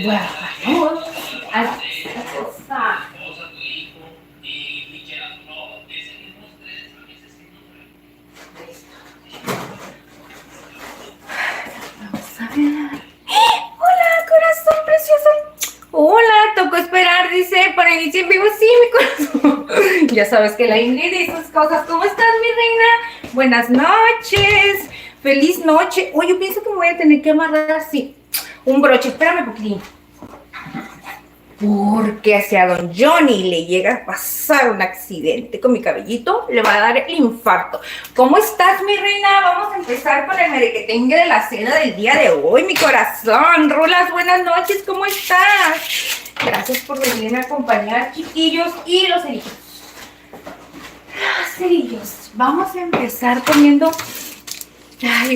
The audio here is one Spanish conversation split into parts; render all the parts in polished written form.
Bueno, vamos a la cosa. Vamos a ver. Hola, corazón precioso. Hola, tocó esperar, dice, para iniciar en vivo. Sí, mi corazón. Ya sabes que la Ingrid y sus cosas. ¿Cómo estás, mi reina? Buenas noches. Feliz noche. Oye, yo pienso que me voy a tener que amarrar así un broche. Espérame, poquitín. Porque si a don Johnny le llega a pasar un accidente con mi cabellito, le va a dar el infarto. ¿Cómo estás, mi reina? Vamos a empezar con el merequetengue de la cena del día de hoy, mi corazón. Rulas, buenas noches, ¿cómo estás? Gracias por venirme a acompañar, chiquillos y los cerillos. Los cerillos. Vamos a empezar comiendo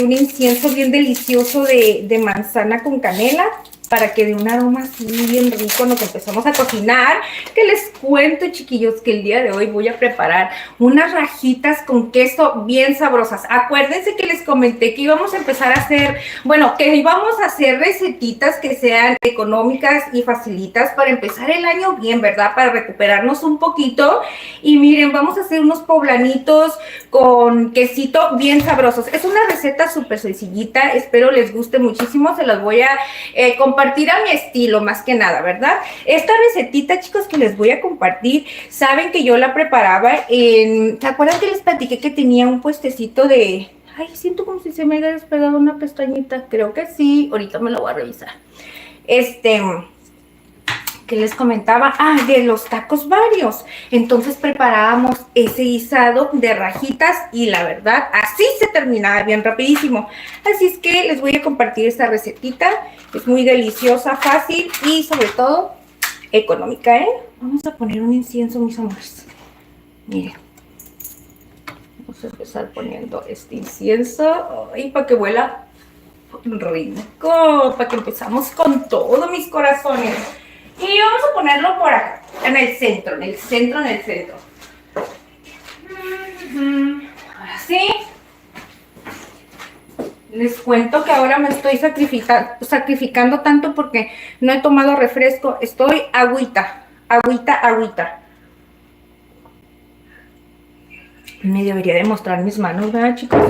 un incienso bien delicioso de manzana con canela, para que dé un aroma así bien rico nos empezamos a cocinar. Que les cuento, chiquillos, que el día de hoy voy a preparar unas rajitas con queso bien sabrosas. Acuérdense que les comenté que íbamos a empezar a hacer, bueno, que íbamos a hacer recetitas que sean económicas y facilitas para empezar el año bien, ¿verdad? Para recuperarnos un poquito. Y miren, vamos a hacer unos poblanitos con quesito bien sabrosos. Es una receta súper sencillita, espero les guste muchísimo. Se las voy a compartir a mi estilo, más que nada, ¿verdad? Esta recetita, chicos, que les voy a compartir, saben que yo la preparaba en... ¿Se acuerdan que les platiqué que tenía un puestecito de... Ay, siento como si se me haya despegado una pestañita. Creo que sí, ahorita me la voy a revisar. Que les comentaba, de los tacos varios. Entonces preparábamos ese guisado de rajitas y la verdad, así se terminaba bien rapidísimo. Así es que les voy a compartir esta recetita. Es muy deliciosa, fácil y sobre todo económica, ¿eh? Vamos a poner un incienso, mis amores. Miren. Vamos a empezar poniendo este incienso. Y para que huela rico, para que empezamos con todo, mis corazones. Y vamos a ponerlo por acá, en el centro, en el centro, en el centro. Ahora sí. Les cuento que ahora me estoy sacrificando tanto porque no he tomado refresco. Estoy agüita. Me debería de mostrar mis manos, ¿verdad, chicos?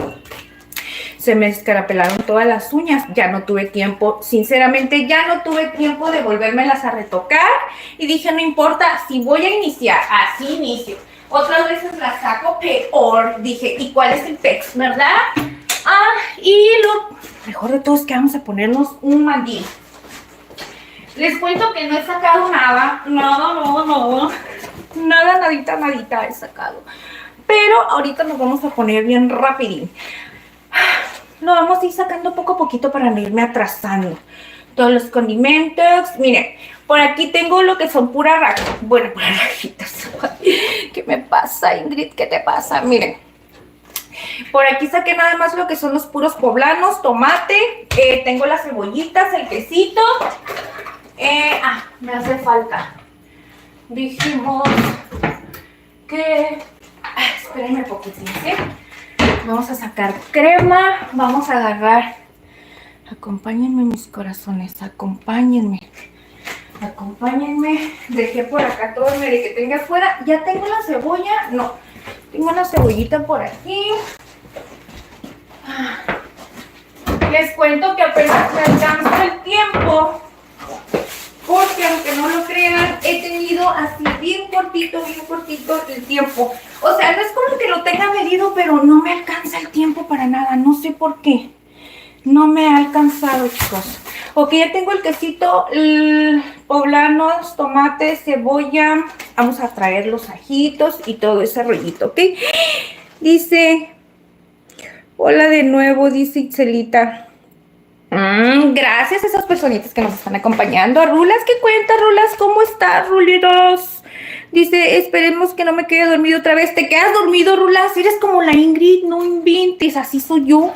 Se me escarapelaron todas las uñas, ya no tuve tiempo, sinceramente ya no tuve tiempo de volvérmelas a retocar y dije, no importa, si voy a iniciar, así inicio. Otras veces las saco peor, dije, ¿y cuál es el pex, verdad? Y lo mejor de todo es que vamos a ponernos un mandil. Les cuento que no he sacado nada, nadita he sacado. Pero ahorita nos vamos a poner bien rapidín. Lo vamos a ir sacando poco a poquito para no irme atrasando. Todos los condimentos. Miren, por aquí tengo lo que son puras rajitas. Bueno, puras rajitas. ¿Qué me pasa, Ingrid? ¿Qué te pasa? Miren. Por aquí saqué nada más lo que son los puros poblanos, tomate. Tengo las cebollitas, el quesito. Me hace falta. Dijimos que... espérenme poquitín, ¿sí? Vamos a sacar crema, vamos a agarrar, acompáñenme mis corazones, acompáñenme, dejé por acá todo el mere que tenga afuera, ya tengo la cebolla, no, tengo una cebollita por aquí. Les cuento que apenas me alcanza el tiempo, porque aunque no lo crean, he tenido así bien cortito el tiempo. O sea, no es como que lo tenga medido, pero no me alcanza el tiempo para nada. No sé por qué. No me ha alcanzado, chicos. Ok, ya tengo el quesito, poblanos, tomate, cebolla. Vamos a traer los ajitos y todo ese rollito, ¿ok? Dice, hola de nuevo, dice Itzelita. Gracias a esas personitas que nos están acompañando. A Rulas, ¿qué cuenta, Rulas? ¿Cómo estás, Rulitos? Dice, esperemos que no me quede dormido otra vez. ¿Te quedas dormido, Rulas? Eres como la Ingrid, no inventes, así soy yo.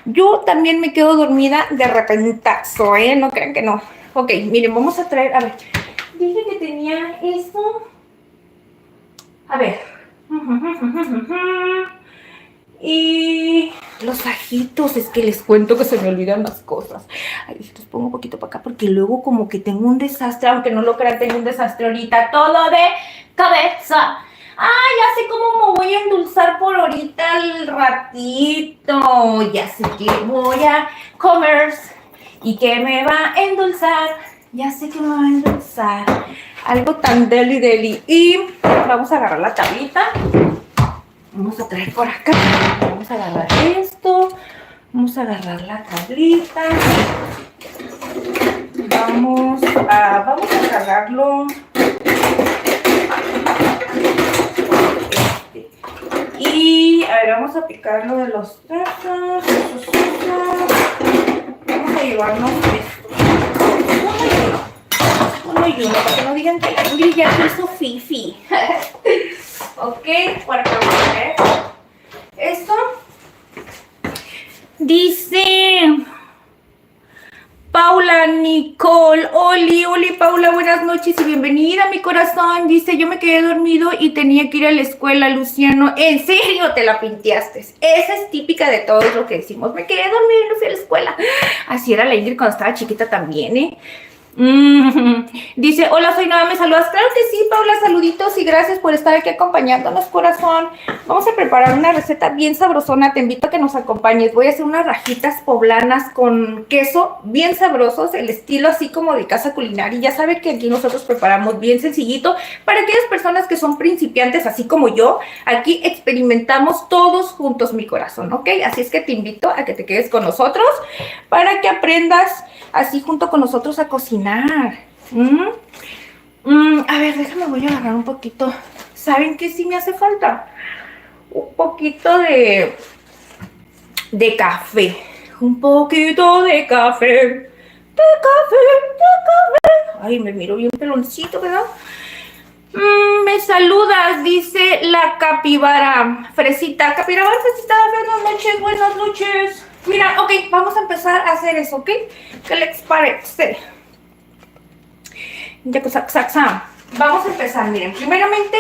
Yo también me quedo dormida de repentazo, ¿eh? No crean que no. Ok, miren, vamos a traer, a ver. Dije que tenía esto. A ver. Y los ajitos, es que les cuento que se me olvidan las cosas. Ay, los pongo un poquito para acá porque luego como que tengo un desastre, aunque no lo crean, tengo un desastre ahorita, todo de cabeza. Ah, ya sé cómo me voy a endulzar por ahorita al ratito. Ya sé que voy a comer y que me va a endulzar. Ya sé que me va a endulzar. Algo tan deli deli. Y vamos a agarrar la tablita. Vamos a traer por acá. Vamos a agarrar esto. Vamos a agarrar la tablita. Vamos a cargarlo. Y a ver, vamos a picarlo de los trazos. Vamos a llevarnos esto. Uno y uno, para que no digan que la Ingrid ya hizo fifi. Ok, por acá vamos a ver. Esto dice Paula Nicole. Oli, Paula, buenas noches y bienvenida, mi corazón. Dice, yo me quedé dormido y tenía que ir a la escuela, Luciano. ¿En serio te la pinteaste? Esa es típica de todos lo que decimos. Me quedé dormido y no fui a la escuela. Así era la Ingrid cuando estaba chiquita también, ¿eh? Dice, hola, soy Nada, ¿me saludas? Claro que sí, Paula, saluditos y gracias por estar aquí acompañándonos, corazón. Vamos a preparar una receta bien sabrosona, te invito a que nos acompañes. Voy a hacer unas rajitas poblanas con queso, bien sabrosos, el estilo así como de casa culinaria. Ya sabe que aquí nosotros preparamos bien sencillito para aquellas personas que son principiantes, así como yo. Aquí experimentamos todos juntos, mi corazón, ¿ok? Así es que te invito a que te quedes con nosotros para que aprendas así junto con nosotros a cocinar. A ver, déjame, voy a agarrar un poquito. ¿Saben qué sí me hace falta? Un poquito de café. Un poquito de café. De café. Ay, me miro bien peloncito, ¿verdad? Me saludas, dice la capibara. Fresita, capibara, fresita, buenas noches. Mira, ok, vamos a empezar a hacer eso, ¿ok? ¿Qué les parece? Vamos a empezar, miren, primeramente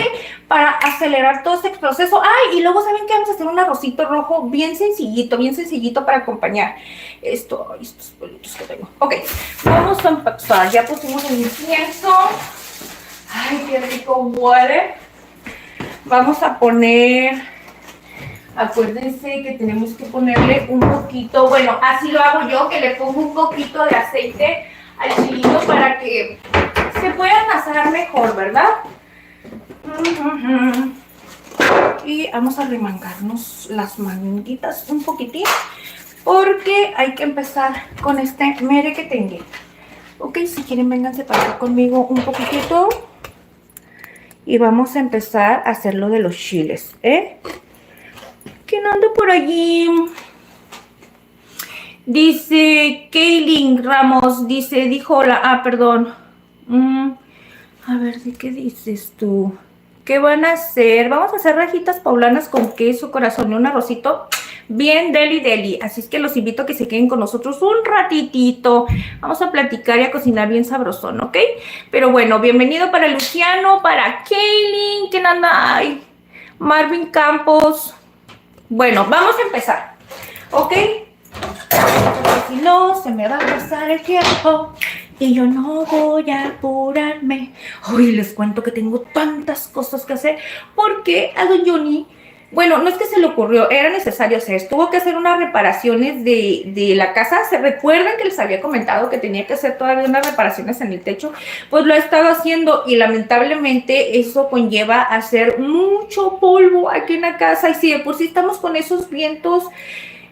para acelerar todo este proceso. Ay, y luego ¿saben qué? Vamos a hacer un arrocito rojo bien sencillito para acompañar estos pelitos que tengo. Ok, vamos a empezar, ya pusimos el incienso. Ay, qué rico huele. Vamos a poner, acuérdense que tenemos que ponerle un poquito, bueno, así lo hago yo, que le pongo un poquito de aceite al chilito para que se puedan asar mejor, ¿verdad? Y vamos a remangarnos las manguitas un poquitín porque hay que empezar con este merequetengue. Ok, si quieren vénganse para acá conmigo un poquitito y vamos a empezar a hacer lo de los chiles, ¿eh? ¿Quién anda por allí? Dice Kaylin Ramos, dijo hola, perdón. A ver, ¿de qué dices tú? ¿Qué van a hacer? Vamos a hacer rajitas poblanas con queso, corazón y un arrocito bien deli. Así es que los invito a que se queden con nosotros un ratitito. Vamos a platicar y a cocinar bien sabrosón, ¿ok? Pero bueno, bienvenido para Luciano, para Kaylin, ¿quién anda? Ay, Marvin Campos. Bueno, vamos a empezar, ¿ok? Porque si no, se me va a pasar el tiempo y yo no voy a apurarme. Hoy les cuento que tengo tantas cosas que hacer porque a don Johnny, bueno, no es que se le ocurrió, era necesario hacer. Tuvo que hacer unas reparaciones de la casa. ¿Se recuerdan que les había comentado que tenía que hacer todavía unas reparaciones en el techo? Pues lo ha estado haciendo y lamentablemente eso conlleva a hacer mucho polvo aquí en la casa. Y si de por sí estamos con esos vientos,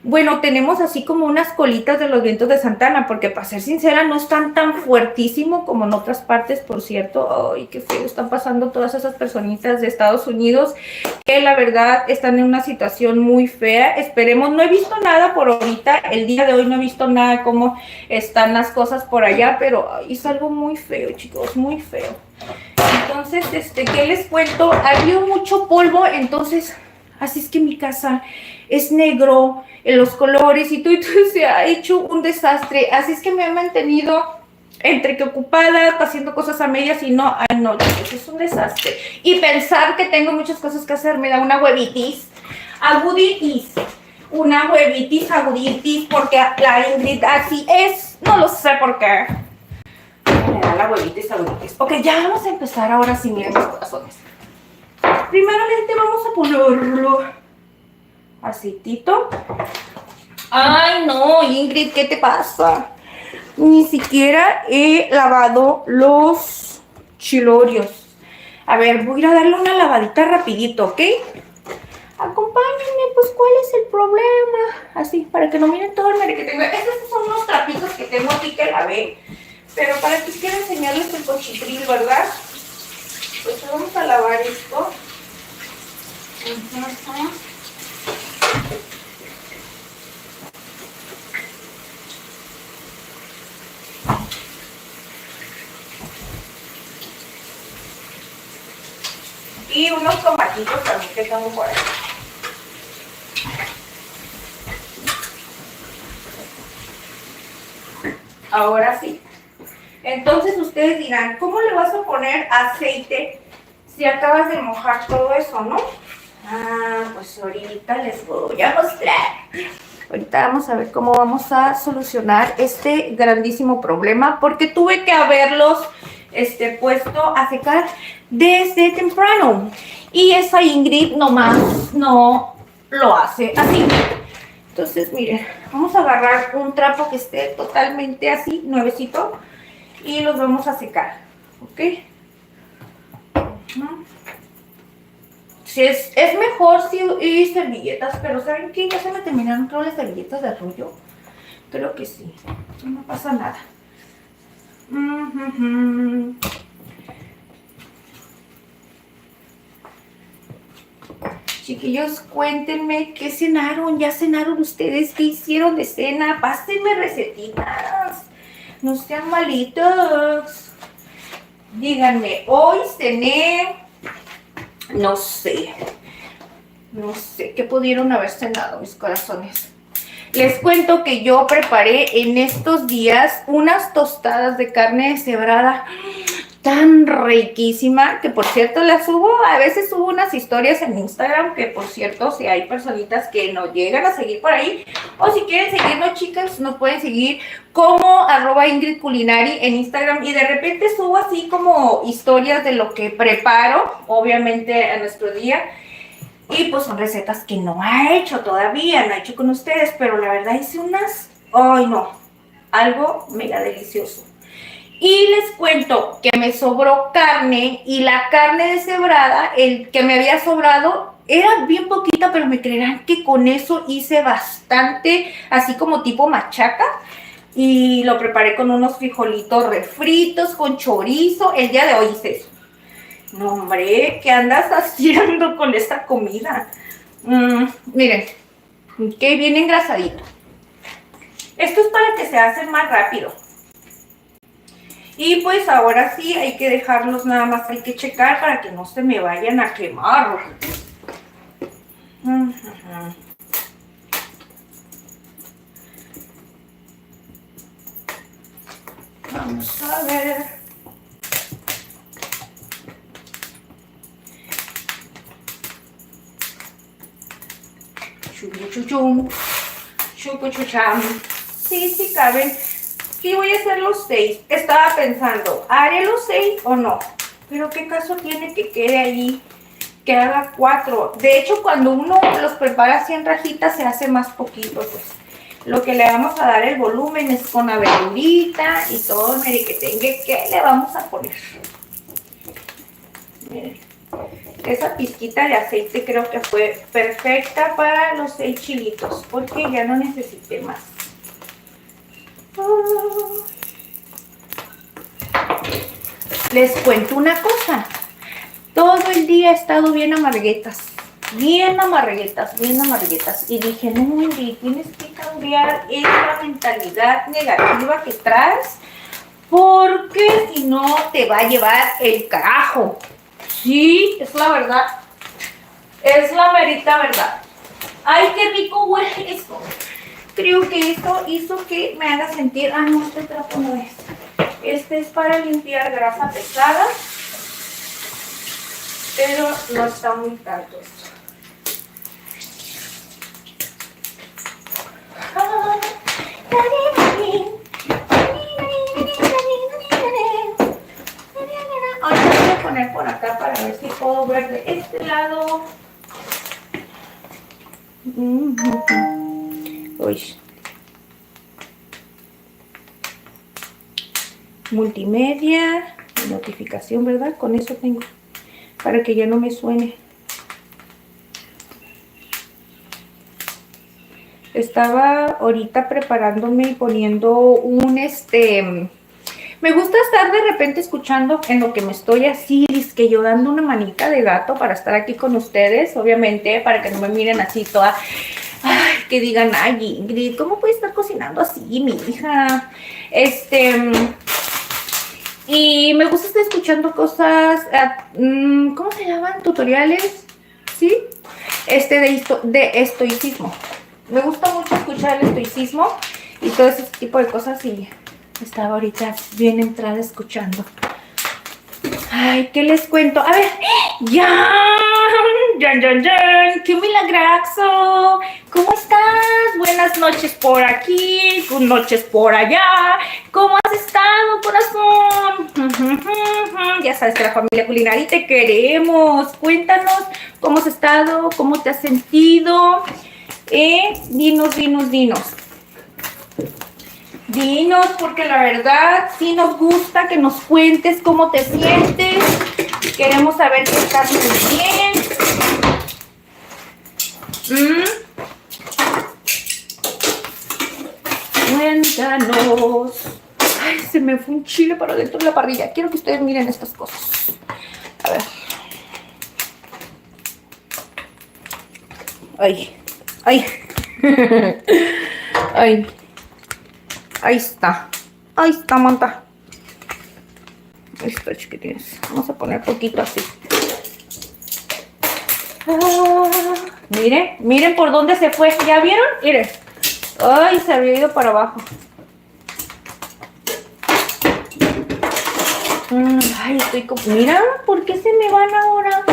bueno, tenemos así como unas colitas de los vientos de Santana, porque para ser sincera no están tan fuertísimo como en otras partes, por cierto. Ay, qué feo están pasando todas esas personitas de Estados Unidos, que la verdad están en una situación muy fea. Esperemos, no he visto nada por ahorita, el día de hoy no he visto nada cómo están las cosas por allá, pero ay, es algo muy feo, chicos, muy feo. Entonces, ¿qué les cuento? Había mucho polvo, entonces, así es que mi casa es negro, en los colores y todo se ha hecho un desastre. Así es que me he mantenido entre que ocupada, haciendo cosas a medias y no, ay no, chicos, es un desastre. Y pensar que tengo muchas cosas que hacer me da una huevitis, aguditis. una huevitis, aguditis, porque la Ingrid así es. No lo sé por qué. Me da la huevitis, aguditis. Ok, ya vamos a empezar ahora sí, miren mis corazones. Primeramente vamos a ponerlo aceitito. Ay, no, Ingrid, ¿qué te pasa? Ni siquiera he lavado los chilorios. A ver, voy a ir a darle una lavadita rapidito, ¿ok? Acompáñenme, pues, ¿cuál es el problema? Así, para que no miren todo el mere que tengo. Estos son unos trapitos que tengo aquí que lavé. Pero para que quiero enseñarles el cochitril, ¿verdad? Pues vamos a lavar esto. Y unos tomatitos también que tengo por ahí. Ahora sí. Entonces ustedes dirán, ¿cómo le vas a poner aceite si acabas de mojar todo eso, no? Ah, pues ahorita les voy a mostrar. Ahorita vamos a ver cómo vamos a solucionar este grandísimo problema, porque tuve que haberlos puesto a secar desde temprano. Y esa Ingrid nomás no lo hace así. Entonces, miren, vamos a agarrar un trapo que esté totalmente así, nuevecito, y los vamos a secar, ¿ok? Si es mejor si servilletas, pero ¿saben qué? Ya se me terminaron todas las servilletas de rollo. Creo que sí, no pasa nada. Chiquillos, cuéntenme qué cenaron, ya cenaron ustedes, qué hicieron de cena, pásenme recetitas, no sean malitos. Díganme, hoy cené, no sé qué pudieron haber cenado mis corazones. Les cuento que yo preparé en estos días unas tostadas de carne deshebrada tan riquísima, que por cierto las subo, a veces subo unas historias en Instagram, que por cierto si hay personitas que nos llegan a seguir por ahí, o si quieren seguirnos, chicas, nos pueden seguir como @Ingrid Culinari en Instagram, y de repente subo así como historias de lo que preparo, obviamente a nuestro día. Y pues son recetas que no he hecho todavía, no he hecho con ustedes, pero la verdad hice unas, ¡ay no! Algo mega delicioso. Y les cuento que me sobró carne, y la carne deshebrada, el que me había sobrado, era bien poquita, pero me creerán que con eso hice bastante, así como tipo machaca. Y lo preparé con unos frijolitos refritos, con chorizo. El día de hoy hice eso. No, hombre, ¿qué andas haciendo con esta comida? Miren, que bien engrasadito. Esto es para que se hace más rápido. Y pues ahora sí, hay que dejarlos nada más, hay que checar para que no se me vayan a quemar. Vamos a ver. Chuchuchum. Chucuchucham. Sí, sí caben. Sí, voy a hacer los 6. Estaba pensando, ¿haré los 6 o no? Pero qué caso tiene que quede ahí, que haga 4. De hecho, cuando uno los prepara así en rajitas, se hace más poquito, pues. Lo que le vamos a dar el volumen es con la verdurita y todo el merequetengue que le vamos a poner. Miren, esa pizquita de aceite creo que fue perfecta para los 6 chilitos, porque ya no necesité más. Les cuento una cosa. Todo el día he estado bien amarguetas. Bien amarguetas, bien amarguetas. Y dije, no, Wendy, tienes que cambiar esa mentalidad negativa que traes, porque si no te va a llevar el carajo. Sí, es la verdad. Es la merita verdad. Ay, qué rico huele esto. Creo que esto hizo que me haga sentir... Ah, no, este trapo no es. Este es para limpiar grasa pesada. Pero no está muy tanto esto. Ahora voy a poner por acá para ver si puedo ver de este lado. Uy. Multimedia, notificación, ¿verdad? Con eso tengo, para que ya no me suene. Estaba ahorita preparándome y poniendo un me gusta estar de repente escuchando en lo que me estoy así, es que yo dando una manita de gato para estar aquí con ustedes, obviamente, para que no me miren así toda, ay, que digan, ay, Ingrid, ¿cómo puede estar cocinando así, mi hija? Y me gusta estar escuchando cosas, ¿cómo se llaman? Tutoriales, ¿sí? De estoicismo. Me gusta mucho escuchar el estoicismo y todo ese tipo de cosas y estaba ahorita bien entrada escuchando. Ay, ¿qué les cuento? A ver, ¡ya! ¡Qué milagrazo! ¿Cómo estás? Buenas noches por aquí, buenas noches por allá. ¿Cómo has estado, corazón? Ya sabes que la familia culinaria te queremos. Cuéntanos cómo has estado, cómo te has sentido. Dinos. Dinos, porque la verdad sí nos gusta que nos cuentes cómo te sientes. Queremos saber que estás muy bien. Cuéntanos. Ay, se me fue un chile para dentro de la parrilla. Quiero que ustedes miren estas cosas. A ver. Ay. Ay. Ahí está, manta. Ahí está, chiquitines. Vamos a poner poquito así. Miren por dónde se fue. ¿Ya vieron? Miren. Ay, se había ido para abajo. Ay, estoy como... Mira, ¿por qué se me van ahora?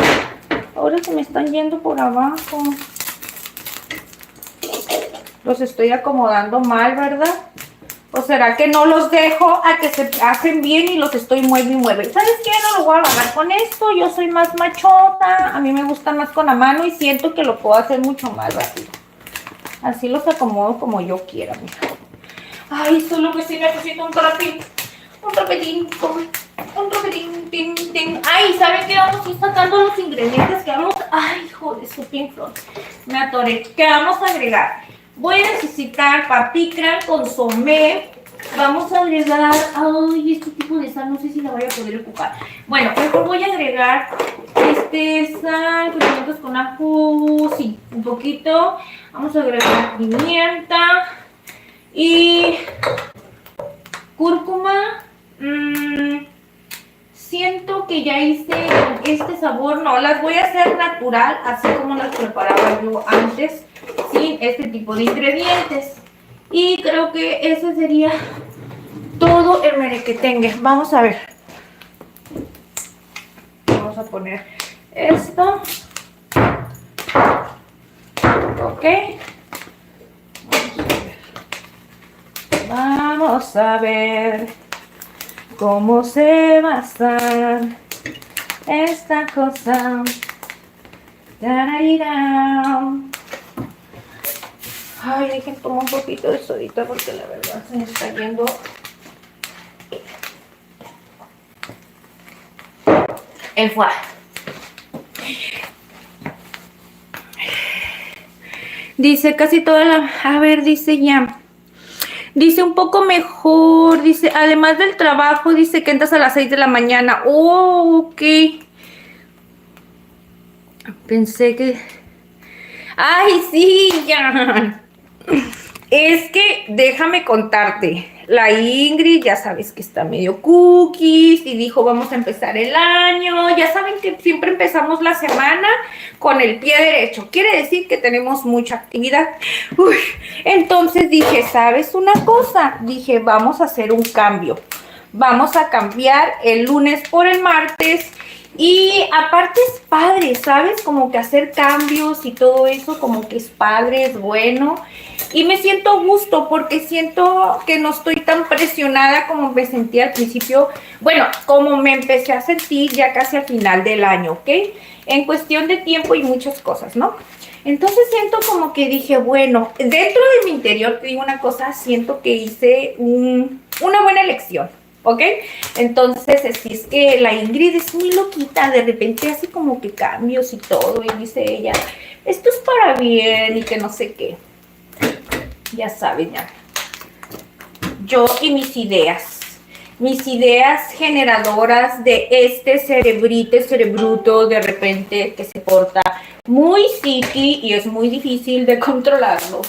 Ahora se me están yendo por abajo. Los estoy acomodando mal, ¿verdad? ¿O será que no los dejo a que se hacen bien y los estoy mueve y mueve? ¿Sabes qué? No lo voy a agarrar con esto. Yo soy más machota. A mí me gusta más con la mano y siento que lo puedo hacer mucho más rápido. Así los acomodo como yo quiera, mira. Ay, solo que sí necesito un trapetín. Tin. Ay, ¿saben qué? Vamos a ir sacando los ingredientes que vamos... Ay, joder, su Pink Floyd. Me atoré. ¿Qué vamos a agregar? Voy a necesitar paprika, consomé. Vamos a agregar... Ay, este tipo de sal, no sé si la voy a poder ocupar. Bueno, mejor voy a agregar sal, condimentos con ajo, sí, un poquito. Vamos a agregar pimienta y cúrcuma. Siento que ya hice este sabor, no, las voy a hacer natural, así como las preparaba yo antes, sin este tipo de ingredientes. Y creo que ese sería todo el merequetengue. Vamos a ver. Vamos a poner esto. Ok. Vamos a ver cómo se va a hacer esta cosa. Ay, dejen tomar un poquito de sodita porque la verdad se me está yendo. El foie. Dice casi toda la... A ver, dice ya. Dice un poco mejor, dice, además del trabajo, dice que entras a las 6 de la mañana. Oh, ok. Pensé que... Ay, sí, ya. Es que déjame contarte. La Ingrid, ya sabes que está medio cookies y dijo vamos a empezar el año. Ya saben que siempre empezamos la semana con el pie derecho. Quiere decir que tenemos mucha actividad. Uy, entonces dije, ¿sabes una cosa? Dije, vamos a hacer un cambio. Vamos a cambiar el lunes por el martes Y aparte es padre, ¿sabes? Como que hacer cambios y todo eso, como que es padre, es bueno. Y me siento a gusto porque siento que no estoy tan presionada como me sentí al principio. Bueno, como me empecé a sentir ya casi al final del año, ¿ok? En cuestión de tiempo y muchas cosas, ¿no? Entonces siento como que dije, bueno, dentro de mi interior, te digo una cosa, siento que hice una buena elección, ¿ok? Entonces, si es que la Ingrid es muy loquita, de repente hace como que cambios y todo, y dice ella, esto es para bien y que no sé qué. Ya saben, ya. Yo y mis ideas generadoras de este cerebruto de repente que se porta muy psiqui y es muy difícil de controlarlo.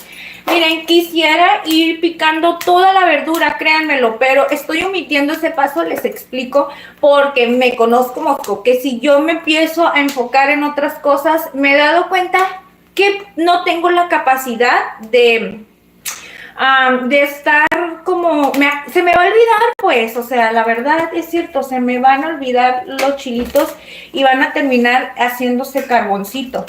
Miren, quisiera ir picando toda la verdura, créanmelo, pero estoy omitiendo ese paso, les explico, porque me conozco, que si yo me empiezo a enfocar en otras cosas, me he dado cuenta que no tengo la capacidad de estar como, se me va a olvidar pues, o sea, la verdad es cierto, se me van a olvidar los chilitos y van a terminar haciéndose carboncito.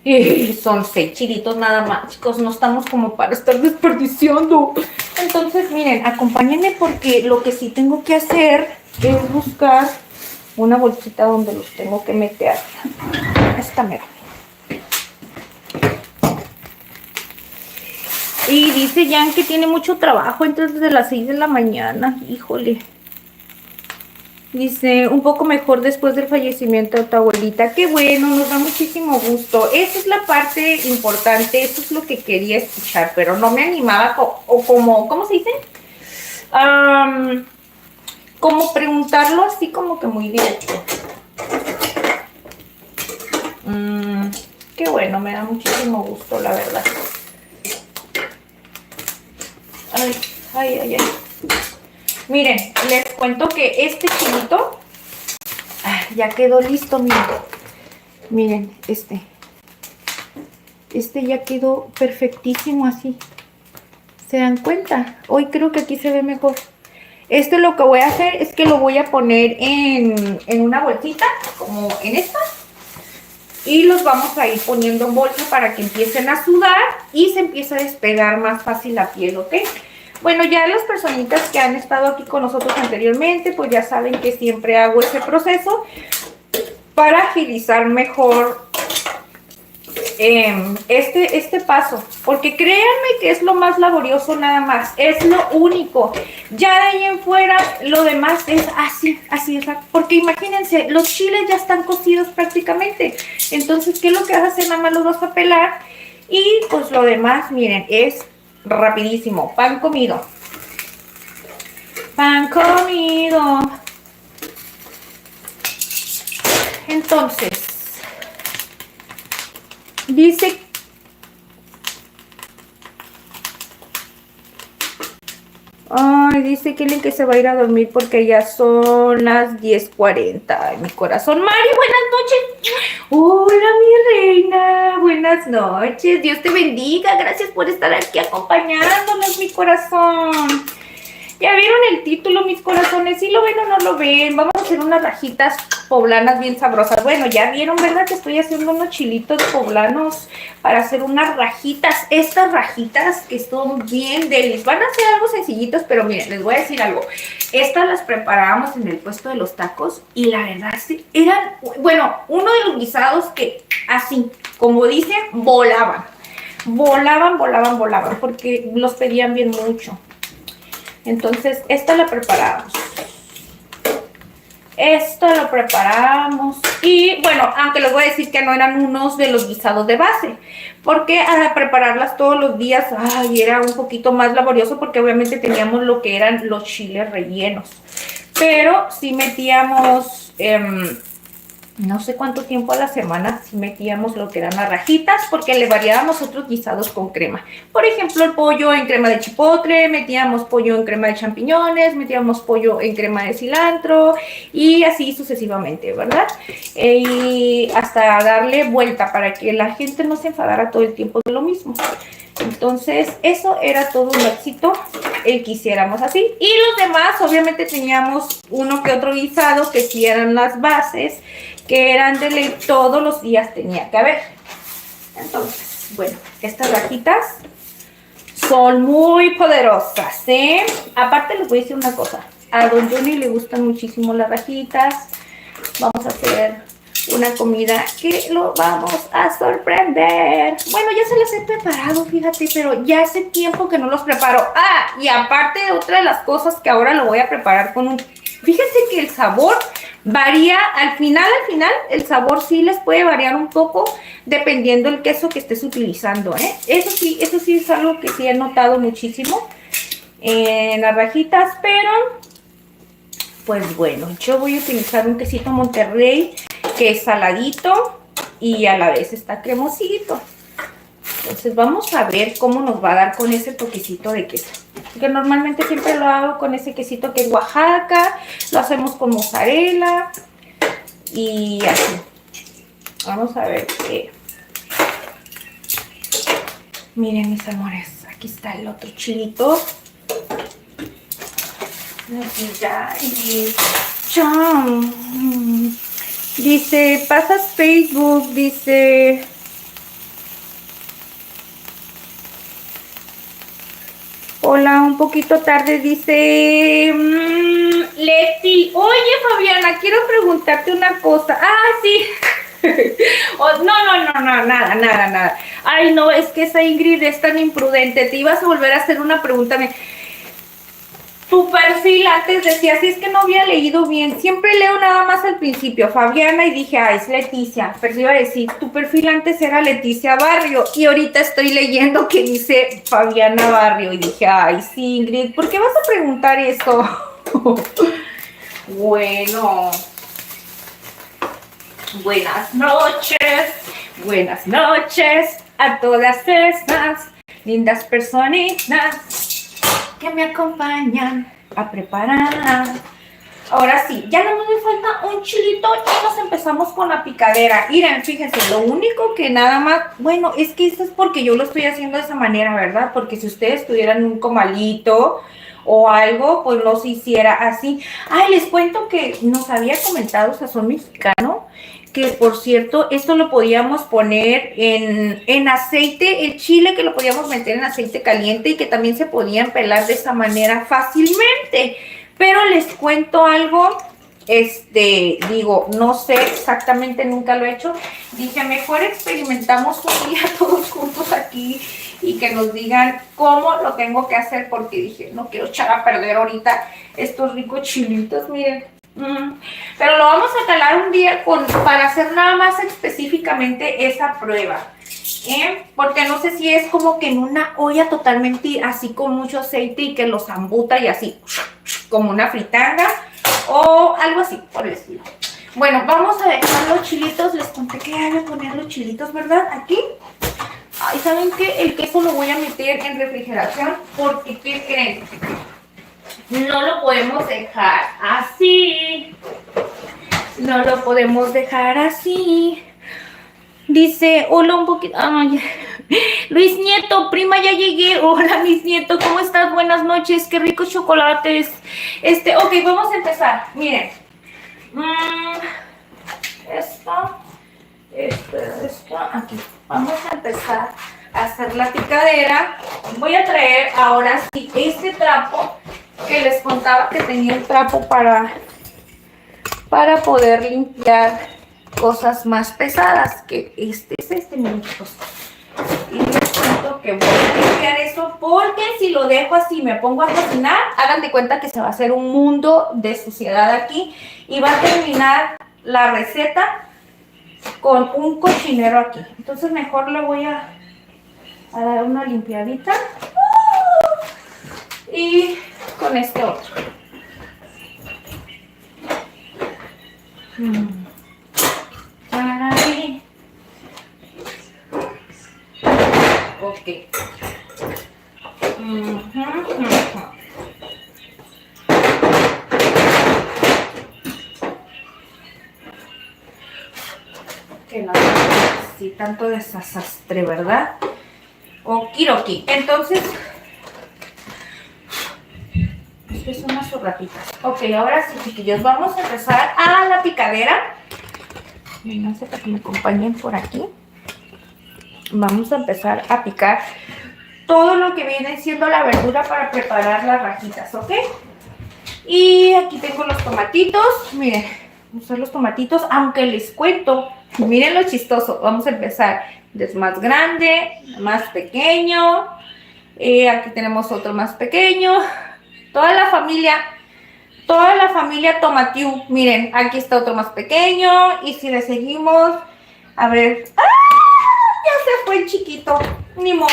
Y son 6 chilitos nada más, chicos, no estamos como para estar desperdiciando. Entonces, miren, acompáñenme porque lo que sí tengo que hacer es buscar una bolsita donde los tengo que meter. Esta mera. Y dice Jan que tiene mucho trabajo, entonces desde las 6 de la mañana, híjole. Dice, un poco mejor después del fallecimiento de tu abuelita. Qué bueno, nos da muchísimo gusto. Esa es la parte importante, eso es lo que quería escuchar, pero no me animaba, o como, ¿cómo se dice? Como preguntarlo así como que muy directo. Qué bueno, me da muchísimo gusto, la verdad. Ay, ay, ay, ay. Miren, les cuento que este chilito ya quedó listo, miren. Miren, este ya quedó perfectísimo así. ¿Se dan cuenta? Hoy creo que aquí se ve mejor. Lo que voy a hacer es que lo voy a poner en una bolsita, como en esta. Y los vamos a ir poniendo en bolsa para que empiecen a sudar y se empiece a despegar más fácil la piel, ¿ok? Bueno, ya las personitas que han estado aquí con nosotros anteriormente, pues ya saben que siempre hago ese proceso para agilizar mejor este paso. Porque créanme que es lo más laborioso nada más, es lo único. Ya de ahí en fuera, lo demás es así, porque imagínense, los chiles ya están cocidos prácticamente. Entonces, ¿qué es lo que vas a hacer? Nada más los vas a pelar y pues lo demás, miren, es rapidísimo. Pan comido. Pan comido. Entonces, dice dice Kelly que se va a ir a dormir porque ya son las 10:40. Ay, mi corazón. Mari, buenas noches. Hola, mi reina. Buenas noches. Dios te bendiga. Gracias por estar aquí acompañándonos, mi corazón. ¿Ya vieron el título, mis corazones? ¿Sí lo ven o no lo ven? Vamos a hacer unas rajitas poblanas bien sabrosas. Bueno, ya vieron, ¿verdad? Que estoy haciendo unos chilitos poblanos para hacer unas rajitas. Estas rajitas que son bien delis. Van a ser algo sencillitos, pero miren, les voy a decir algo. Estas las preparábamos en el puesto de los tacos y la verdad sí, eran, bueno, uno de los guisados que así, como dicen, volaban. Volaban, porque los pedían bien mucho. Entonces, esta la preparamos. Y bueno, aunque les voy a decir que no eran unos de los guisados de base, porque a prepararlas todos los días, era un poquito más laborioso porque obviamente teníamos lo que eran los chiles rellenos. Pero sí metíamos, no sé cuánto tiempo a la semana, sí metíamos lo que eran las rajitas, porque le variábamos otros guisados con crema. Por ejemplo, el pollo en crema de chipotle, metíamos pollo en crema de champiñones, metíamos pollo en crema de cilantro y así sucesivamente, ¿verdad? Y hasta darle vuelta para que la gente no se enfadara todo el tiempo de lo mismo. Entonces, eso era todo un éxito, el que hiciéramos así. Y los demás, obviamente teníamos uno que otro guisado, que sí eran las bases, que eran de ley, todos los días tenía que haber. Entonces, bueno, estas rajitas son muy poderosas, ¿eh? Aparte les voy a decir una cosa, a Don Johnny le gustan muchísimo las rajitas. Vamos a hacer una comida que lo vamos a sorprender. Bueno, ya se las he preparado, fíjate, pero ya hace tiempo que no los preparo. Ah, y aparte, otra de las cosas que ahora lo voy a preparar con un... Fíjense que el sabor varía, al final, el sabor sí les puede variar un poco dependiendo del queso que estés utilizando, ¿eh? Eso sí es algo que sí he notado muchísimo en las rajitas, pero... Pues bueno, yo voy a utilizar un quesito Monterrey que es saladito y a la vez está cremosito. Entonces vamos a ver cómo nos va a dar con ese toquecito de queso. Porque normalmente siempre lo hago con ese quesito que es Oaxaca, lo hacemos con mozzarella y así. Vamos a ver qué. Miren mis amores, aquí está el otro chilito. Aquí ya, y chao. Dice, pasas Facebook, dice. Hola, un poquito tarde, dice Leti. Oye, Fabiana, quiero preguntarte una cosa. Ah, sí. Nada. Ay, no, es que esa Ingrid es tan imprudente. Te ibas a volver a hacer una pregunta. Tu perfil antes decía, si es que no había leído bien, siempre leo nada más al principio, Fabiana, y dije, es Leticia, pero iba a decir, tu perfil antes era Leticia Barrio, y ahorita estoy leyendo que dice Fabiana Barrio, y dije, sí, Ingrid, ¿por qué vas a preguntar eso? Bueno, buenas noches a todas esas lindas personitas que me acompañan a preparar. Ahora sí, ya no me falta un chilito y nos empezamos con la picadera. Miren, fíjense, lo único que nada más, bueno, es que esto es porque yo lo estoy haciendo de esa manera, ¿verdad? Porque si ustedes tuvieran un comalito o algo, pues no se hiciera así. Les cuento que nos había comentado Sazón Mexicano, que por cierto, esto lo podíamos poner en aceite, el chile que lo podíamos meter en aceite caliente y que también se podían pelar de esa manera fácilmente. Pero les cuento algo, digo, no sé exactamente, nunca lo he hecho. Dije, mejor experimentamos un día todos juntos aquí y que nos digan cómo lo tengo que hacer, porque dije, no quiero echar a perder ahorita estos ricos chilitos, miren. Pero lo vamos a calar un día para hacer nada más específicamente esa prueba, porque no sé si es como que en una olla totalmente así con mucho aceite y que los zambuta y así como una fritanga o algo así por el estilo. Bueno, vamos a dejar los chilitos. Les conté que había que poner los chilitos, ¿verdad? Aquí. ¿Saben qué? El queso lo voy a meter en refrigeración porque, ¿qué creen? No lo podemos dejar así. No lo podemos dejar así. Dice, hola un poquito. Luis Nieto, prima, ya llegué. Hola, Luis Nieto, ¿cómo estás? Buenas noches, qué ricos chocolates. Ok, vamos a empezar. Miren. Esto, aquí. Vamos a empezar a hacer la picadera. Voy a traer ahora sí este trapo que les contaba que tenía el trapo para poder limpiar cosas más pesadas, que es minutos. Y les cuento que voy a limpiar eso porque si lo dejo así, me pongo a cocinar, hagan de cuenta que se va a hacer un mundo de suciedad aquí y va a terminar la receta con un cochinero aquí. Entonces mejor le voy a dar una limpiadita y con este otro. Para ahí. Ok. Que no así tanto desastre, ¿verdad? Okidoki. Entonces, estas son unas ratitas. Ok, ahora sí, chiquillos, vamos a empezar a la picadera. Vénganse para que me acompañen por aquí. Vamos a empezar a picar todo lo que viene siendo la verdura para preparar las rajitas, ¿ok? Y aquí tengo los tomatitos. Miren, vamos a usar los tomatitos, aunque les cuento, miren lo chistoso. Vamos a empezar desde más grande, más pequeño. Aquí tenemos otro más pequeño. Toda la familia Tomatiu. Miren, aquí está otro más pequeño. Y si le seguimos, a ver. ¡Ah! Ya se fue el chiquito. Ni modo.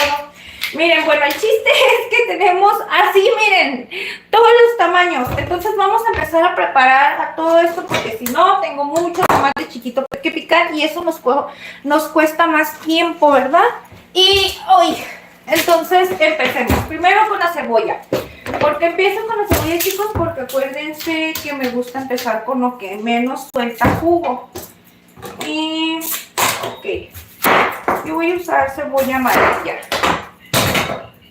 Miren, bueno, el chiste es que tenemos así, miren, todos los tamaños. Entonces vamos a empezar a preparar a todo esto, porque si no, tengo mucho tomate chiquito que picar y eso nos cuesta más tiempo, ¿verdad? Y hoy, entonces empecemos. Primero con la cebolla. ¿Por qué empiezo con la cebolla, chicos? Porque acuérdense que me gusta empezar con lo que menos suelta jugo. Y, ok, yo voy a usar cebolla amarilla.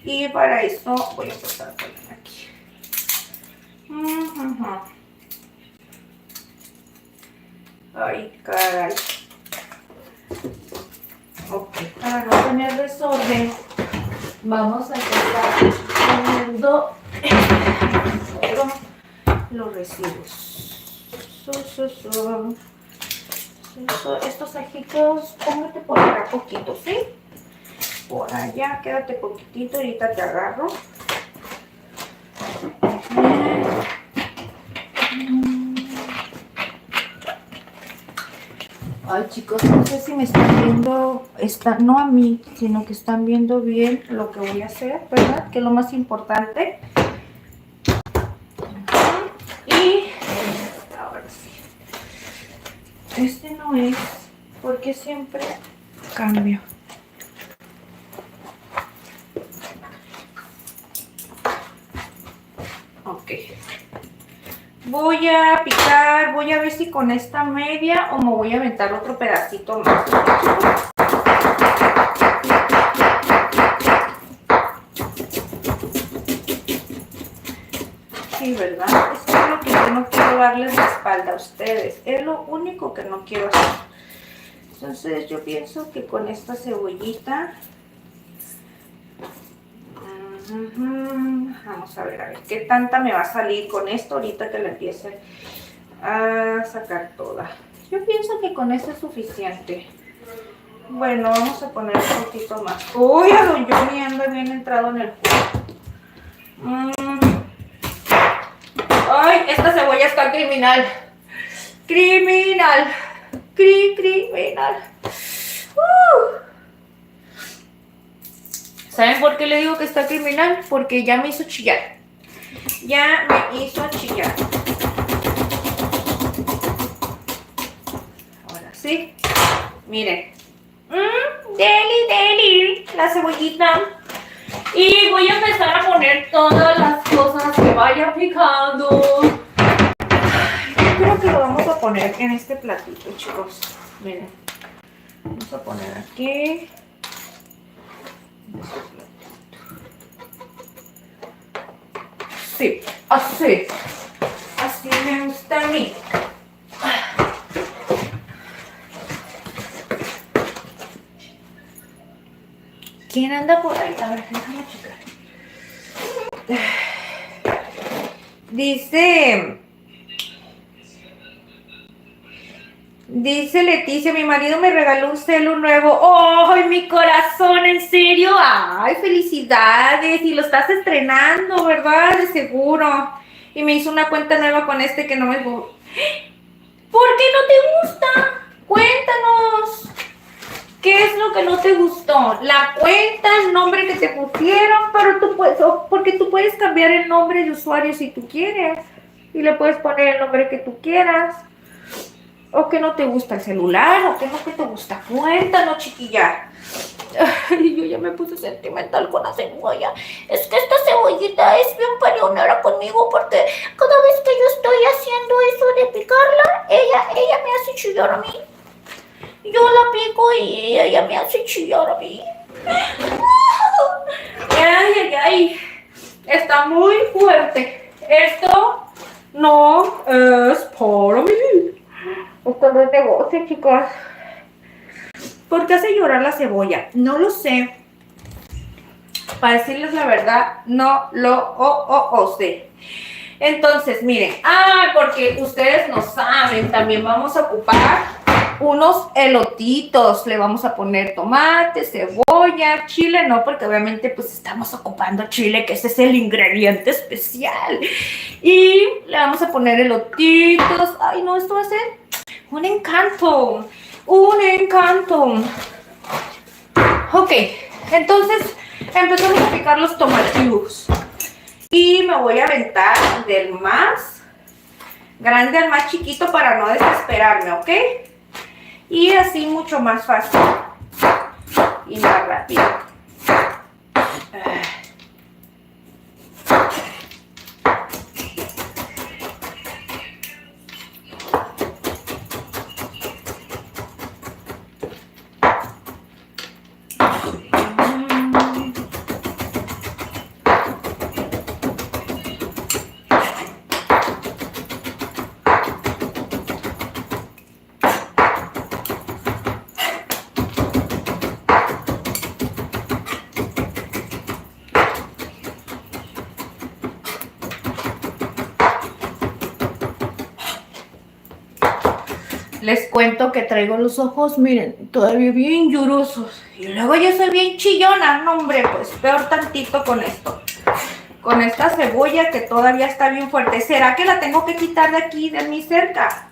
Y para eso voy a empezar a poner aquí. Ay, caray. Ok, para no tener desorden, vamos a empezar poniendo los residuos. Estos ajitos, póngate por acá poquito, ¿sí? Por allá, quédate poquitito, ahorita te agarro. Ay, chicos, no sé si me están viendo, no a mí, sino que están viendo bien lo que voy a hacer, ¿verdad? Que es lo más importante. Y ahora sí. Este no es, porque siempre cambio. Ok. Voy a picar, voy a ver si con esta media o me voy a aventar otro pedacito más. Sí, ¿verdad? Eso es lo que yo no quiero darles la espalda a ustedes. Es lo único que no quiero hacer. Entonces yo pienso que con esta cebollita... Vamos a ver qué tanta me va a salir con esto ahorita que la empiece a sacar toda. Yo pienso que con esto es suficiente. Bueno, vamos a poner un poquito más. Uy, a don Johnny anda bien entrado en el juego. Ay, esta cebolla está criminal. Criminal. Criminal. ¿Saben por qué le digo que está criminal? Porque ya me hizo chillar. Ya me hizo chillar. Ahora sí. Miren. Deli. La cebollita. Y voy a empezar a poner todas las cosas que vaya picando. Yo creo que lo vamos a poner en este platito, chicos. Miren. Vamos a poner aquí. Sí, así me gusta a mí. ¿Quién anda por ahí? A ver, déjame checar. Dice Leticia, mi marido me regaló un celu nuevo. ¡Ay, mi corazón! ¿En serio? ¡Ay, felicidades! Y lo estás estrenando, ¿verdad? De seguro. Y me hizo una cuenta nueva con este que no me... ¿Por qué no te gusta? Cuéntanos. ¿Qué es lo que no te gustó? La cuenta, el nombre que te pusieron, pero tú puedes... Porque tú puedes cambiar el nombre de usuario si tú quieres. Y le puedes poner el nombre que tú quieras. ¿O que no te gusta el celular? ¿O que no te gusta? Cuéntanos, chiquilla. Ay, yo ya me puse sentimental con la cebolla. Es que esta cebollita es bien peleonera conmigo porque cada vez que yo estoy haciendo eso de picarla, ella me hace chillar a mí. Yo la pico y ella me hace chillar a mí. Ay, ay, ay. Está muy fuerte. Esto no es para mí. Esto no es negocio, chicos. ¿Por qué hace llorar la cebolla? No lo sé. Para decirles la verdad, no lo sé. Entonces, miren. Porque ustedes no saben. También vamos a ocupar unos elotitos. Le vamos a poner tomate, cebolla, chile. No, porque obviamente pues estamos ocupando chile, que ese es el ingrediente especial. Y le vamos a poner elotitos. Ay, no, esto va a ser un encanto. Un encanto. Ok, entonces empezamos a picar los tomatillos. Y me voy a aventar del más grande al más chiquito para no desesperarme, ¿ok? Y así mucho más fácil y más rápido. Les cuento que traigo los ojos, miren, todavía bien llorosos. Y luego yo soy bien chillona, no hombre, pues peor tantito con esto. Con esta cebolla que todavía está bien fuerte. ¿Será que la tengo que quitar de aquí, de mi cerca?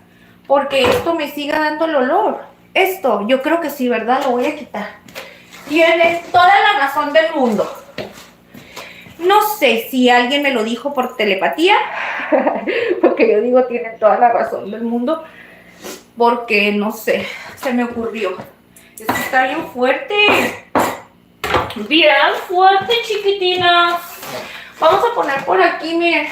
Porque esto me sigue dando el olor. Esto, yo creo que sí, ¿verdad? Lo voy a quitar. Tiene toda la razón del mundo. No sé si alguien me lo dijo por telepatía. Porque yo digo, tienen toda la razón del mundo. Porque, no sé, se me ocurrió. Esto está bien fuerte. Bien fuerte, chiquitinas. Vamos a poner por aquí, miren.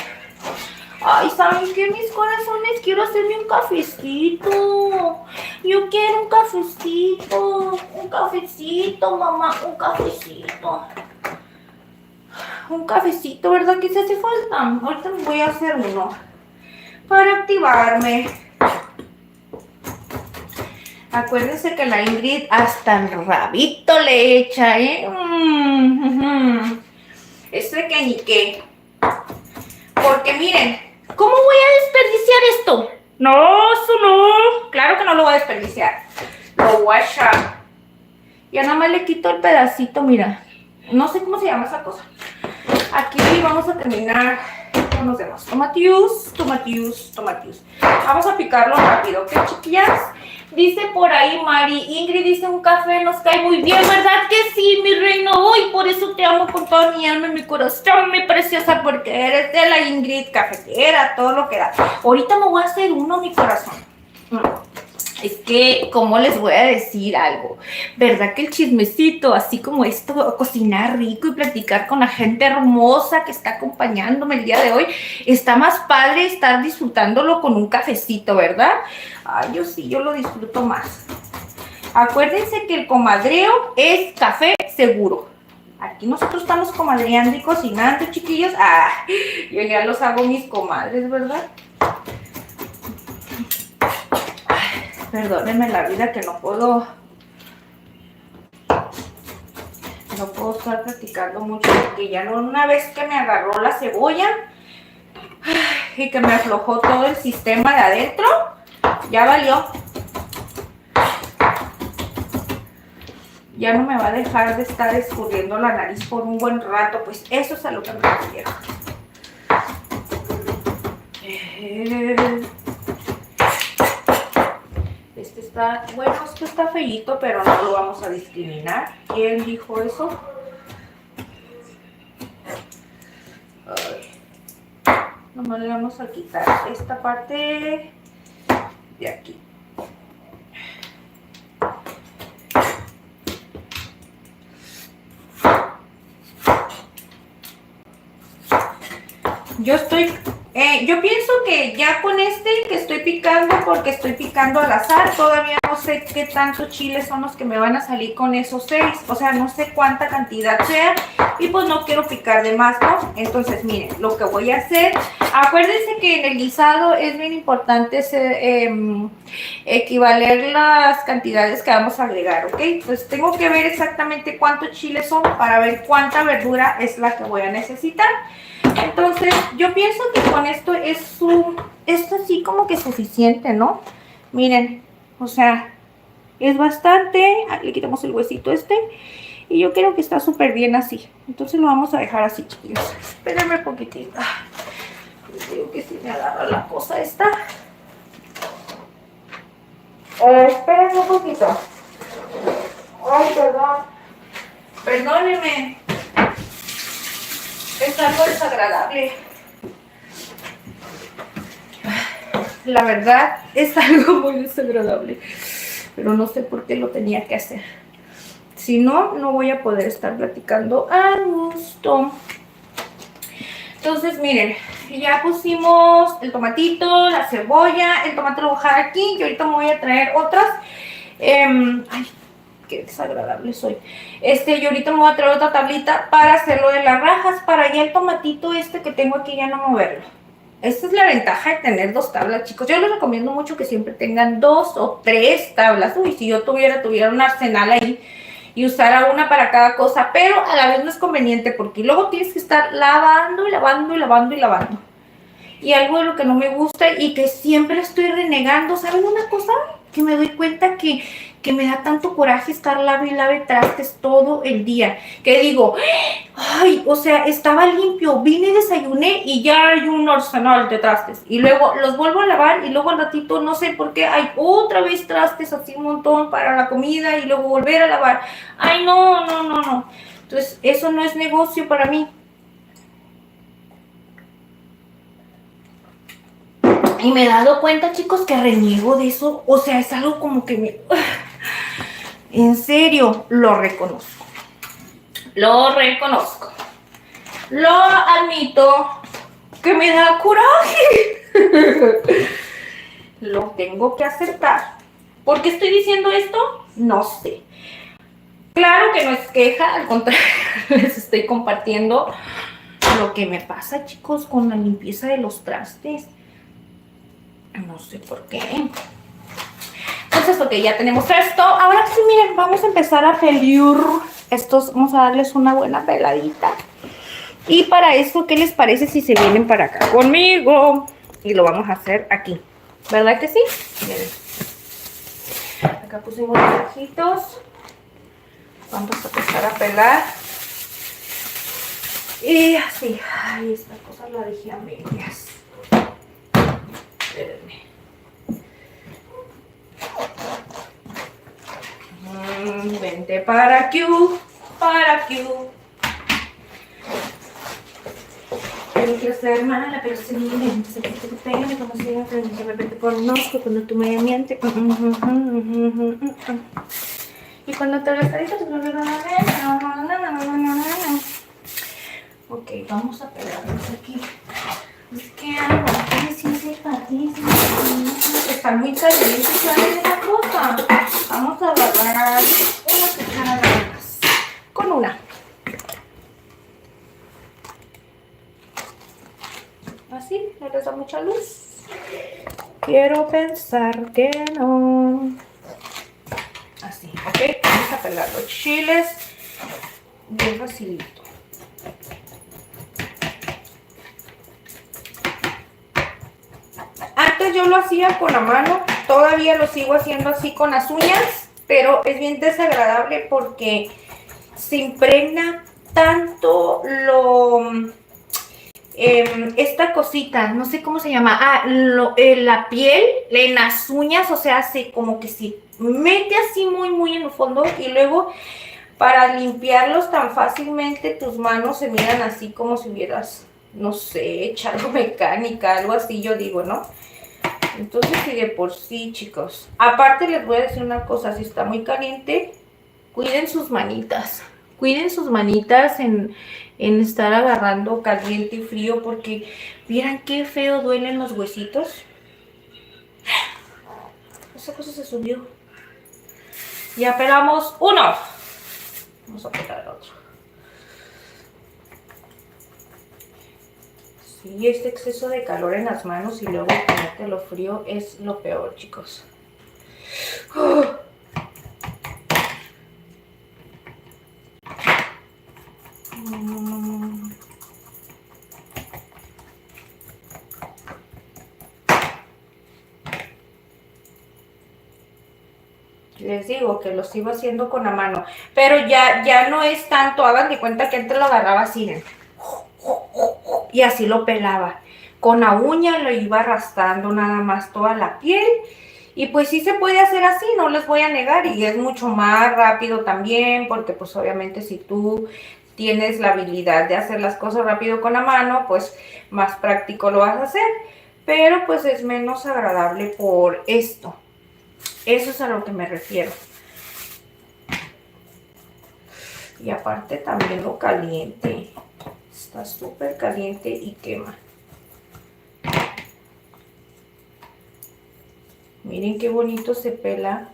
Ay, ¿saben qué, mis corazones? Quiero hacerme un cafecito. Yo quiero un cafecito. Un cafecito, mamá. Un cafecito. Un cafecito, ¿verdad? Que se hace falta. Ahorita me voy a hacer uno. Para activarme. Acuérdense que la Ingrid hasta el rabito le echa, ¿eh? Este que ni qué. Porque miren, ¿cómo voy a desperdiciar esto? No, eso no. Claro que no lo voy a desperdiciar. Lo voy a echar. Ya nada más le quito el pedacito, mira. No sé cómo se llama esa cosa. Aquí vamos a terminar con los demás. Tomatillos. Vamos a picarlo rápido, ¿ok, chiquillas? Dice por ahí Mari, Ingrid dice un café nos cae muy bien, ¿verdad que sí, mi reino? Hoy por eso te amo con toda mi alma y mi corazón, mi preciosa, porque eres de la Ingrid cafetera, todo lo que da. Ahorita me voy a hacer uno, mi corazón. Es que, ¿cómo les voy a decir algo? ¿Verdad que el chismecito, así como esto, cocinar rico y platicar con la gente hermosa que está acompañándome el día de hoy, está más padre estar disfrutándolo con un cafecito, ¿verdad? Ay, yo sí, yo lo disfruto más. Acuérdense que el comadreo es café seguro. Aquí nosotros estamos comadreando y cocinando, chiquillos. Yo ya los hago mis comadres, ¿verdad? Perdónenme la vida que no puedo estar platicando mucho porque ya no, una vez que me agarró la cebolla y que me aflojó todo el sistema de adentro, ya valió. Ya no me va a dejar de estar escurriendo la nariz por un buen rato, pues eso es a lo que me refiero. Este está, bueno, esto está feíto, pero no lo vamos a discriminar. ¿Quién dijo eso? Nomás le vamos a quitar esta parte de aquí. Yo estoy Yo pienso que ya con este que estoy picando, porque estoy picando al azar, todavía no sé qué tantos chiles son los que me van a salir con esos 6, o sea, no sé cuánta cantidad sea, y pues no quiero picar de más, ¿no? Entonces, miren, lo que voy a hacer, acuérdense que en el guisado es bien importante equivaler las cantidades que vamos a agregar, ¿ok? Entonces tengo que ver exactamente cuántos chiles son para ver cuánta verdura es la que voy a necesitar. Entonces, yo pienso que con esto esto así como que suficiente, ¿no? Miren, o sea, es bastante. Le quitamos el huesito y yo creo que está súper bien así. Entonces lo vamos a dejar así, chiquillos. Espérenme un poquitito. Les digo que si me agarra la cosa esta. Espérenme un poquito. Ay, perdón. Perdónenme. Es algo desagradable. La verdad, es algo muy desagradable. Pero no sé por qué lo tenía que hacer. Si no, no voy a poder estar platicando a gusto. Entonces, miren, ya pusimos el tomatito, la cebolla. El tomate lo voy a dejar aquí. Y ahorita me voy a traer otras. Ay, qué desagradable soy. Y ahorita me voy a traer otra tablita para hacerlo de las rajas, para ya el tomatito que tengo aquí ya no moverlo. Esta es la ventaja de tener 2 tablas, chicos. Yo les recomiendo mucho que siempre tengan 2 o 3 tablas. Uy, si yo tuviera un arsenal ahí y usara una para cada cosa, pero a la vez no es conveniente porque luego tienes que estar lavando y lavando y lavando y lavando. Y algo de lo que no me gusta y que siempre estoy renegando, ¿saben una cosa? Que me doy cuenta que me da tanto coraje estar lave y lave trastes todo el día. Que digo, ay, o sea, estaba limpio, vine, desayuné y ya hay un arsenal de trastes. Y luego los vuelvo a lavar y luego al ratito, no sé por qué, hay otra vez trastes así un montón para la comida y luego volver a lavar. Ay, no, no, no, no. Entonces, eso no es negocio para mí. Y me he dado cuenta, chicos, que reniego de eso. O sea, es algo como que me... En serio, lo reconozco. Lo reconozco. Lo admito que me da coraje. Lo tengo que aceptar. ¿Por qué estoy diciendo esto? No sé. Claro que no es queja, al contrario, les estoy compartiendo lo que me pasa, chicos, con la limpieza de los trastes. No sé por qué. Entonces, ok, ya tenemos esto. Ahora sí, miren, vamos a empezar a pelar estos. Vamos a darles una buena peladita. Y para eso, ¿qué les parece si se vienen para acá conmigo? Y lo vamos a hacer aquí. ¿Verdad que sí? Miren. Acá pusimos los ajitos. Vamos a empezar a pelar. Y así. Ay, esta cosa la dejé a medias. Espérenme. Vente para aquí, para aquí. Tengo que ser mala, pero sí, sé que te pega, me conocí, de repente te conozco cuando tú me mientes. Y cuando te las dices, ok, vamos a pegarnos aquí. Es que algo, está muy caliente, ¿sabes esa cosa? Vamos a agarrar una cuchara más. Con una. Así, no les da mucha luz. Quiero pensar que no. Así, ok. Vamos a pelar los chiles bien facilito. Antes yo lo hacía con la mano, todavía lo sigo haciendo así con las uñas, pero es bien desagradable porque se impregna tanto esta cosita, no sé cómo se llama, la piel en las uñas, o sea, como que se mete así muy en el fondo y luego para limpiarlos tan fácilmente tus manos se miran así como si hubieras, no sé, echado mecánica, algo así, yo digo, ¿no? Entonces, si de por sí, chicos. Aparte, les voy a decir una cosa. Si está muy caliente, cuiden sus manitas. Cuiden sus manitas en estar agarrando caliente y frío, porque vieran qué feo duelen los huesitos. Esa cosa se subió. Ya pelamos uno. Vamos a pelar el otro. Sí, este exceso de calor en las manos y luego ponértelo frío es lo peor, chicos. Les digo que lo sigo haciendo con la mano, pero ya no es tanto. Hagan de cuenta que antes lo agarraba así, ¿eh? Y así lo pelaba. Con la uña lo iba arrastrando nada más toda la piel. Y pues sí se puede hacer así, no les voy a negar. Y es mucho más rápido también, porque pues obviamente si tú tienes la habilidad de hacer las cosas rápido con la mano, pues más práctico lo vas a hacer. Pero pues es menos agradable por esto. Eso es a lo que me refiero. Y aparte también lo caliente. Está súper caliente y quema. Miren qué bonito se pela.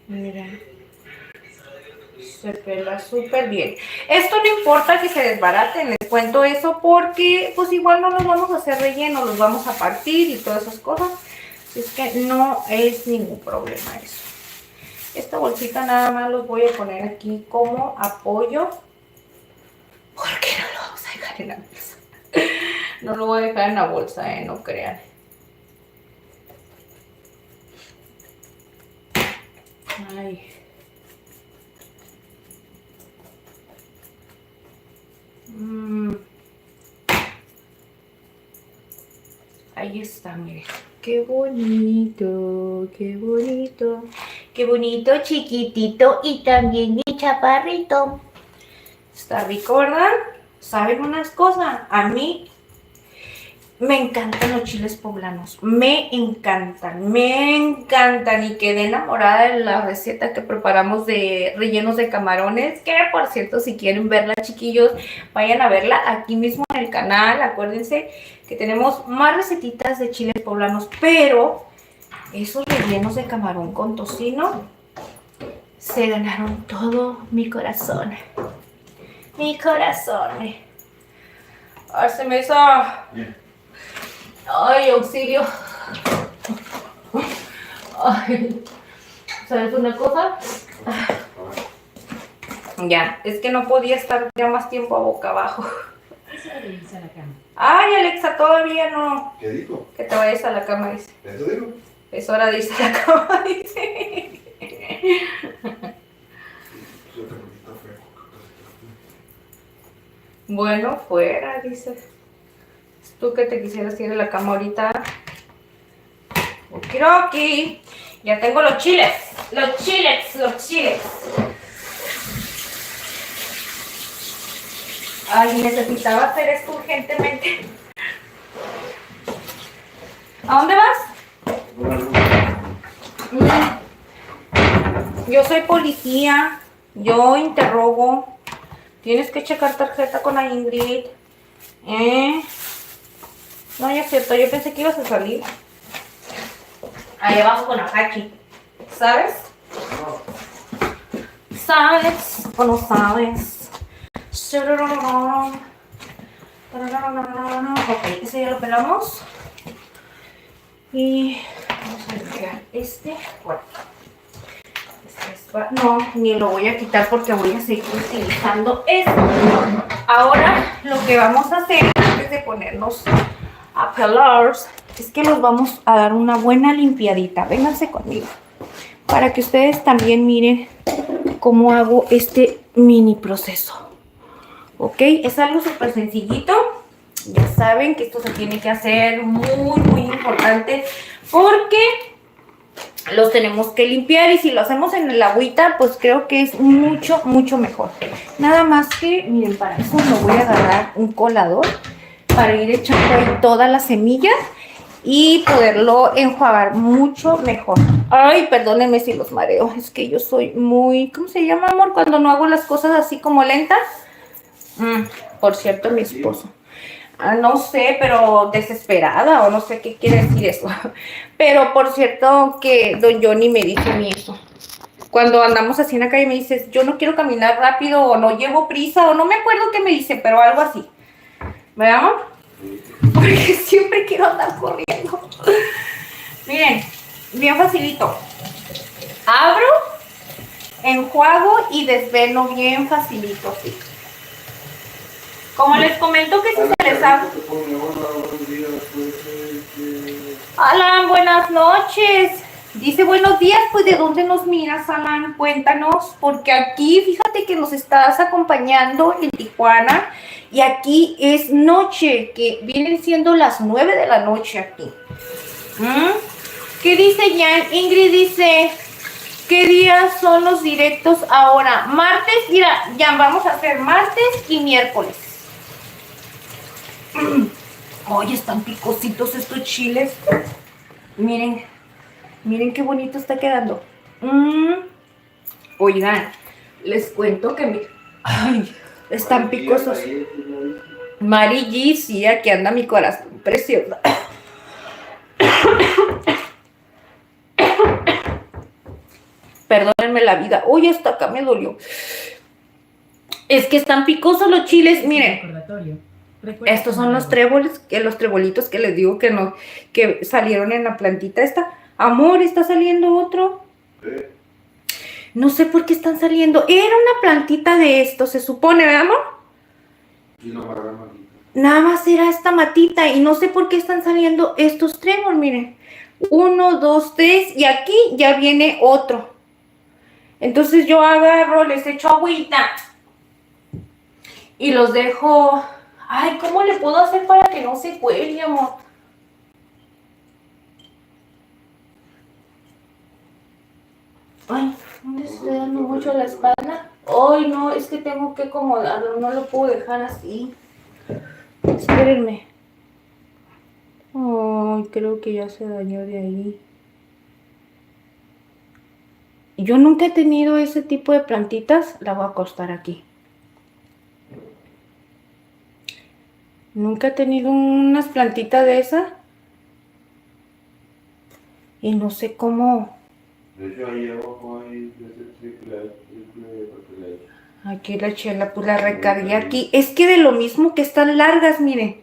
Miren. Se pela súper bien. Esto no importa que se desbaraten, les cuento eso porque pues igual no los vamos a hacer relleno, los vamos a partir y todas esas cosas. Así es que no es ningún problema eso. Esta bolsita nada más los voy a poner aquí como apoyo. Porque no lo vamos a dejar en la bolsa. No lo voy a dejar en la bolsa, no crean. Ay. Ahí está, miren. Qué bonito, qué bonito. Qué bonito, chiquitito y también mi chaparrito. Está rico, ¿verdad? ¿Saben unas cosas? A mí me encantan los chiles poblanos. Me encantan y quedé enamorada de la receta que preparamos de rellenos de camarones. Que por cierto, si quieren verla, chiquillos, vayan a verla aquí mismo en el canal. Acuérdense que tenemos más recetitas de chiles poblanos, pero esos rellenos de camarón con tocino se ganaron todo mi corazón. Mi corazón. Ay, se me hizo... Ay, auxilio. Ay, ¿sabes una cosa? Ya, es que no podía estar ya más tiempo a boca abajo. Ay, Alexa, todavía no. ¿Qué dijo? Que te vayas a la cama, dice. ¿Eso dijo? Es hora de irse a la cama, dice. Bueno, fuera, dice. Tú que te quisieras ir a la cama ahorita. Okiroki. Ya tengo los chiles. Los chiles. Ay, necesitaba hacer esto urgentemente. ¿A dónde vas? Yo soy policía. Yo interrogo. Tienes que checar tarjeta con la Ingrid. No, ya es cierto. Yo pensé que ibas a salir. Ahí abajo con Apache. ¿Sabes? ¿Sabes o no sabes? Ok, ese ya lo pelamos. Y vamos a pegar este. Bueno. No, ni lo voy a quitar porque voy a seguir utilizando esto. Ahora lo que vamos a hacer antes de ponernos a pelar es que los vamos a dar una buena limpiadita. Vénganse conmigo para que ustedes también miren cómo hago este mini proceso. Ok, es algo súper sencillito. Ya saben que esto se tiene que hacer muy importante porque los tenemos que limpiar y si lo hacemos en el agüita, pues creo que es mucho mejor. Nada más que, miren, para eso me voy a agarrar un colador para ir echando ahí todas las semillas y poderlo enjuagar mucho mejor. Ay, perdónenme si los mareo, es que yo soy muy, ¿cómo se llama, amor? Cuando no hago las cosas así como lentas. Por cierto, mi esposo. No sé, pero desesperada o no sé qué quiere decir eso. Pero por cierto que don Johnny me dice a mí eso. Cuando andamos así en la calle me dices, yo no quiero caminar rápido o no llevo prisa o no me acuerdo qué me dice, pero algo así. ¿Verdad, amor? Porque siempre quiero andar corriendo. Miren, bien facilito. Abro, enjuago y desveno bien facilito, sí. Como les comento que si se les abre. Alan, buenas noches. Dice buenos días, pues ¿de dónde nos miras, Alan? Cuéntanos, porque aquí fíjate que nos estás acompañando en Tijuana y aquí es noche, que vienen siendo las 9 de la noche aquí. ¿Qué dice Jan? Ingrid dice, ¿qué días son los directos ahora? Martes, mira, ya vamos a hacer martes y miércoles. Oye, están picositos estos chiles. Miren. Miren qué bonito está quedando. Oigan, les cuento que ay, están picosos. Mari G, sí, aquí anda mi corazón precioso. Perdónenme la vida. Oye, hasta acá me dolió. Es que están picosos los chiles, miren. Estos son los tréboles, los trebolitos que les digo que no, que salieron en la plantita esta. Amor, está saliendo otro. No sé por qué están saliendo. Era una plantita de esto, se supone, ¿verdad, amor? Nada más era esta matita y no sé por qué están saliendo estos tréboles, miren. 1, 2, 3 y aquí ya viene otro. Entonces yo agarro, les echo agüita y los dejo. Ay, ¿cómo le puedo hacer para que no se cuelgue, amor? Ay, me estoy dando mucho la espalda. Ay, no, es que tengo que acomodarlo, no lo puedo dejar así. Espérenme. Ay, creo que ya se dañó de ahí. Yo nunca he tenido ese tipo de plantitas. La voy a acostar aquí. Nunca he tenido unas plantitas de esas. Y no sé cómo. De hecho, ahí abajo hay ese triple papel. Aquí la chela, pues la recargué aquí. Es que de lo mismo que están largas, miren.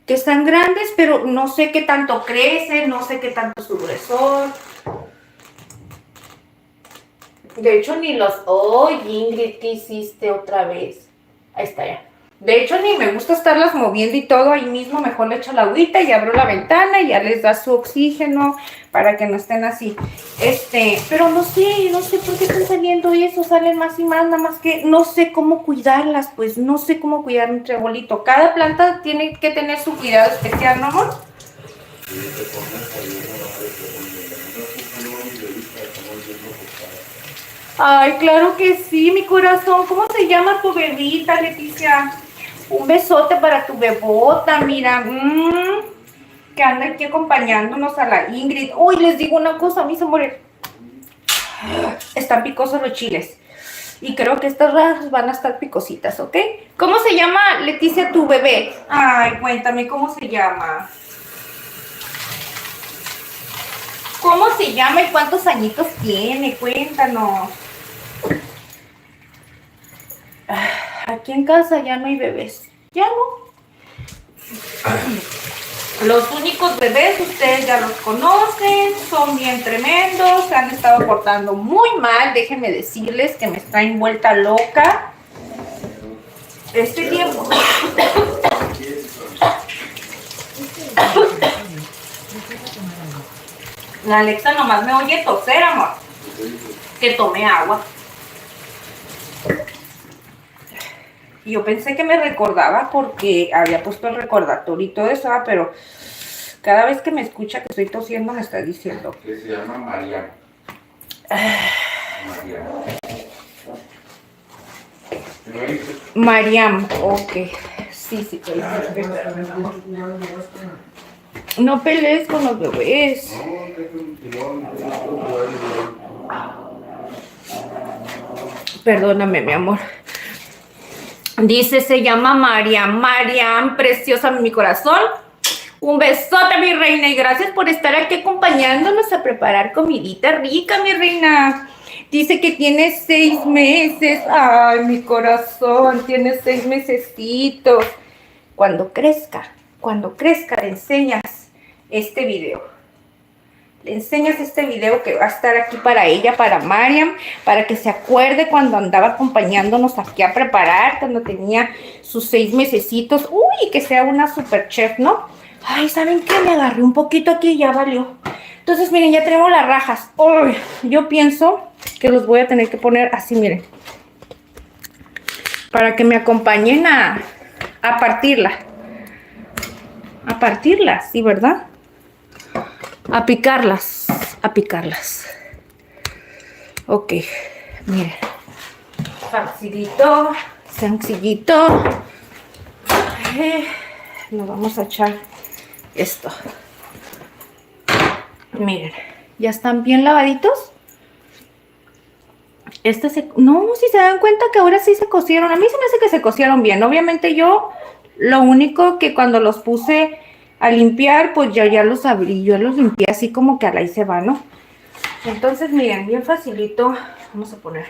Que están grandes, pero no sé qué tanto crecen, no sé qué tanto es su gruesor. De hecho, ni los... ¡Oh, Ingrid! ¿Qué hiciste otra vez? Ahí está ya. De hecho, ni me gusta estarlas moviendo y todo. Ahí mismo mejor le echo la agüita y abro la ventana y ya les da su oxígeno para que no estén así. Pero no sé por qué están saliendo eso. Salen más y más, nada más que no sé cómo cuidarlas, pues. No sé cómo cuidar un trebolito. Cada planta tiene que tener su cuidado especial, ¿no, amor? Ay, claro que sí, mi corazón. ¿Cómo se llama tu bebita, Leticia? Un besote para tu bebota, mira. Que anda aquí acompañándonos a la Ingrid. Uy, les digo una cosa, mis amores. Están picosos los chiles. Y creo que estas rajas van a estar picositas, ¿ok? ¿Cómo se llama, Leticia, tu bebé? Ay, cuéntame, ¿cómo se llama? ¿Cómo se llama y cuántos añitos tiene? Cuéntanos. Aquí en casa ya no hay bebés. Ya no. Los únicos bebés, ustedes ya los conocen, son bien tremendos, se han estado portando muy mal. Déjenme decirles que me traen vuelta loca. Este tiempo. La Alexa nomás me oye toser, amor. Que tome agua. Y yo pensé que me recordaba porque había puesto el recordatorio y todo eso, pero cada vez que me escucha que estoy tosiendo me está diciendo. Que se llama Mariam. Mariam, ok. Sí. No pelees con los bebés. No, que es un timón, que es un juego. Perdóname, mi amor. Dice, se llama Mariam. Mariam, preciosa mi corazón. Un besote, mi reina, y gracias por estar aquí acompañándonos a preparar comidita rica, mi reina. Dice que tiene 6 meses. Ay, mi corazón, tiene 6 mesecitos. Cuando crezca, le enseñas este video. Le enseñas este video que va a estar aquí para ella, para Mariam, para que se acuerde cuando andaba acompañándonos aquí a preparar, cuando tenía sus 6 mesecitos. Uy, que sea una super chef, ¿no? Ay, ¿saben qué? Me agarré un poquito aquí y ya valió. Entonces, miren, ya tenemos las rajas. Uy, yo pienso que los voy a tener que poner así, miren. Para que me acompañen a partirla. A partirlas, ¿sí, verdad? A picarlas. A picarlas. Ok, miren. Facilito, sencillito. Nos vamos a echar esto. Miren, ya están bien lavaditos. No, si se dan cuenta que ahora sí se cocieron. A mí se me hace que se cocieron bien. Obviamente yo, lo único que cuando los puse a limpiar, pues ya los abrí. Yo los limpié así como que a la y se va, ¿no? Entonces, miren, bien facilito. Vamos a poner.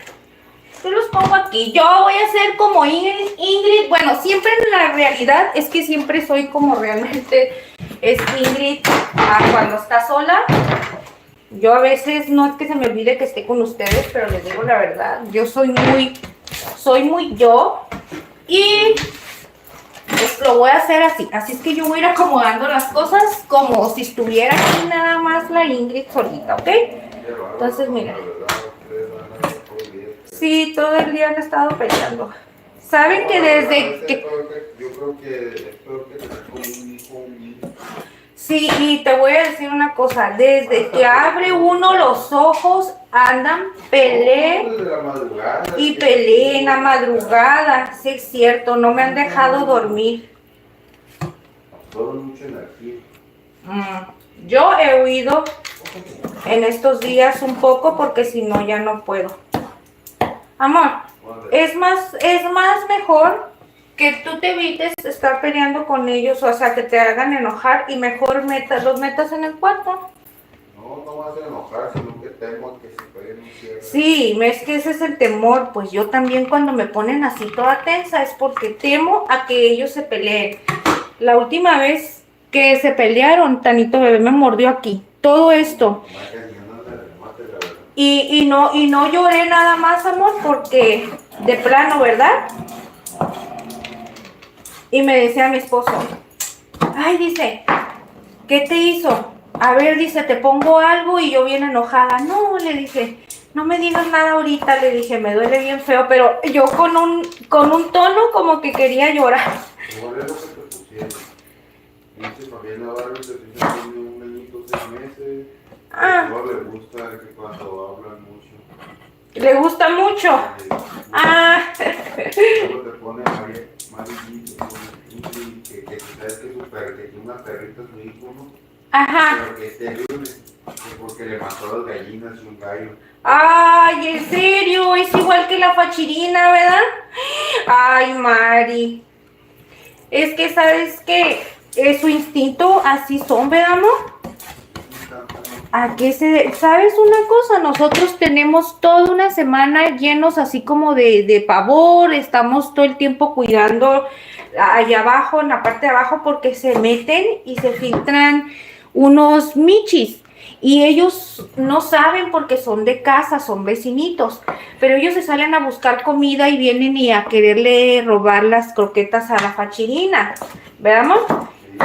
Yo los pongo aquí. Yo voy a hacer como Ingrid. Bueno, siempre en la realidad es que siempre soy como realmente es Ingrid cuando está sola. Yo a veces no es que se me olvide que esté con ustedes, pero les digo la verdad. Yo soy muy yo. Y pues lo voy a hacer así. Así es que yo voy a ir acomodando las cosas como si estuviera aquí nada más la Ingrid solita, ¿ok? Entonces, miren. Sí, todo el día han estado peleando. Saben que desde que... Yo creo que es peor que tener como un hijo, un niño. Sí, y te voy a decir una cosa. Desde que abre uno los ojos, andan, peleen y peleen en la madrugada. Sí, es cierto, no me han dejado dormir. Todo mucha energía. Yo he huido en estos días un poco porque si no ya no puedo. Amor, es más mejor que tú te evites estar peleando con ellos, o sea, que te hagan enojar y mejor los metas en el cuarto. No vas a enojar, sino que temo a que se peguen un cierre. Sí, es que ese es el temor. Pues yo también cuando me ponen así toda tensa es porque temo a que ellos se peleen. La última vez que se pelearon, Tanito bebé me mordió aquí. Todo esto. Y no lloré nada más, amor, porque de plano, ¿verdad? Y me decía mi esposo, ay, dice, ¿qué te hizo? A ver, dice, te pongo algo, y yo bien enojada. No, le dije, no me digas nada ahorita, le dije, me duele bien feo, pero yo con un tono como que quería llorar. Igual es lo que te pusieron. Dice Fabiana Vargas, que tiene un añito, 6 meses. No le gusta que cuando hablan mucho. ¿Le gusta mucho? Luego te pone que sabes que tiene una perrita su hijo, ¿no? Ajá. Pero que es terrible, porque le mató a las gallinas y un gallo. Ay, ¿en serio? Es igual que la fachirina, ¿verdad? Ay, Mari. Es que, ¿sabes qué? Es su instinto, así son, ¿verdad, amor? ¿Sabes una cosa? Nosotros tenemos toda una semana llenos así como de pavor, estamos todo el tiempo cuidando allá abajo, en la parte de abajo, porque se meten y se filtran unos michis. Y ellos no saben porque son de casa, son vecinitos, pero ellos se salen a buscar comida y vienen y a quererle robar las croquetas a la fachirina, ¿verdad?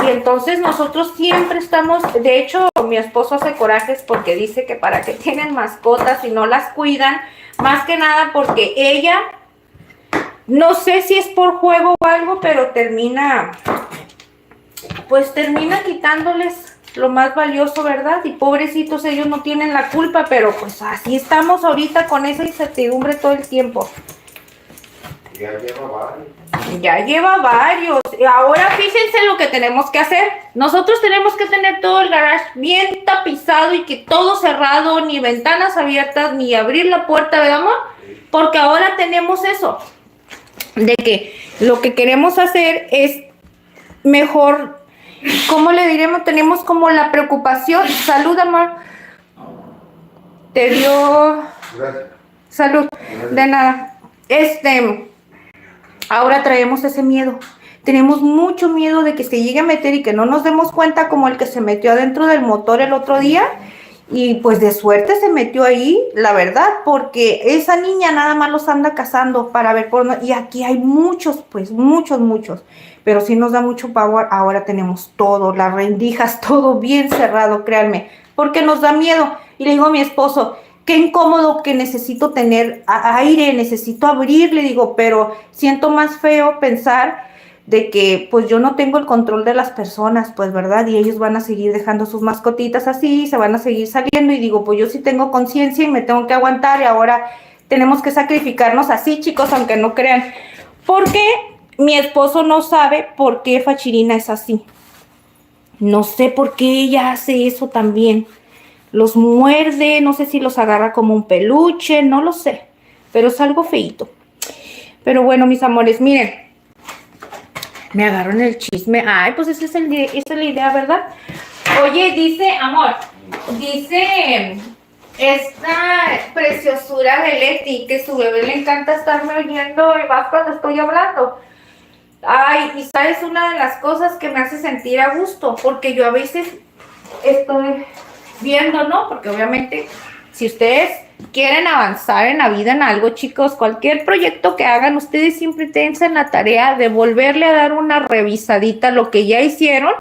Y entonces nosotros siempre estamos, de hecho mi esposo hace corajes porque dice que para qué tienen mascotas y no las cuidan, más que nada porque ella, no sé si es por juego o algo, pero termina quitándoles lo más valioso, ¿verdad? Y pobrecitos, ellos no tienen la culpa, pero pues así estamos ahorita con esa incertidumbre todo el tiempo. Ya lleva varios. Ya lleva varios. Y ahora fíjense lo que tenemos que hacer. Nosotros tenemos que tener todo el garage bien tapizado y que todo cerrado, ni ventanas abiertas, ni abrir la puerta, ¿verdad, amor? Porque ahora tenemos eso, de que lo que queremos hacer es mejor, ¿cómo le diremos? Tenemos como la preocupación. Salud, amor. Te dio... Gracias. Salud. De nada. Ahora traemos ese miedo. Tenemos mucho miedo de que se llegue a meter y que no nos demos cuenta, como el que se metió adentro del motor el otro día. Y pues de suerte se metió ahí, la verdad, porque esa niña nada más los anda cazando para ver por dónde. Y aquí hay muchos, pues muchos. Pero sí nos da mucho pavor. Ahora tenemos todo, las rendijas, todo bien cerrado, créanme. Porque nos da miedo. Y le digo a mi esposo, qué incómodo, que necesito tener aire, necesito abrir, le digo, pero siento más feo pensar de que pues yo no tengo el control de las personas, pues, ¿verdad? Y ellos van a seguir dejando sus mascotitas así, se van a seguir saliendo, y digo, pues yo sí tengo conciencia y me tengo que aguantar, y ahora tenemos que sacrificarnos así, chicos, aunque no crean. Porque mi esposo no sabe por qué Fachirina es así. No sé por qué ella hace eso también. Los muerde, no sé si los agarra como un peluche, no lo sé, pero es algo feíto. Pero bueno, mis amores, miren, me agarraron el chisme. Ay, pues esa es la idea, ¿verdad? Oye, dice, amor, dice esta preciosura de Leti que su bebé le encanta estarme oyendo y más cuando estoy hablando. Ay, y sabes, una de las cosas que me hace sentir a gusto, porque yo a veces estoy viendo, ¿no? Porque obviamente, si ustedes quieren avanzar en la vida en algo, chicos, cualquier proyecto que hagan, ustedes siempre tengan la tarea de volverle a dar una revisadita a lo que ya hicieron,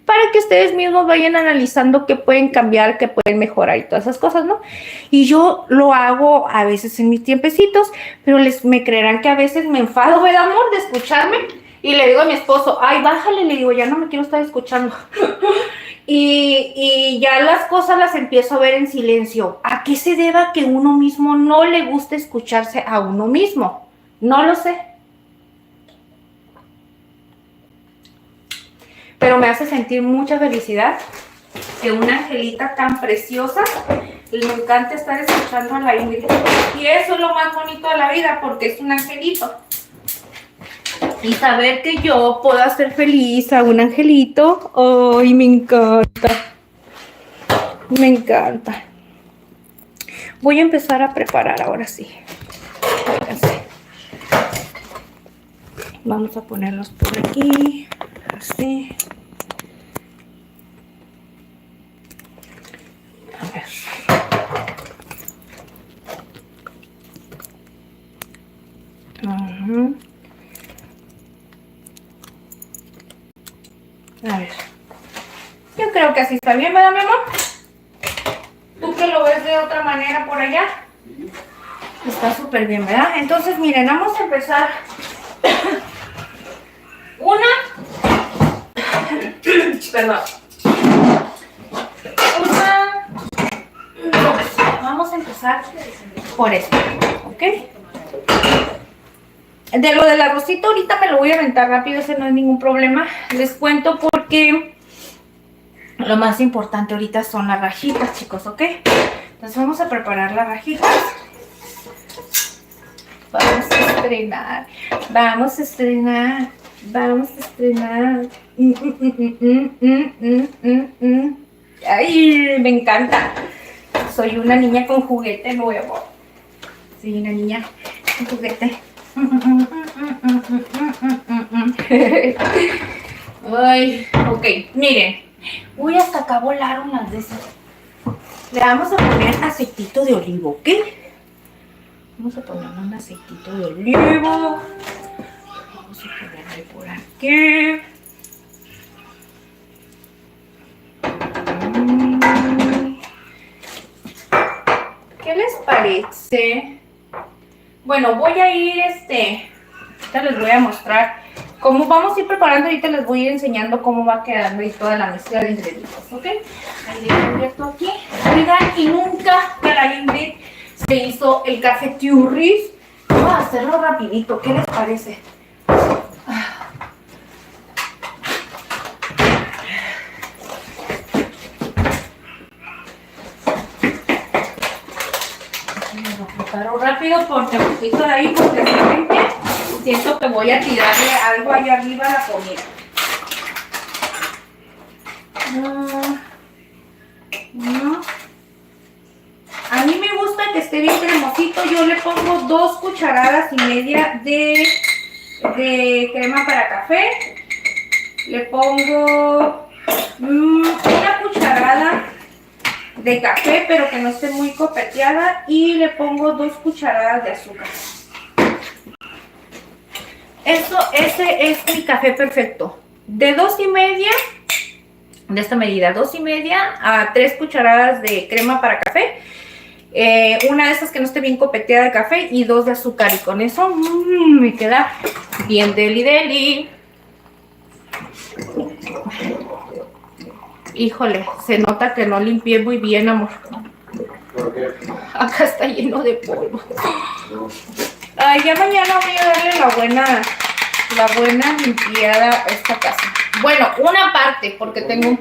para que ustedes mismos vayan analizando qué pueden cambiar, qué pueden mejorar y todas esas cosas, ¿no? Y yo lo hago a veces en mis tiempecitos, pero me creerán que a veces me enfado, ¿verdad, amor? De escucharme, y le digo a mi esposo, ay, bájale, le digo, ya no me quiero estar escuchando. Y ya las cosas las empiezo a ver en silencio. ¿A qué se deba que uno mismo no le guste escucharse a uno mismo? No lo sé. Pero me hace sentir mucha felicidad que una angelita tan preciosa le encanta estar escuchando a la Ingrid. Y eso es lo más bonito de la vida, porque es un angelito. Y saber que yo puedo hacer feliz a un angelito, ¡ay, me encanta! Me encanta. Voy a empezar a preparar ahora sí. Fíjense. Vamos a ponerlos por aquí, así. A ver. A ver. Yo creo que así está bien, ¿verdad, mi amor? ¿Tú que lo ves de otra manera por allá? Está súper bien, ¿verdad? Entonces, miren, vamos a empezar. Perdón. Vamos a empezar por esto, ¿ok? De lo del arrocito ahorita me lo voy a aventar rápido, ese no es ningún problema. Les cuento porque lo más importante ahorita son las rajitas, chicos, ¿ok? Entonces vamos a preparar las rajitas. Vamos a estrenar. Vamos a estrenar. Vamos a estrenar. Ay, me encanta. Soy una niña con juguete nuevo. Soy una niña con juguete. Ay, ok, miren, uy, hasta acá volaron las de esas. Le vamos a poner aceitito de olivo, ¿ok? Vamos a ponerle un aceitito de olivo. Vamos a ponerle por aquí. ¿Qué les parece? Bueno, voy a ir, ahorita les voy a mostrar cómo vamos a ir preparando. Ahorita les voy a ir enseñando cómo va quedando y toda la mezcla de ingredientes, ¿ok? Ahí le invierto aquí. Oigan, y nunca que la Ingrid se hizo el café Turris Vamos a hacerlo rapidito, ¿qué les parece? Lo preparo rápido porque un poquito de ahí porque realmente siento que voy a tirarle algo allá arriba a la comida. A mí me gusta que esté bien cremosito. Yo le pongo 2 cucharadas y media de crema para café. Le pongo una cucharada de café, pero que no esté muy copeteada. Y le pongo 2 cucharadas de azúcar. Ese es mi café perfecto. De 2 y media, de esta medida, 2 y media a 3 cucharadas de crema para café. Una de esas que no esté bien copeteada de café y 2 de azúcar. Y con eso me queda bien deli deli. Híjole, se nota que no limpié muy bien, amor. ¿Por qué? Acá está lleno de polvo. Ay, ya mañana voy a darle la buena limpiada a esta casa. Bueno, una parte, porque tengo un...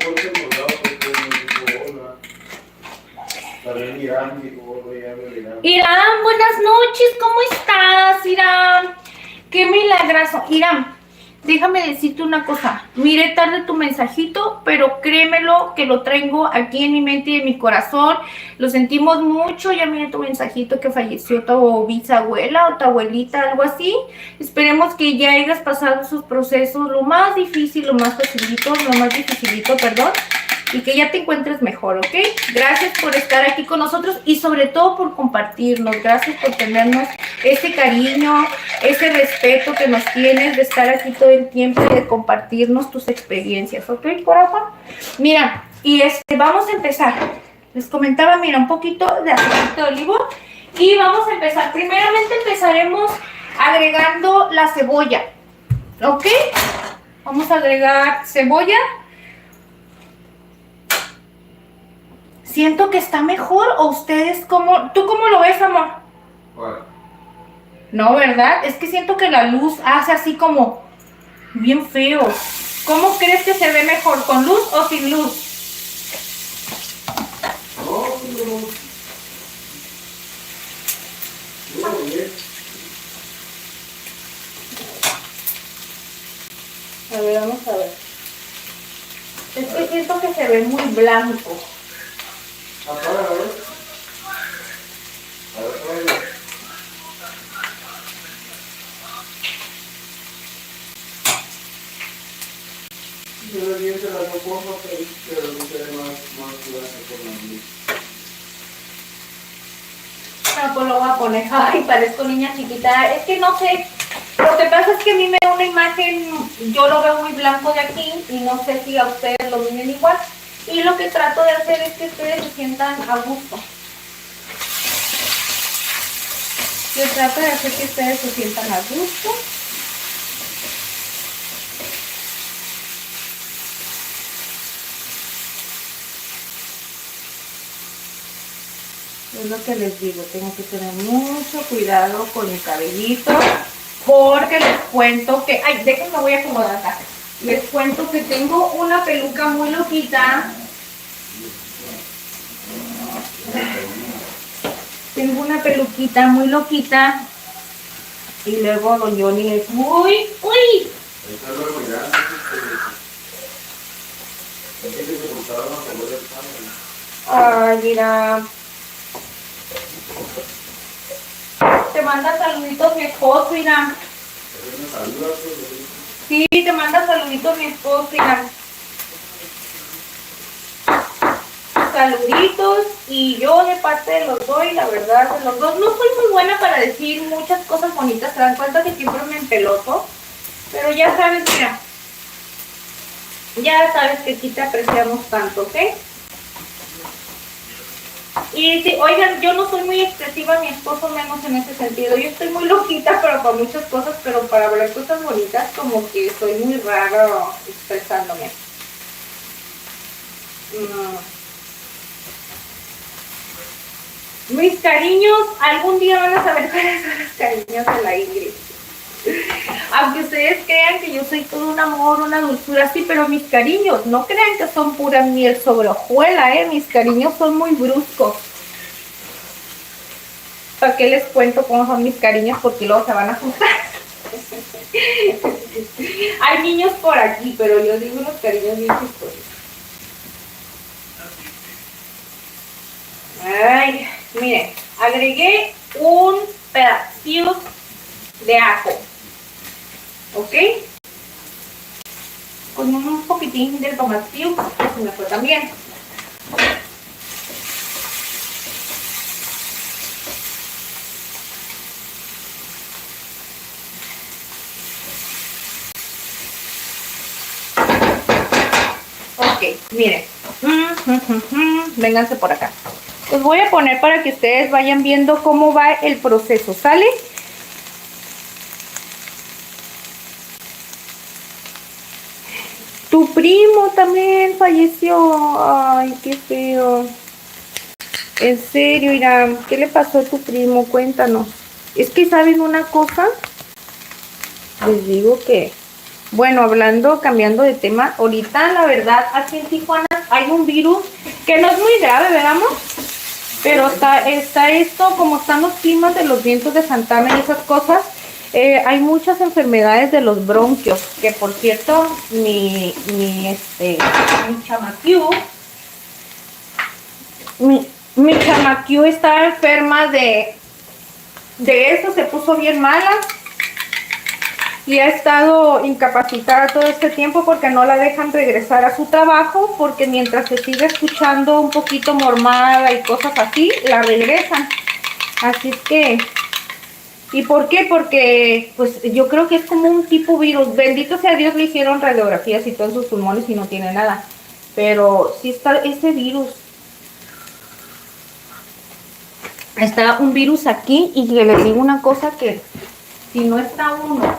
Irán, buenas noches, ¿cómo estás, Irán? Qué milagroso. Irán, déjame decirte una cosa. Miré tarde tu mensajito, pero créemelo que lo traigo aquí en mi mente y en mi corazón. Lo sentimos mucho. Ya miré tu mensajito que falleció tu bisabuela o tu abuelita, algo así. Esperemos que ya hayas pasado sus procesos, lo más dificilito, perdón. Y que ya te encuentres mejor, ¿ok? Gracias por estar aquí con nosotros y sobre todo por compartirnos. Gracias por tenernos ese cariño, ese respeto que nos tienes de estar aquí todo el tiempo y de compartirnos tus experiencias, ¿ok, corazón? Mira, y vamos a empezar. Les comentaba, mira, un poquito de aceite de olivo y vamos a empezar. Primeramente empezaremos agregando la cebolla, ¿ok? Vamos a agregar cebolla. Siento que está mejor, o ustedes, ¿tú cómo lo ves, amor? Bueno. No, ¿verdad? Es que siento que la luz hace así como bien feo. ¿Cómo crees que se ve mejor, con luz o sin luz? A ver, vamos a ver. Es que siento que se ve muy blanco. Apaga, a ver. Yo le di ese la pongo, pero no se ve más blanco por la luz. No, pues lo voy a poner. Ay, parezco niña chiquita. Es que no sé. Lo que pasa es que a mí me da una imagen, yo lo veo muy blanco de aquí y no sé si a ustedes lo miren igual. Y lo que trato de hacer es que ustedes se sientan a gusto. Yo trato de hacer que ustedes se sientan a gusto. Es lo que les digo, tengo que tener mucho cuidado con mi cabellito, porque les cuento que... Ay, déjenme, voy a acomodar acá. Les cuento que tengo una peluca muy loquita. Tengo una peluquita muy loquita. Y luego don Johnny es muy... ¡Uy! Ay, mira. Te manda saluditos mi esposo, mira. Sí, te manda saluditos mi esposo, mira. Saluditos, y yo de parte de los dos, y la verdad de los dos, no soy muy buena para decir muchas cosas bonitas, te dan cuenta que siempre me empeloto, pero ya sabes, mira, ya sabes que aquí te apreciamos tanto, ¿ok? Y sí, oigan, yo no soy muy expresiva, mi esposo menos en ese sentido. Yo estoy muy loquita, pero para muchas cosas, pero para hablar cosas bonitas, como que soy muy raro expresándome. Mis cariños, algún día van a saber cuáles son los cariños de la Ingrid. Aunque ustedes crean que yo soy todo un amor, una dulzura, sí, pero mis cariños, no crean que son pura miel sobre hojuela, mis cariños son muy bruscos. ¿Para qué les cuento cómo son mis cariños? Porque luego se van a asustar. Hay niños por aquí, pero yo digo unos cariños bien chistosos. Ay, miren, agregué un pedacito de ajo, ¿ok? Con un poquitín del tomatillo, que se me fue también. Ok, miren. Vénganse por acá. Los voy a poner para que ustedes vayan viendo cómo va el proceso, ¿sale? Tu primo también falleció. Ay, qué feo. En serio, Irán, ¿qué le pasó a tu primo? Cuéntanos. Es que, ¿saben una cosa? Les digo que, bueno, cambiando de tema, ahorita la verdad aquí en Tijuana hay un virus que no es muy grave, ¿verdad? Pero está esto, como están los climas de los vientos de Santana y esas cosas, hay muchas enfermedades de los bronquios, que por cierto, mi chamaquiu está enferma de eso, se puso bien mala. Y ha estado incapacitada todo este tiempo porque no la dejan regresar a su trabajo, porque mientras se sigue escuchando un poquito mormada y cosas así, la regresan. Así es que, ¿y por qué? Porque pues yo creo que es como un tipo virus. Bendito sea Dios, le hicieron radiografías y todos sus pulmones y no tiene nada. Pero sí está ese virus. Está un virus aquí y les digo una cosa que si no está uno,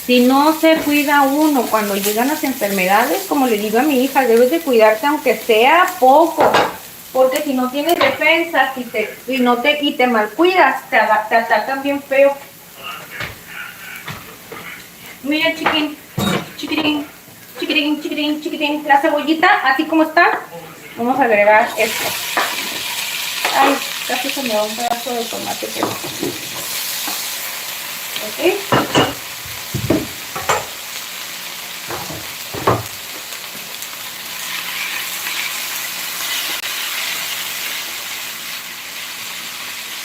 si no se cuida uno cuando llegan las enfermedades, como le digo a mi hija, debes de cuidarte aunque sea poco, porque si no tienes defensas y te malcuidas, te atacan bien feo. Mira, chiquitín, la cebollita, así como está, vamos a agregar esto. Ay, casi se me va un pedazo de tomate, pero... ¿ok?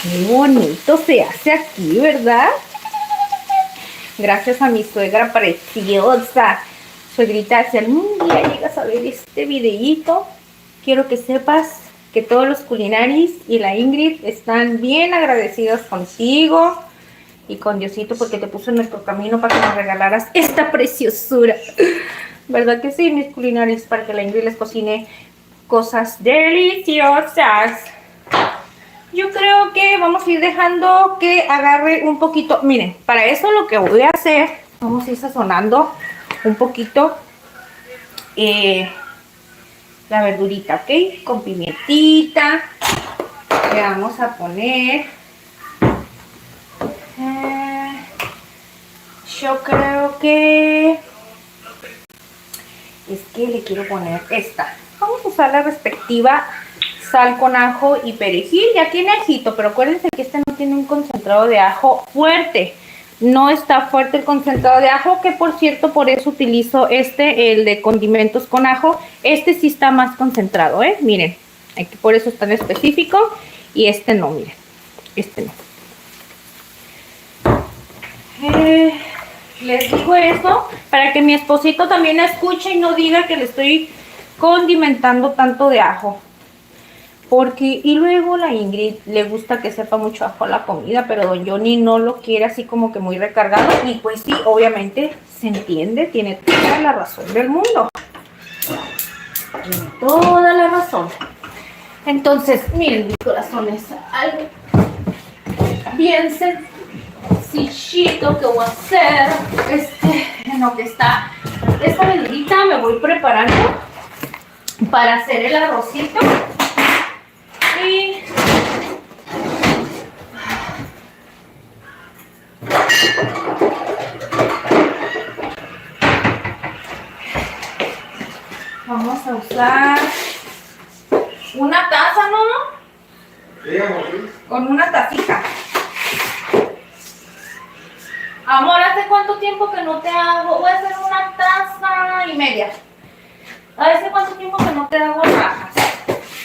Qué bonito se hace aquí, ¿verdad? Gracias a mi suegra preciosa. Suegrita, si algún día llegas a ver este videíto, quiero que sepas que todos los culinaris y la Ingrid están bien agradecidos contigo y con Diosito porque te puso en nuestro camino para que nos regalaras esta preciosura. ¿Verdad que sí, mis culinaris? Para que la Ingrid les cocine cosas deliciosas. Yo creo que vamos a ir dejando que agarre un poquito. Miren, para eso lo que voy a hacer, vamos a ir sazonando un poquito la verdurita, ¿ok? Con pimientita. Le vamos a poner... yo creo que... es que le quiero poner esta. Vamos a usar la respectiva sal con ajo y perejil. Ya tiene ajito, pero acuérdense que este no tiene un concentrado de ajo fuerte. No está fuerte el concentrado de ajo, que por cierto, por eso utilizo el de condimentos con ajo. Este sí está más concentrado, miren. Aquí por eso es tan específico. Y este no, miren. Este no. Les digo eso para que mi esposito también escuche y no diga que le estoy condimentando tanto de ajo. Porque, y luego la Ingrid le gusta que sepa mucho ajo a la comida, pero don Johnny no lo quiere así como que muy recargado. Y pues sí, obviamente se entiende, tiene toda la razón del mundo. Tiene toda la razón. Entonces, miren mis corazones, algo bien sencillito que voy a hacer. En lo que está esta verdurita me voy preparando para hacer el arrocito. Y Vamos a usar una taza, ¿no? Sí, amor, sí. Con una tacita. Amor, ¿hace cuánto tiempo que no te hago? Voy a hacer una taza y media. ¿Hace cuánto tiempo que no te hago rajas?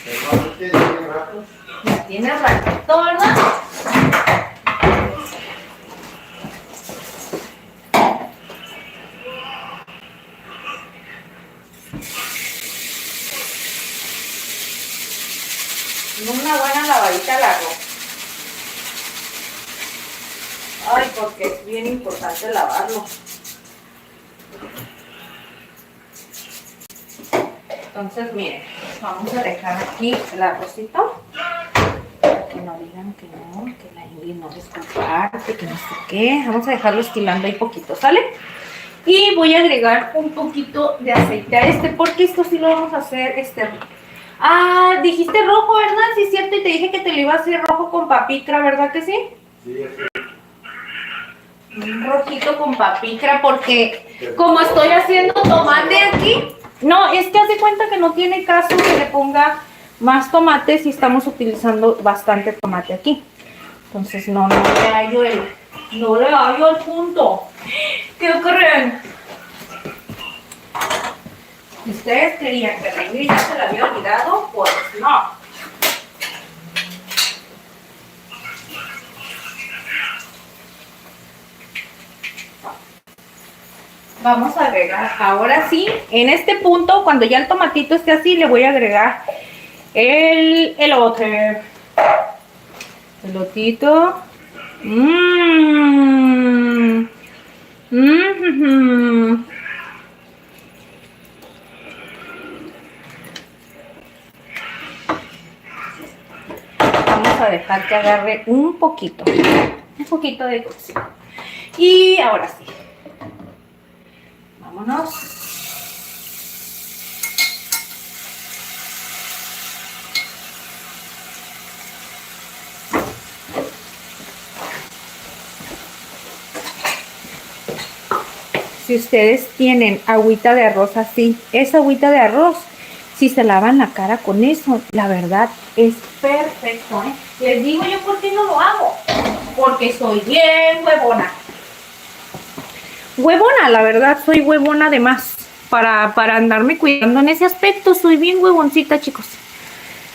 Entonces, ¿qué tiene rato? Ya tienes ratito, ¿verdad? Una buena lavadita al arroz. Ay, porque es bien importante lavarlo. Entonces, miren, vamos a dejar aquí el arrocito. Para que no digan que no, que la Ingrid no les comparte, que no sé qué. Vamos a dejarlo estilando ahí poquito, ¿sale? Y voy a agregar un poquito de aceite a porque esto sí lo vamos a hacer Ah, dijiste rojo, ¿verdad? Sí, es cierto, y te dije que te lo iba a hacer rojo con papicra, ¿verdad que sí? Sí, así. Un rojito con papicra, porque como estoy haciendo tomate aquí, no, es que haz de cuenta que no tiene caso que le ponga más tomate si estamos utilizando bastante tomate aquí. Entonces no le hallo el punto. ¿Qué creen? Si ustedes creían que la Ingrid ya se la había olvidado, pues no. Vamos a agregar, ahora sí, en este punto, cuando ya el tomatito esté así, le voy a agregar el elote. Elotito. Vamos a dejar que agarre un poquito de cocción. Y ahora sí. Vámonos. Si ustedes tienen agüita de arroz así, esa agüita de arroz, si se lavan la cara con eso, la verdad es perfecto, ¿eh? Les digo yo por qué no lo hago. Porque soy bien huevona. Huevona, la verdad, soy huevona además. Para andarme cuidando en ese aspecto, soy bien huevoncita, chicos.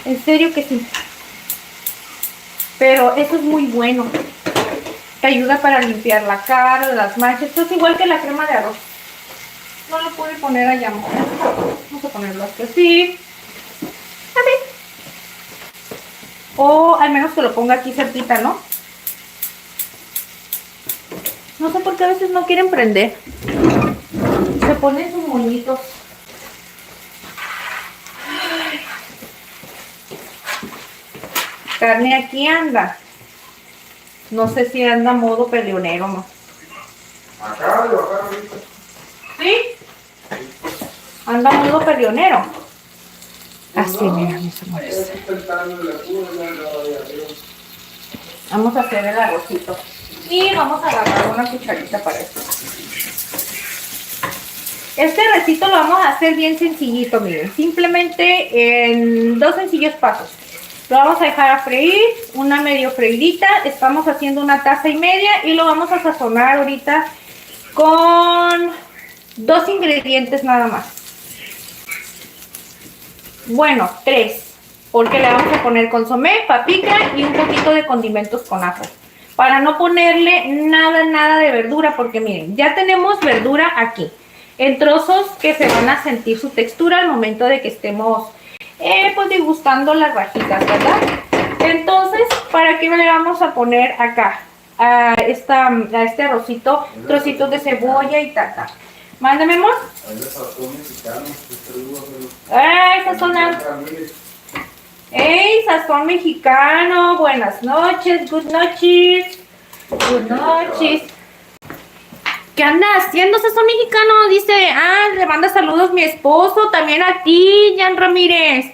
En serio que sí. Pero eso es muy bueno. Te ayuda para limpiar la cara, las manchas. Esto es igual que la crema de arroz. No lo pude poner allá. Vamos a ponerlo así. Así. O al menos que lo ponga aquí cerquita, ¿no? No sé por qué a veces no quieren prender. Se ponen sus moñitos. Carne aquí anda. No sé si anda a modo peleonero, ¿no? Acaba de bajar ahorita. ¿Sí? Anda a modo peleonero. Así, mira, mis amores. Vamos a hacer el arrocito. Y vamos a agarrar una cucharita para esto. Este recito lo vamos a hacer bien sencillito, miren. Simplemente en 2 sencillos pasos. Lo vamos a dejar a freír, una medio freidita. Estamos haciendo una taza y media y lo vamos a sazonar ahorita con 2 ingredientes nada más. Bueno, 3, porque le vamos a poner consomé, paprika y un poquito de condimentos con ajo. Para no ponerle nada de verdura, porque miren, ya tenemos verdura aquí, en trozos que se van a sentir su textura al momento de que estemos pues degustando las rajitas, ¿verdad? Entonces, ¿para qué le vamos a poner acá? A este arrocito, trocitos de cebolla y tata. Mándame, amor. ¡Ay, sazón mexicano! Buenas noches, good noches. Good noches. ¿Qué anda haciendo sazón mexicano? Dice, le manda saludos mi esposo, también a ti, Jan Ramírez.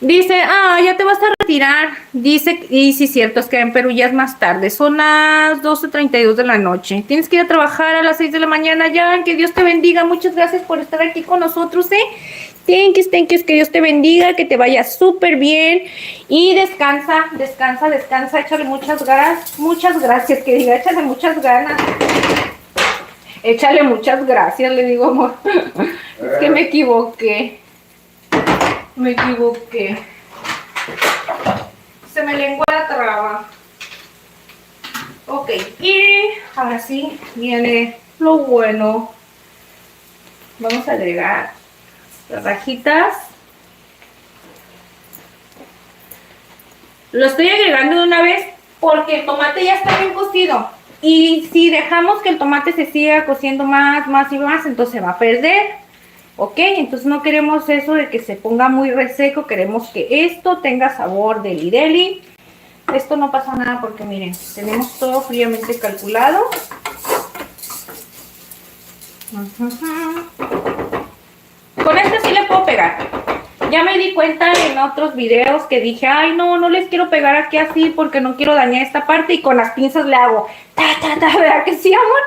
Dice, ya te vas a retirar. Dice, y sí, cierto, es que en Perú ya es más tarde. Son las 12:32 de la noche. Tienes que ir a trabajar a las 6 de la mañana ya. Que Dios te bendiga. Muchas gracias por estar aquí con nosotros, Thank you. Que Dios te bendiga, que te vaya súper bien. Y descansa. Échale muchas ganas. Muchas gracias, que diga, échale muchas ganas. Échale muchas gracias, le digo, amor. Es que me equivoqué. Se me lengua la traba. Ok, y ahora sí viene lo bueno. Vamos a agregar las rajitas. Lo estoy agregando de una vez porque el tomate ya está bien cocido. Y si dejamos que el tomate se siga cociendo más, entonces se va a perder. Ok, entonces no queremos eso de que se ponga muy reseco, queremos que esto tenga sabor deli deli. Esto no pasa nada porque miren, tenemos todo fríamente calculado. Con este sí le puedo pegar. Ya me di cuenta en otros videos que dije, ay no les quiero pegar aquí así porque no quiero dañar esta parte, y con las pinzas le hago ¿verdad que sí, amor?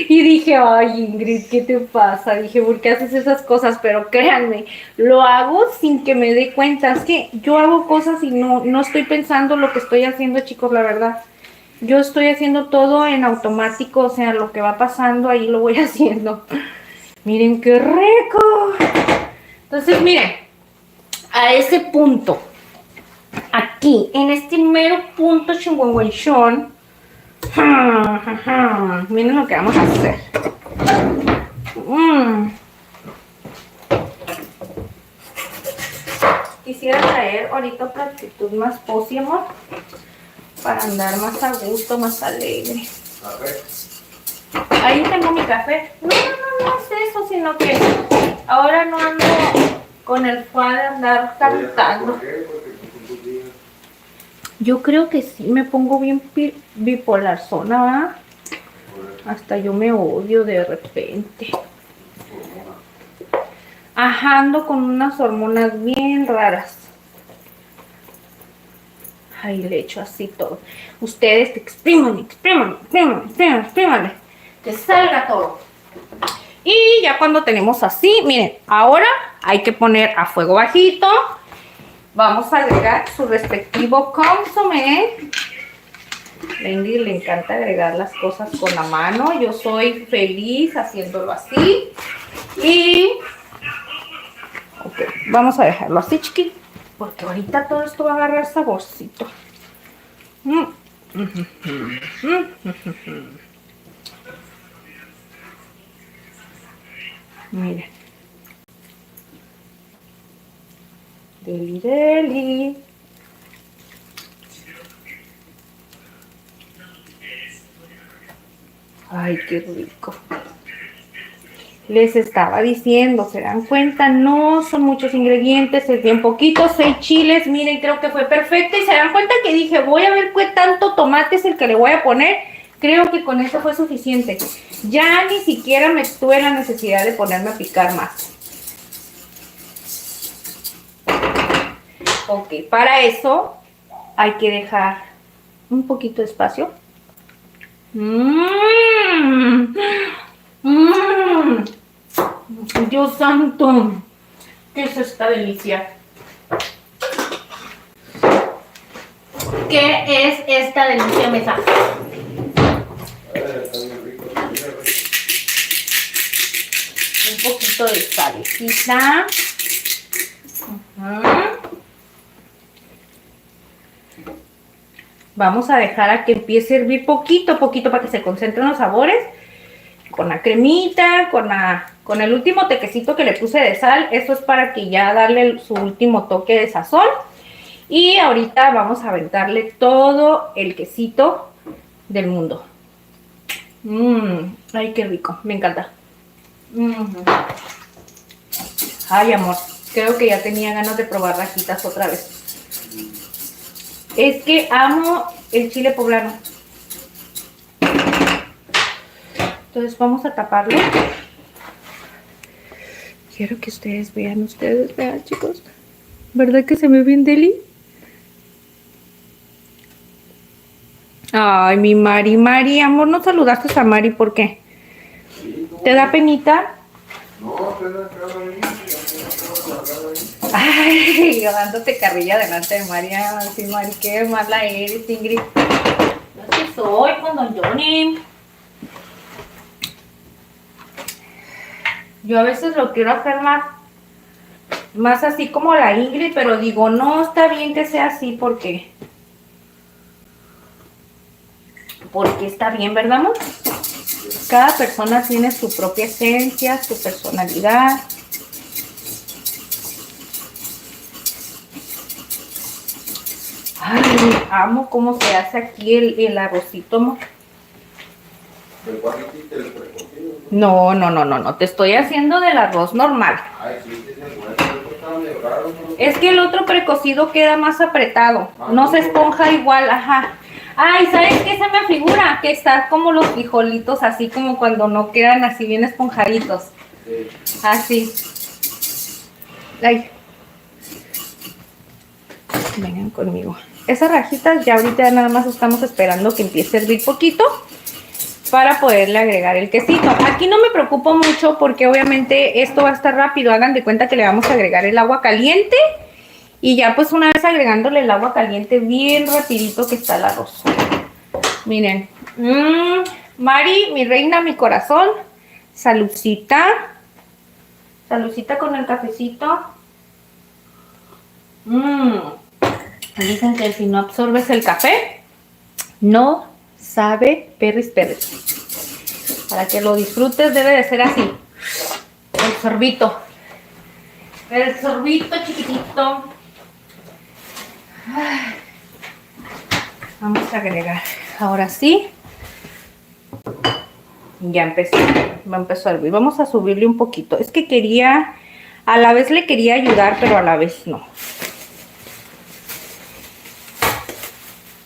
Y dije, ay Ingrid, ¿qué te pasa? Dije, ¿por qué haces esas cosas? Pero créanme, lo hago sin que me dé cuenta. Es que yo hago cosas y no estoy pensando lo que estoy haciendo, chicos, la verdad. Yo estoy haciendo todo en automático, o sea, lo que va pasando ahí lo voy haciendo. Miren qué rico. Entonces, miren, a ese punto, aquí, en este mero punto chingüengüenchón, miren lo que vamos a hacer. Quisiera traer ahorita otra actitud más posi, amor, para andar más a gusto, más alegre. Ahí tengo mi café. No es eso, sino que ahora no ando con el fan de andar cantando. Yo creo que sí me pongo bien bipolar zona, ¿verdad? Hasta yo me odio de repente. Ajá, ando con unas hormonas bien raras. Ahí le echo así todo. Ustedes exprímanle. Que salga todo. Y ya cuando tenemos así, miren, ahora hay que poner a fuego bajito. Vamos a agregar su respectivo consomé. A Ingrid le encanta agregar las cosas con la mano. Yo soy feliz haciéndolo así. Y okay, vamos a dejarlo así, chiqui, porque ahorita todo esto va a agarrar saborcito. Miren. Deli. Ay, qué rico. Les estaba diciendo, ¿se dan cuenta? No son muchos ingredientes, es bien poquito, 6 chiles, miren, creo que fue perfecto. Y se dan cuenta que dije, voy a ver qué tanto tomate es el que le voy a poner. Creo que con eso fue suficiente. Ya ni siquiera me tuve la necesidad de ponerme a picar más. Ok, para eso hay que dejar un poquito de espacio. Dios santo, ¿qué es esta delicia? ¿Qué es esta delicia, mesa? Un poquito de salecita. Vamos a dejar a que empiece a hervir poquito a poquito para que se concentren los sabores. Con la cremita, con el último tequecito que le puse de sal. Eso es para que ya darle su último toque de sazón. Y ahorita vamos a aventarle todo el quesito del mundo. Ay, qué rico, me encanta. Ay, amor, creo que ya tenía ganas de probar rajitas otra vez. Es que amo el chile poblano. Entonces vamos a taparlo. Quiero que ustedes vean, chicos. ¿Verdad que se ve bien deli? Ay, mi Mari, Mari, amor, no saludaste a Mari, ¿por qué? Sí, ¿cómo ¿Te da no? penita? No, apenas acaba de venir, apenas acaba de hablar ahí. Ay, yo dándote carrilla delante de María. Sí, Mari, qué mala eres, Ingrid. Yo sí soy con don Johnny. Yo a veces lo quiero hacer más así como la Ingrid, pero digo, no, está bien que sea así porque está bien, ¿verdad, amor? Cada persona tiene su propia esencia, su personalidad. Ay, amo cómo se hace aquí el arrocito, amor. ¿De cuál hiciste el precocido? No, te estoy haciendo del arroz normal. Ay, sí, sí, sí, bueno, esto estaba medio raro, ¿no? Es que el otro precocido queda más apretado, Ah, no se ¿cómo? esponja igual, ajá. Ay, ¿sabes qué se me figura? Que está como los frijolitos, así como cuando no quedan así bien esponjaditos. Sí. Así. Ay, vengan conmigo. Esas rajitas ya ahorita nada más estamos esperando que empiece a hervir poquito para poderle agregar el quesito. Aquí no me preocupo mucho porque obviamente esto va a estar rápido. Hagan de cuenta que le vamos a agregar el agua caliente y ya pues una vez agregándole el agua caliente bien rapidito que está el arroz. Miren. Mari, mi reina, mi corazón. Saludcita. Saludcita con el cafecito. Dicen que si no absorbes el café, no sabe perris perris. Para que lo disfrutes debe de ser así. El sorbito. El sorbito chiquitito. Ay. Vamos a agregar. Ahora sí. Ya empezó. Empezó a hervir. Vamos a subirle un poquito. Es que quería, a la vez le quería ayudar, pero a la vez no.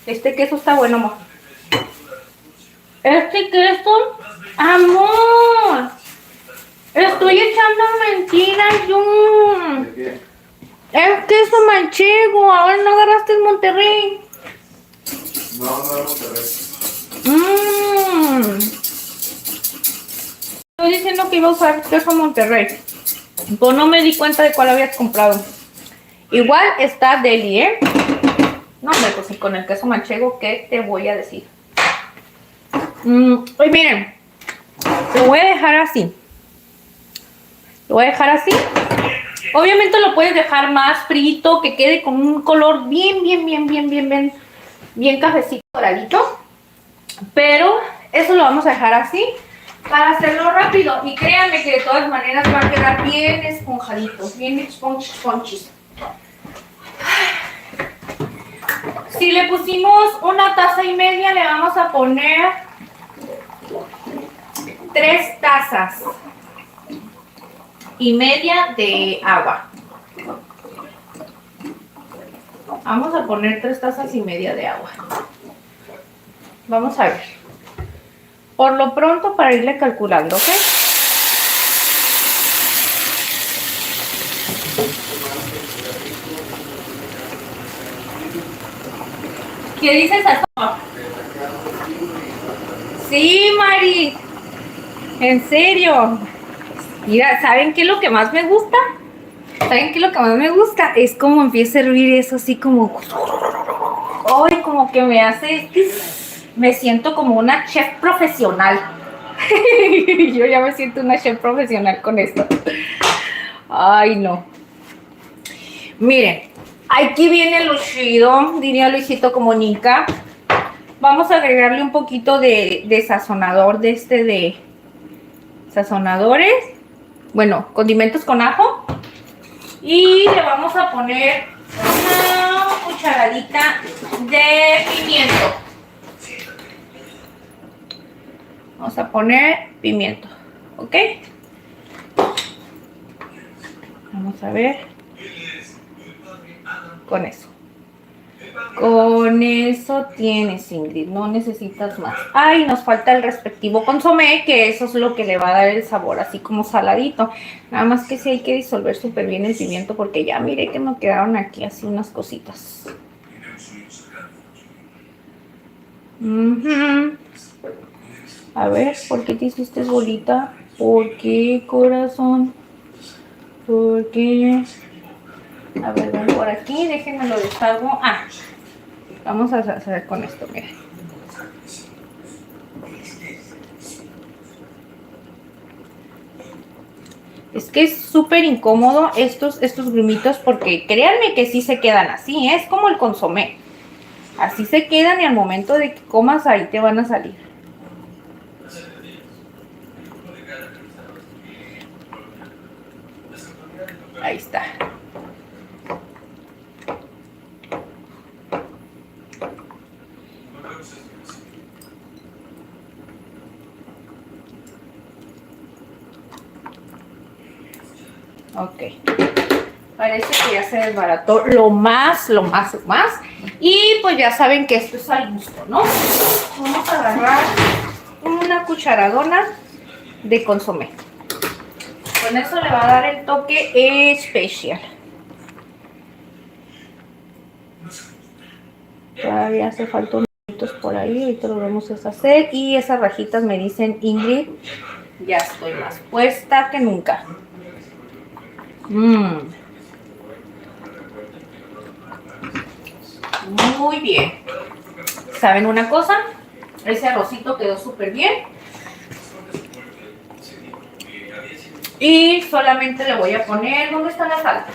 Este queso está bueno, amor. Este queso, amor. Estoy echando mentiras, yo. ¿De qué? Es queso manchego. Ahora no agarraste el Monterrey. No, no, no, te Estoy diciendo que iba a usar queso Monterrey. Pues no me di cuenta de cuál habías comprado. Igual está deli, ¿eh? No, hombre, pues con el queso manchego, ¿qué te voy a decir? Y miren, lo voy a dejar así. Lo voy a dejar así. Obviamente lo puedes dejar más frito, que quede con un color bien cafecito doradito. Pero eso lo vamos a dejar así para hacerlo rápido. Y créanme que de todas maneras va a quedar bien esponjadito, bien sponchis. Si le pusimos 1,5 tazas, le vamos a poner 3,5 tazas de agua. Vamos a poner 3,5 tazas de agua. Vamos a ver. Por lo pronto para irle calculando, ¿ok? ¿Qué dices eso? Sí, Mari. En serio. Mira, ¿saben qué es lo que más me gusta? ¿Saben qué es lo que más me gusta? Es como empieza a hervir eso así como... ¡Ay! Como que me hace... Me siento como una chef profesional. Yo ya me siento una chef profesional con esto. Ay, no. Miren, aquí viene lo chido, diría Luisito Comunica. Vamos a agregarle un poquito de sazonador de sazonadores. Bueno, condimentos con ajo. Y le vamos a poner una cucharadita de pimiento. Vamos a poner pimiento, ¿ok? Vamos a ver. Con eso. Con eso tienes, Ingrid, no necesitas más. Ay, nos falta el respectivo consomé, que eso es lo que le va a dar el sabor, así como saladito. Nada más que sí hay que disolver súper bien el pimiento, porque ya miré que me quedaron aquí así unas cositas. A ver, ¿por qué te hiciste bolita? ¿Por qué, corazón? ¿Por qué? A ver, ven por aquí, déjenme lo deshago. Vamos a hacer con esto, miren. Es que es súper incómodo estos grumitos, porque créanme que sí se quedan así, es como el consomé. Así se quedan y al momento de que comas ahí te van a salir. Ahí está. Ok. Parece que ya se desbarató lo más. Y pues ya saben que esto es al gusto, ¿no? Vamos a agarrar una cucharadona de consomé. Con eso le va a dar el toque especial. Todavía hace falta unos minutos por ahí, ahorita lo vamos a hacer. Y esas rajitas me dicen, Ingrid, ya estoy más puesta que nunca. Muy bien. ¿Saben una cosa? Ese arrocito quedó súper bien. Y solamente le voy a poner... ¿Dónde está la sal?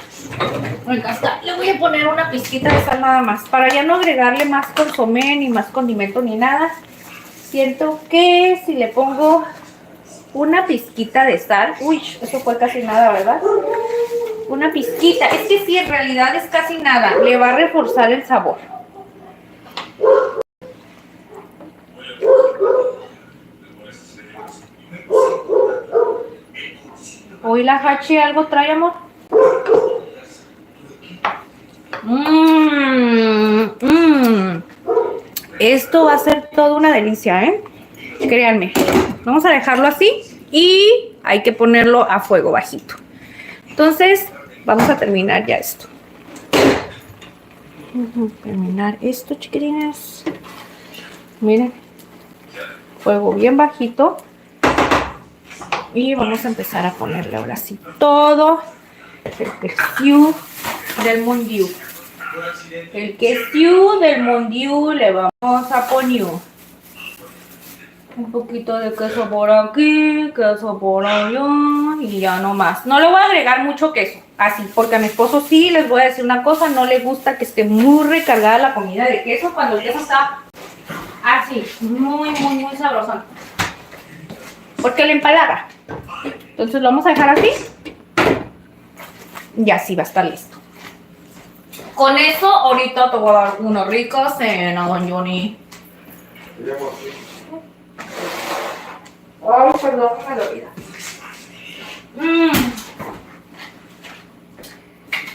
Acá está. Le voy a poner una pizquita de sal nada más. Para ya no agregarle más consomé, ni más condimento, ni nada. Siento que si le pongo una pizquita de sal... Uy, eso fue casi nada, ¿verdad? Una pizquita. Es que sí, en realidad es casi nada. Le va a reforzar el sabor. Hoy la Hachi algo trae, amor. Esto va a ser toda una delicia, ¿eh? Créanme. Vamos a dejarlo así y hay que ponerlo a fuego bajito. Entonces, vamos a terminar ya esto. Vamos a terminar esto, chiquitines. Miren. Fuego bien bajito. Y vamos a empezar a ponerle ahora sí todo el queso del mondiu. El queso del mondiu le vamos a poner un poquito de queso por aquí, queso por allá y ya no más. No le voy a agregar mucho queso, así, porque a mi esposo sí les voy a decir una cosa, no le gusta que esté muy recargada la comida de queso cuando el queso está así, muy sabroso. Porque le empalaga. Entonces lo vamos a dejar así. Y así va a estar listo. Con eso, ahorita te voy a dar unos ricos cena, don Johnny. Ay, perdón, me lo olvidé.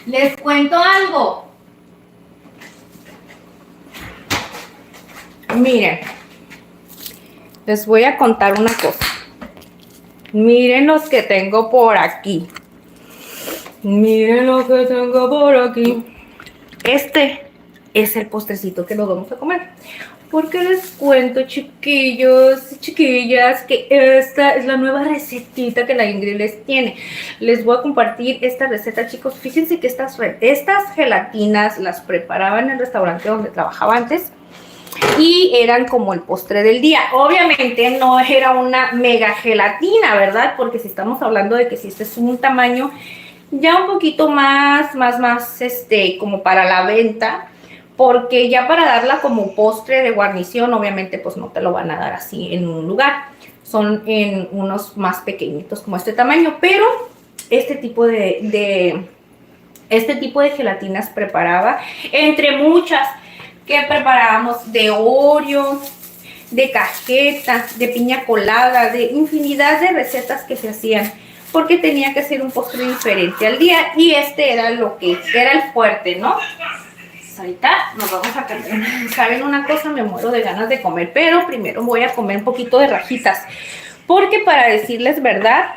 Les cuento algo. Miren. Les voy a contar una cosa. Miren los que tengo por aquí. Miren lo que tengo por aquí. Este es el postrecito que nos vamos a comer. Porque les cuento, chiquillos y chiquillas, que esta es la nueva recetita que la Ingrid les tiene. Les voy a compartir esta receta, chicos. Fíjense que estas gelatinas las preparaba en el restaurante donde trabajaba antes. Y eran como el postre del día. Obviamente no era una mega gelatina, ¿verdad? Porque si estamos hablando de que si este es un tamaño ya un poquito más, como para la venta. Porque ya para darla como postre de guarnición, obviamente pues no te lo van a dar así en un lugar. Son en unos más pequeñitos como este tamaño. Pero este tipo de gelatinas preparaba entre muchas que preparábamos de Oreo, de cajeta, de piña colada, de infinidad de recetas que se hacían, porque tenía que ser un postre diferente al día y este era lo que era el fuerte, ¿no? pues ahorita nos vamos a cambiar. ¿Saben una cosa? Me muero de ganas de comer, pero primero voy a comer un poquito de rajitas. Porque para decirles verdad,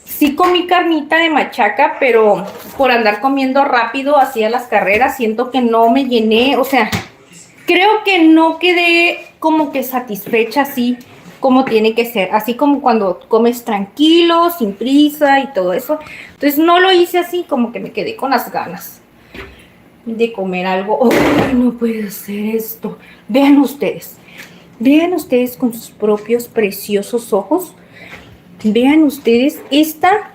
sí comí carnita de machaca, pero por andar comiendo rápido hacia las carreras, siento que no me llené, o sea, creo que no quedé como que satisfecha así como tiene que ser, así como cuando comes tranquilo, sin prisa y todo eso. Entonces no lo hice así, como que me quedé con las ganas de comer algo. ¡Oh, no puede ser esto! Vean ustedes con sus propios preciosos ojos. Vean ustedes esta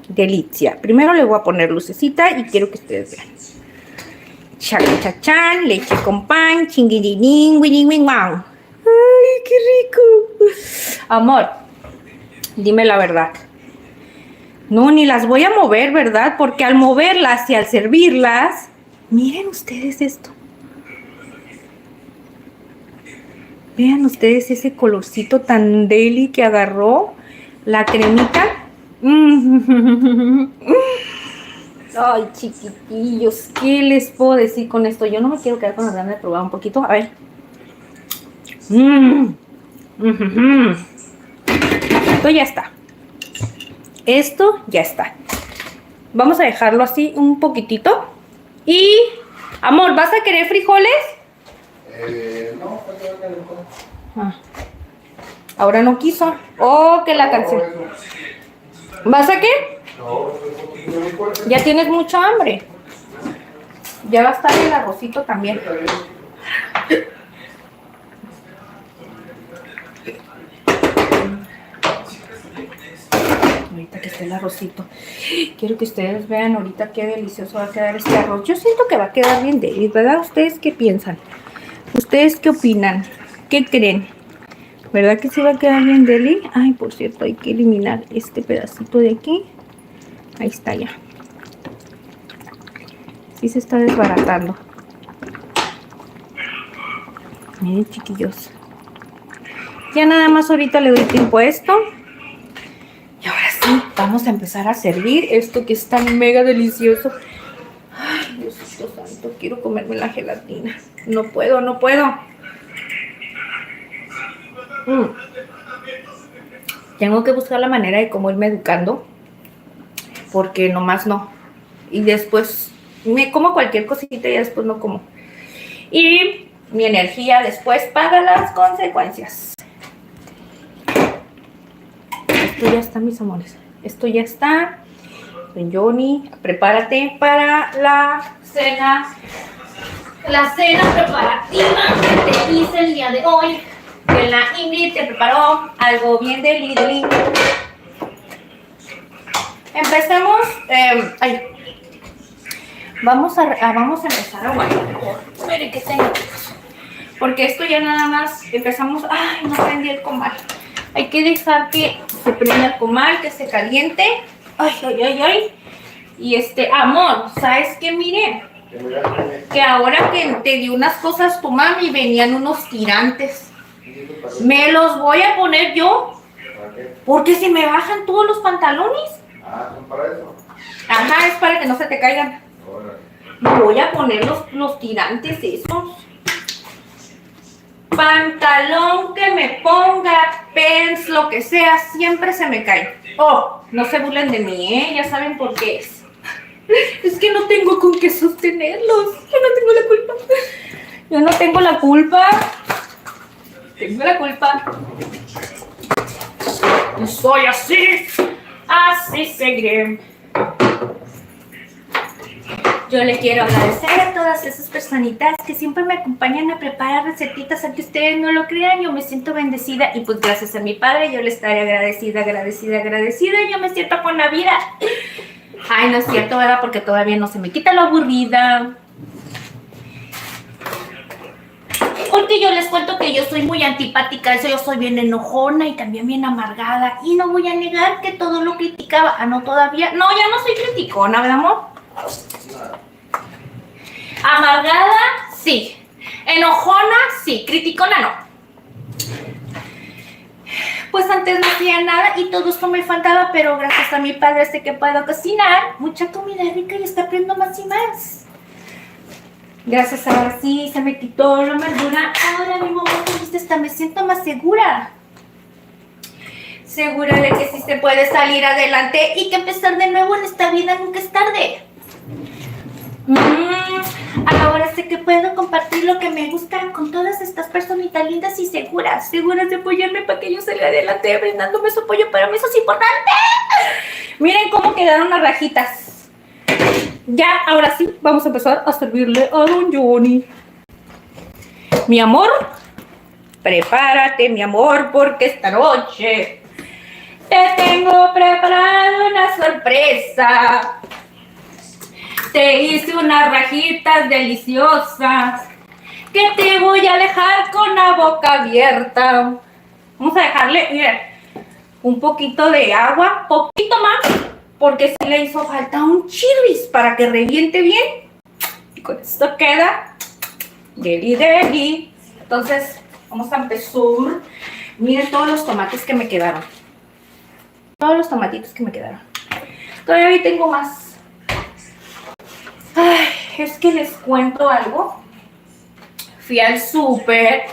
delicia. Primero le voy a poner lucecita y quiero que ustedes vean. Chachachán, leche con pan, chinguirinín, winning, wing, wow. ¡Ay, qué rico! Amor, dime la verdad. No, ni las voy a mover, ¿verdad? Porque al moverlas y al servirlas, miren ustedes esto. Vean ustedes ese colorcito tan deli que agarró la cremita. Ay, chiquitillos, ¿qué les puedo decir con esto? Yo no me quiero quedar con las ganas de probar un poquito. A ver. Esto ya está. Esto ya está. Vamos a dejarlo así un poquitito. Y, amor, ¿vas a querer frijoles? No, Ahora no quiso. Oh, que la canción. ¿Vas a qué? Ya tienes mucha hambre. Ya va a estar el arrocito también. Ahorita que esté el arrocito. Quiero que ustedes vean ahorita qué delicioso va a quedar este arroz. Yo siento que va a quedar bien deli, ¿verdad? ¿Ustedes qué piensan? ¿Ustedes qué opinan? ¿Qué creen? ¿Verdad que sí va a quedar bien deli? Ay, por cierto, hay que eliminar este pedacito de aquí. Ahí está ya. Sí se está desbaratando. Miren, chiquillos. Ya nada más ahorita le doy tiempo a esto. Y ahora sí, vamos a empezar a servir esto que es tan mega delicioso. Ay, Diosito santo, quiero comerme la gelatina. No puedo, no puedo. Tengo que buscar la manera de cómo irme educando. Porque nomás no. Y después me como cualquier cosita y después no como. Y mi energía después paga las consecuencias. Esto ya está, mis amores. Esto ya está. Johnny, prepárate para la cena. La cena preparativa que te hice el día de hoy. Que la Ingrid te preparó algo bien deli. Empecemos. Vamos a empezar a guardar. Miren que tengo. Porque esto ya nada más empezamos. Ay, no prendí el comal. Hay que dejar que se prenda el comal, que se caliente. Ay. Y amor, ¿sabes qué? Mire. Que ahora que te di unas cosas tu mami, venían unos tirantes. Me los voy a poner yo. Porque se me bajan todos los pantalones. ¿Son para eso? Ajá, es para que no se te caigan. Me voy a poner los tirantes esos. Pantalón que me ponga, pants, lo que sea, siempre se me cae. Oh, no se burlen de mí, ya saben por qué es. Es que no tengo con qué sostenerlos. Yo no tengo la culpa. Tengo la culpa. Y soy así. Así seguiré. Yo le quiero agradecer a todas esas personitas que siempre me acompañan a preparar recetitas, aunque ustedes no lo crean. Yo me siento bendecida y pues gracias a mi padre yo le estaré agradecida. Yo me siento con la vida. Ay, no es cierto, ¿verdad? Porque todavía no se me quita lo aburrida. Porque yo les cuento que yo soy muy antipática, yo soy bien enojona y también bien amargada. Y no voy a negar que todo lo criticaba. Ah, no, todavía. No, ya no soy criticona, ¿verdad, amor? Amargada, sí. Enojona, sí. Criticona, no. Pues antes no hacía nada y todo esto me faltaba, pero gracias a mi padre sé que puedo cocinar mucha comida rica y está aprendiendo más y más. Gracias, ahora sí, se me quitó la amargura. Ahora mismo, hasta me siento más segura. Segura de que sí se puede salir adelante y que empezar de nuevo en esta vida nunca es tarde. Ahora sé que puedo compartir lo que me gusta con todas estas personitas lindas y seguras de apoyarme para que yo salga adelante, brindándome su apoyo. Para mí eso es importante. Miren cómo quedaron las rajitas. Ya, ahora sí, vamos a empezar a servirle a don Johnny. Mi amor, prepárate, mi amor, porque esta noche te tengo preparada una sorpresa. Te hice unas rajitas deliciosas que te voy a dejar con la boca abierta. Vamos a dejarle, miren, un poquito de agua, poquito más, porque sí le hizo falta un chirris para que reviente bien. Y con esto queda deli deli. Entonces, vamos a empezar. Miren todos los tomates que me quedaron. Todos los tomatitos que me quedaron. Todavía tengo más. Ay, es que les cuento algo. Fui al súper,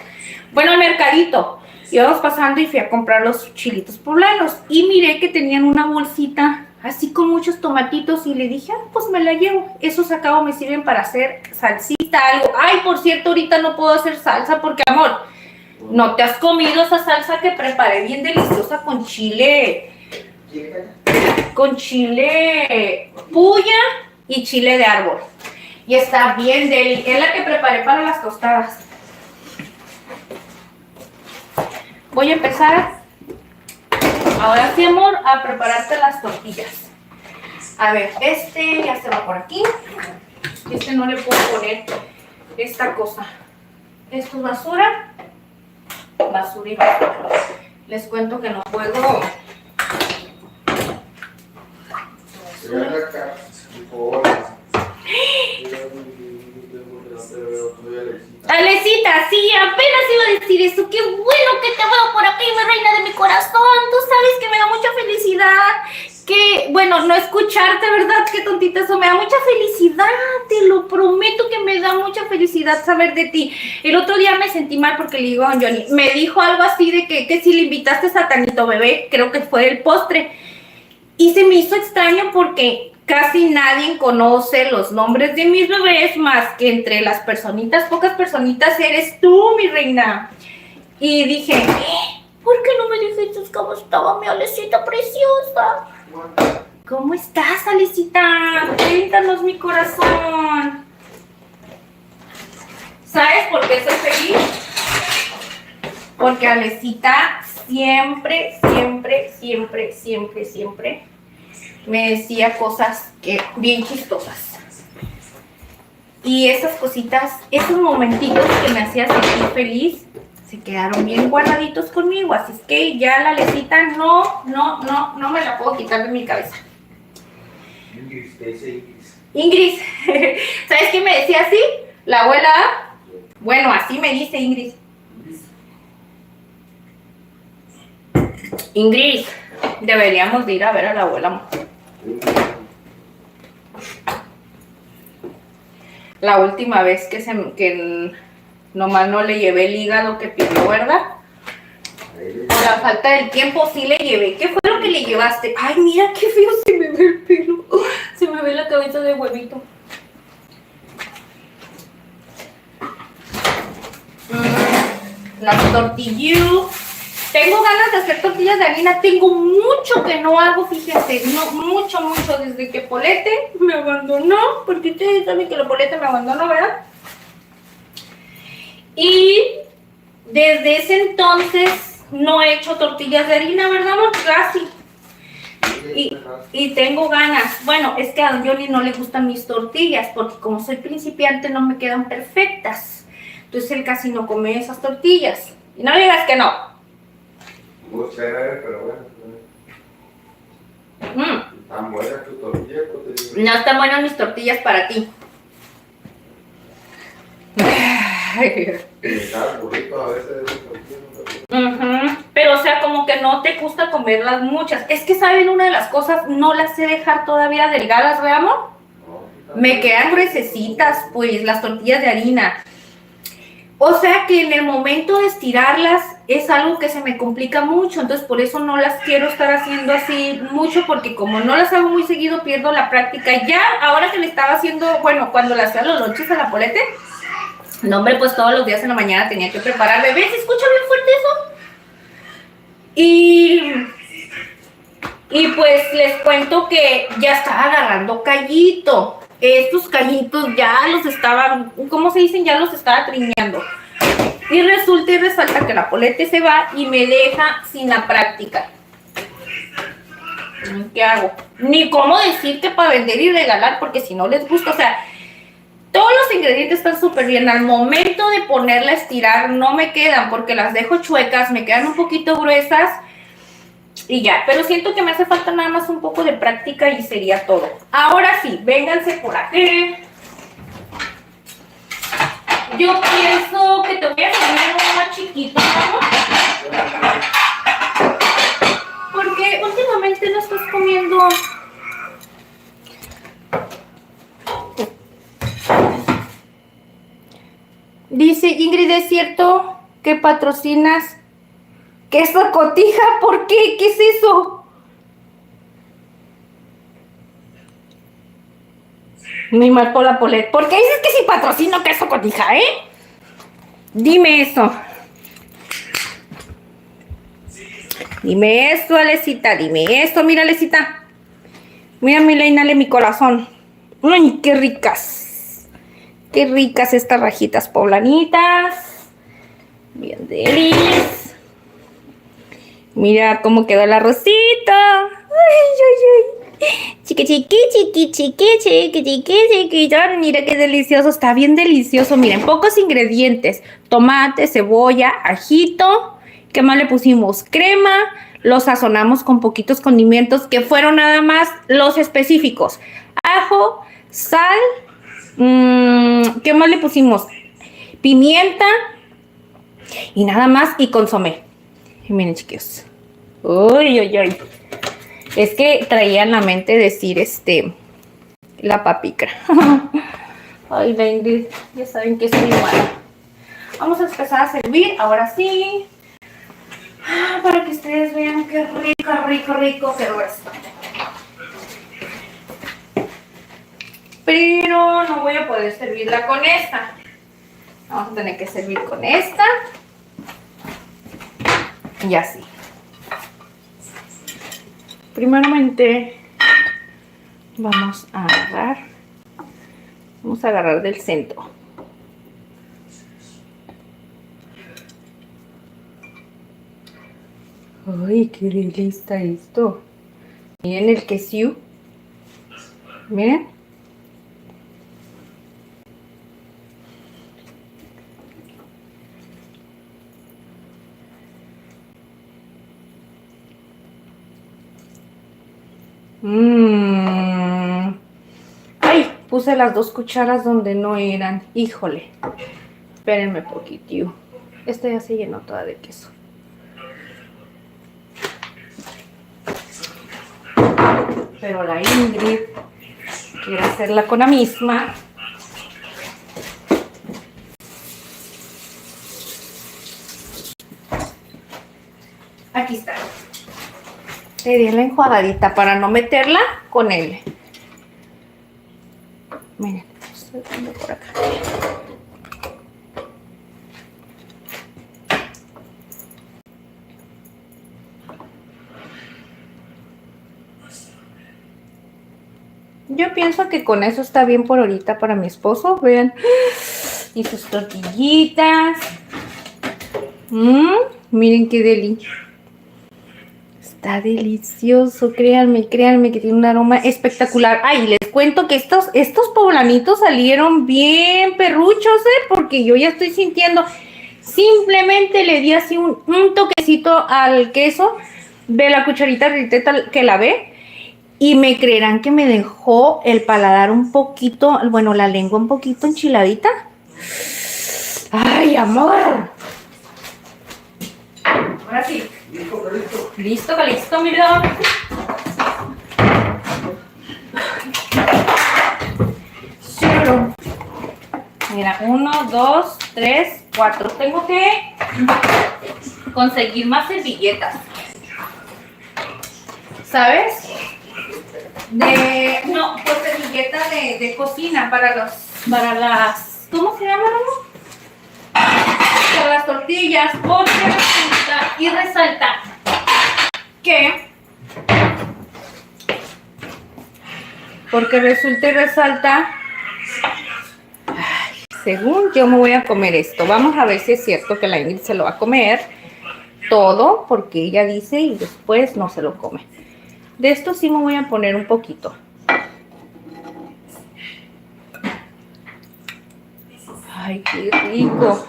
bueno, al mercadito. Íbamos pasando y fui a comprar los chilitos poblanos. Y miré que tenían una bolsita así con muchos tomatitos. Y le dije, pues me la llevo. Esos acabo me sirven para hacer salsita, algo. Ay, por cierto, ahorita no puedo hacer salsa porque, amor, ¿no te has comido esa salsa que preparé bien deliciosa con chile? Con chile puya y chile de árbol. Y está bien deli. Es la que preparé para las tostadas. Voy a empezar, ahora sí, amor, a prepararte las tortillas. A ver, este ya se va por aquí. Este no le puedo poner esta cosa. Esto es basura. Basura y basura. Les cuento que no puedo. Alecita, sí, apenas iba a decir eso. Qué bueno que te veo por aquí, mi reina de mi corazón. Tú sabes que me da mucha felicidad. Que, bueno, no escucharte, ¿verdad? Qué tontita eso. Me da mucha felicidad. Te lo prometo que me da mucha felicidad saber de ti. El otro día me sentí mal porque le digo a Johnny. Me dijo algo así de que si le invitaste a Satanito Bebé, creo que fue el postre. Y se me hizo extraño porque casi nadie conoce los nombres de mis bebés más que entre las personitas, pocas personitas eres tú, mi reina. Y dije, ¿por qué no me dijiste cómo estaba mi Alecita preciosa? ¿Cómo estás, Alecita? Cuéntanos, mi corazón. ¿Sabes por qué soy feliz? Porque Alecita siempre me decía cosas bien chistosas. Y esas cositas, esos momentitos que me hacían sentir feliz, se quedaron bien guardaditos conmigo. Así es que ya la Alecita no me la puedo quitar de mi cabeza. Ingrid. ¿Sabes qué me decía así? La abuela. Bueno, así me dice Ingrid. Ingrid, deberíamos de ir a ver a la abuela. La última vez que nomás no le llevé el hígado que pidió, ¿verdad? Por la falta del tiempo sí le llevé. ¿Qué fue lo que le llevaste? Ay, mira qué feo se me ve el pelo. Se me ve la cabeza de huevito. Las tortillas. Tengo ganas de hacer tortillas de harina. Tengo mucho que no hago, fíjense. No, mucho. Desde que Polete me abandonó. Porque ustedes saben que la Polete me abandonó, ¿verdad? Y desde ese entonces no he hecho tortillas de harina, ¿verdad, amor? Casi. Y tengo ganas. Bueno, es que a don Johnny no le gustan mis tortillas. Porque como soy principiante no me quedan perfectas. Entonces él casi no come esas tortillas. Y no digas que no. Pero bueno. ¿Están buenas tus tortillas? No están buenas mis tortillas para ti. Pero o sea, como que no te gusta comerlas muchas. Es que, ¿saben? Una de las cosas, no las sé dejar todavía delgadas, ¿ve, amor? me quedan gruesecitas, pues, las tortillas de harina. O sea que en el momento de estirarlas es algo que se me complica mucho, entonces por eso no las quiero estar haciendo así mucho, porque como no las hago muy seguido pierdo la práctica. Ya ahora que le estaba haciendo, bueno, cuando le hacía los lonches a la Polete, no hombre, pues todos los días en la mañana tenía que preparar. ¿Ves? ¿Se escucha bien fuerte eso? Y pues les cuento que ya estaba agarrando callito. Estos callitos ya los estaban, ¿cómo se dicen? Ya los estaba triñando. Y resulta y resalta que la Polete se va y me deja sin la práctica. ¿Qué hago? Ni cómo decirte para vender y regalar, porque si no les gusta, o sea, todos los ingredientes están súper bien. Al momento de ponerla a estirar no me quedan, porque las dejo chuecas, me quedan un poquito gruesas. Y ya, pero siento que me hace falta nada más un poco de práctica y sería todo. Ahora sí, vénganse por aquí. Yo pienso que te voy a servir uno más chiquito, ¿no? Porque últimamente no estás comiendo. Dice Ingrid, ¿es cierto que patrocinas queso Cotija? ¿Por qué? ¿Qué es eso? Mi mal por la Polet. ¿Por qué dices que si patrocino queso Cotija, Dime eso. Dime esto, Alecita. Dime esto, mira, Alecita. Mira, mi leinale mi corazón. Ay, qué ricas. Qué ricas estas rajitas poblanitas. Bien delis. Mira cómo quedó el arrocito. Ay, ay, ay. Chiqui, chiqui, chiqui, chiqui, chiqui, chiqui, chiqui. Mira qué delicioso. Está bien delicioso. Miren, pocos ingredientes. Tomate, cebolla, ajito. ¿Qué más le pusimos? Crema. Lo sazonamos con poquitos condimentos que fueron nada más los específicos. Ajo, sal. ¿Qué más le pusimos? Pimienta. Y nada más. Y consomé. Y miren, chiquillos. Uy, uy, uy. Es que traía en la mente decir la papicra. Ay, la Ingrid, ya saben que es muy mala. Vamos a empezar a servir, ahora sí. Para que ustedes vean qué rico, rico, rico quedó esto. Pero no voy a poder servirla con esta. Vamos a tener que servir con esta. Y así. Primeramente vamos a agarrar del centro. Ay, qué delicia está esto. Miren el queso. Miren. Ay, puse las 2 cucharas donde no eran. Híjole. Espérenme poquitito. Esta ya se llenó toda de queso. Pero la Ingrid quiere hacerla con la misma. Aquí está. Le di la enjuagadita para no meterla con él. Miren, estoy poniendo por acá. Yo pienso que con eso está bien por ahorita para mi esposo. Vean. Y sus tortillitas. Miren qué deli. Está delicioso, créanme que tiene un aroma espectacular. Ay, les cuento que estos poblanitos salieron bien perruchos, porque yo ya estoy sintiendo. Simplemente le di así un toquecito al queso de la cucharita que lavé. Y me creerán que me dejó el paladar un poquito, bueno, la lengua un poquito enchiladita. ¡Ay, amor! Ahora sí. Listo, listo, mira. Mira, 1, 2, 3, 4. Tengo que conseguir más servilletas. ¿Sabes? No, pues servilletas de cocina para las, ¿cómo se llama? Para las tortillas, porque resulta y resalta que, según yo me voy a comer esto. Vamos a ver si es cierto que la Ingrid se lo va a comer todo, porque ella dice y después no se lo come. De esto sí me voy a poner un poquito. Ay, qué rico.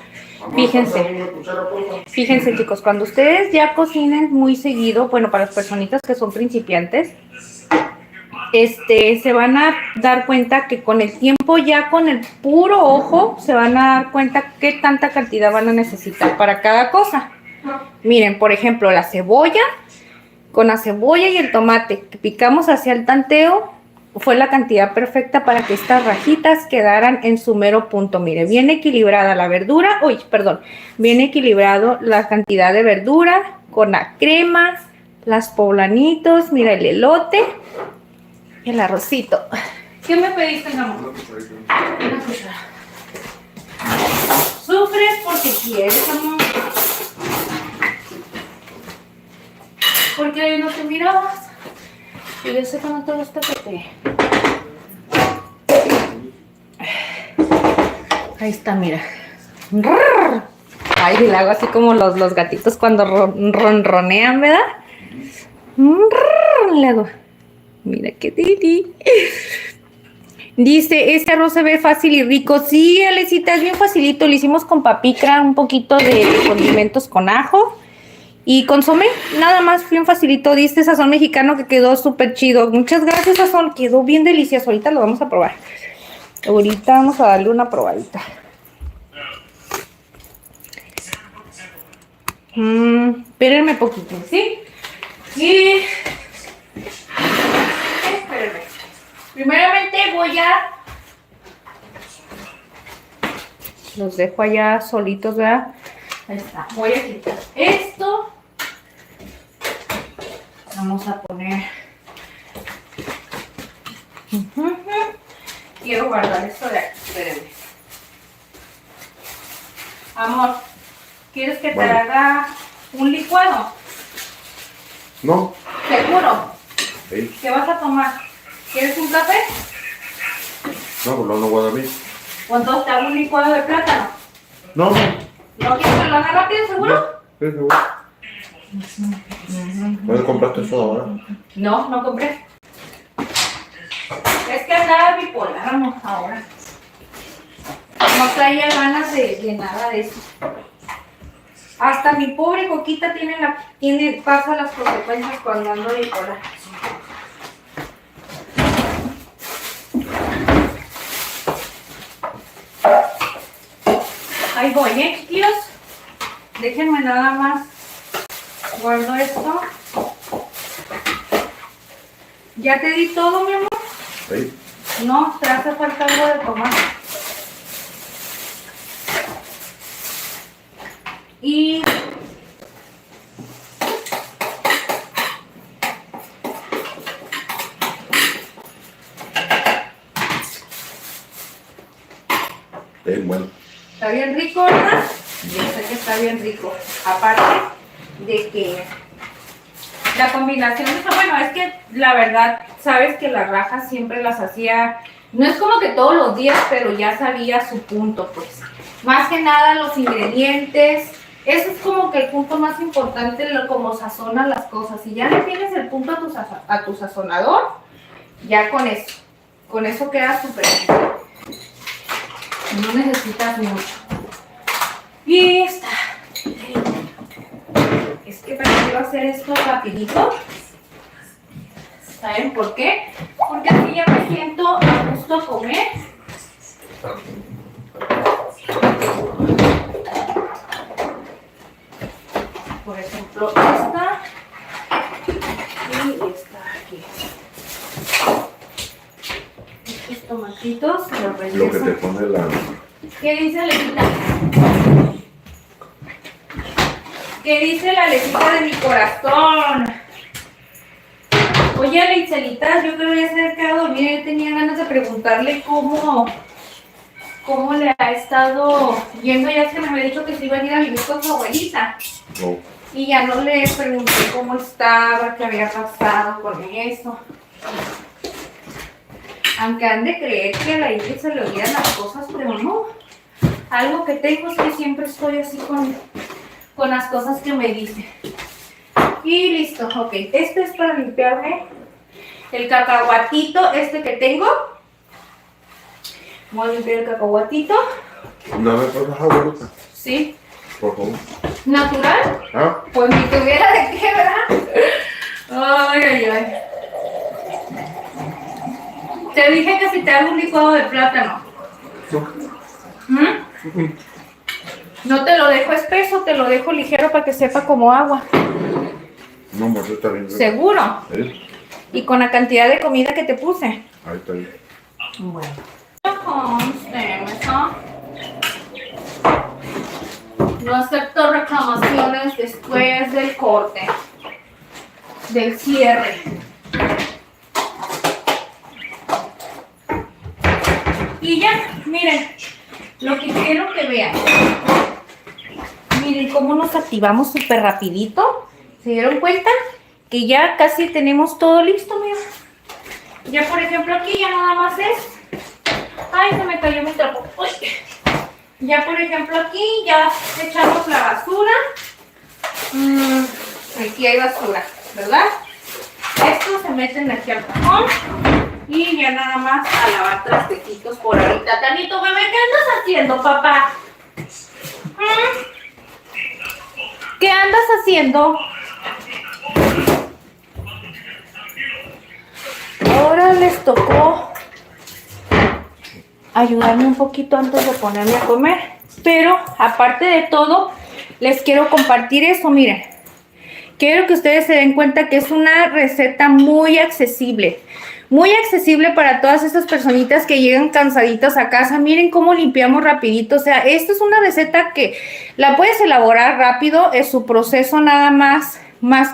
Fíjense chicos, cuando ustedes ya cocinen muy seguido, bueno, para las personitas que son principiantes, se van a dar cuenta que con el tiempo, ya con el puro ojo, se van a dar cuenta qué tanta cantidad van a necesitar para cada cosa. Miren, por ejemplo, la cebolla, con la cebolla y el tomate que picamos hacia el tanteo, fue la cantidad perfecta para que estas rajitas quedaran en su mero punto. Mire, bien equilibrada la verdura, bien equilibrado la cantidad de verdura con la crema, las poblanitos, mira el elote y el arrocito. ¿Qué me pediste, amor? Una cuchara. Sufres porque quieres, amor. Porque no te mirabas. Y yo sé que no te gusta que te... Ahí está, mira. Ay, y le hago así como los gatitos cuando ronronean, ¿verdad? Le hago. Mira qué titi. Dice, este arroz se ve fácil y rico. Sí, Alecita, es bien facilito. Lo hicimos con papicra, un poquito de condimentos con ajo y consomé. Nada más, bien facilito. Dice sazón mexicano que quedó súper chido. Muchas gracias, sazón. Quedó bien delicioso. Ahorita lo vamos a probar. Ahorita vamos a darle una probadita. Espérenme poquito, ¿sí? Y... espérenme. Primeramente voy a... los dejo allá solitos, ¿verdad? Ahí está. Voy a quitar esto. Vamos a poner... Quiero guardar esto de aquí. Espérenme. Amor, ¿quieres que te haga un licuado? No. ¿Seguro? Sí. ¿Qué vas a tomar? ¿Quieres un café? No, pues no voy a dormir. ¿O entonces te hago un licuado de plátano? No. ¿No quieres que lo haga rápido, seguro? Sí, seguro. ¿Puedes comprarte eso ahora? No, no compré. Es que andaba bipolar, amor, ahora. No traía ganas de nada de eso. Hasta mi pobre Coquita pasa las consecuencias cuando ando bipolar. Ahí voy, chiquillos. Déjenme nada más. Guardo esto. ¿Ya te di todo, mi amor? Sí. No, te hace falta algo de tomar. Y... Bueno. está bien rico, ¿verdad? Yo sé que está bien rico. Aparte de que la combinación está bueno, es que la verdad, sabes que las rajas siempre las hacía, no es como que todos los días, pero ya sabía su punto, pues. Más que nada los ingredientes, eso es como que el punto más importante, como sazona las cosas. Si ya le tienes el punto a tu sazonador, ya con eso queda súper bien. No necesitas mucho. Y está. Es que prefiero hacer esto rapidito. ¿Saben por qué? Porque así ya me siento a gusto a comer. Por ejemplo, esta y esta aquí. Estos tomatitos los Lo que te pone ¿Qué dice Alecita? ¿Qué dice la Alecita de mi corazón? Oye, Alecita, yo creo que ya se ha quedado dormida. Yo tenía ganas de preguntarle cómo le ha estado yendo. Ya es que me había dicho que se iba a ir a vivir con su abuelita. No. Y ya no le pregunté cómo estaba, qué había pasado con eso. Aunque han de creer que a la Ingrid se le olvidan las cosas, pero no. Algo que tengo es que siempre estoy así con las cosas que me dice. Y listo, ok. Este es para limpiarme el cacahuatito, este que tengo. Voy a limpiar el cacahuatito. Dame por favor. Sí. Por favor. ¿Natural? ¿Ah? Pues ni tuviera de qué, ¿verdad? Ay, ay, ay. Te dije que si te hago un licuado de plátano. ¿Mm? No te lo dejo espeso, te lo dejo ligero para que sepa como agua. No, pues está bien. ¿Seguro? ¿Eh? Y con la cantidad de comida que te puse. Ahí está bien. Bueno. No acepto reclamaciones después del corte, del cierre. Y ya, miren, lo que quiero que vean. Miren cómo nos activamos súper rapidito. ¿Se dieron cuenta? Que ya casi tenemos todo listo, miren. Ya por ejemplo aquí ya nada más es... Ay, se me cayó mi trapo. Uy. Ya por ejemplo aquí ya echamos la basura. Aquí hay basura, ¿verdad? Esto se meten aquí al cajón. Y ya nada más a lavar trastecitos por ahorita. Tanito, bebé, ¿qué andas haciendo, papá? ¿Qué andas haciendo? Ahora les tocó ayudarme un poquito antes de ponerme a comer. Pero aparte de todo, les quiero compartir eso, miren. Quiero que ustedes se den cuenta que es una receta muy accesible. Muy accesible para todas estas personitas que llegan cansaditas a casa. Miren cómo limpiamos rapidito. O sea, esta es una receta que la puedes elaborar rápido. Es su proceso nada más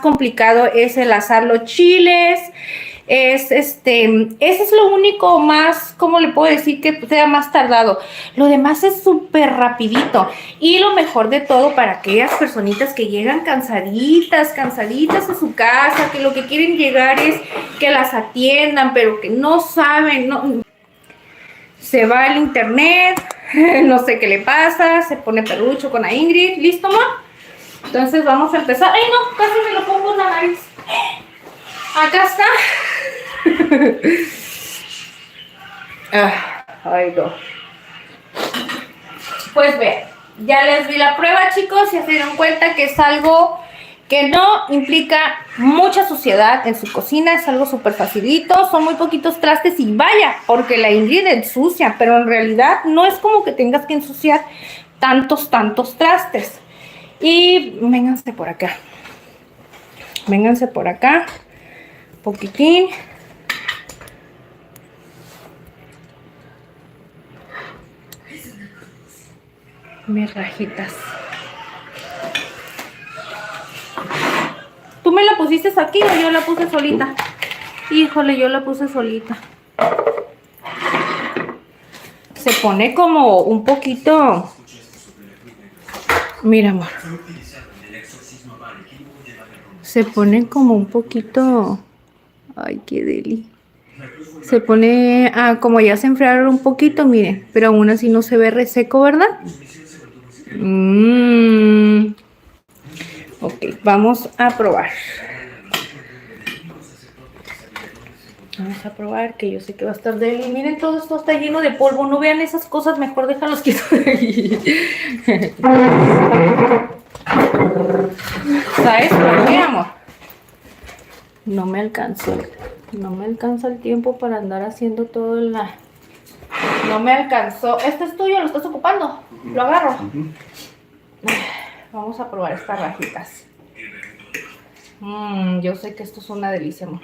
complicado es el asar los chiles. Ese es lo único más, ¿cómo le puedo decir? Que sea más tardado. Lo demás es súper rapidito. Y lo mejor de todo para aquellas personitas que llegan cansaditas a su casa, que lo que quieren llegar es que las atiendan, pero que no saben, no. Se va al internet, no sé qué le pasa, se pone perrucho con la Ingrid. ¿Listo, ma? Entonces vamos a empezar. ¡Ay, no! Casi me lo pongo en la nariz. Acá está. Ay, no. Pues vean, ya les di la prueba, chicos. Ya se dieron cuenta que es algo que no implica mucha suciedad en su cocina. Es algo súper facilito. Son muy poquitos trastes y vaya, porque la Ingrid ensucia, pero en realidad no es como que tengas que ensuciar tantos trastes. Y vénganse por acá. Vénganse por acá. Poquitín. Mis rajitas. ¿Tú me la pusiste aquí o yo la puse solita? Híjole, yo la puse solita. Se pone como un poquito... Mira, amor. Se pone como un poquito... Ay, qué deli. Se pone... como ya se enfriaron un poquito, miren. Pero aún así no se ve reseco, ¿verdad? Ok, vamos a probar. Vamos a probar, que yo sé que va a estar deli. Miren, todo esto está lleno de polvo. No vean esas cosas, mejor déjalos quietos de ahí. ¿Sabes por qué, amor? No me alcanzó. No me alcanza el tiempo para andar haciendo todo la... No me alcanzó. ¿Este es tuyo? ¿Lo estás ocupando? ¿Lo agarro? Vamos a probar estas rajitas. Yo sé que esto es una delicia, amor.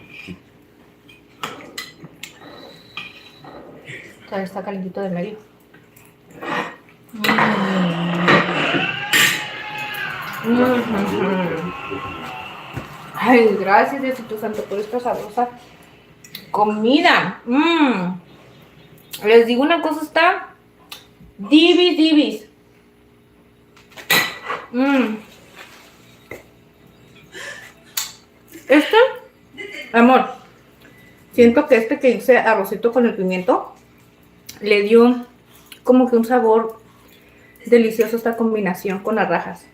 Todavía está calentito de medio. Ay, gracias Diosito Santo por esta sabrosa comida. Les digo una cosa, está divis, divis. Este, amor, siento que que hice arrocito con el pimiento le dio como que un sabor delicioso esta combinación con las rajas.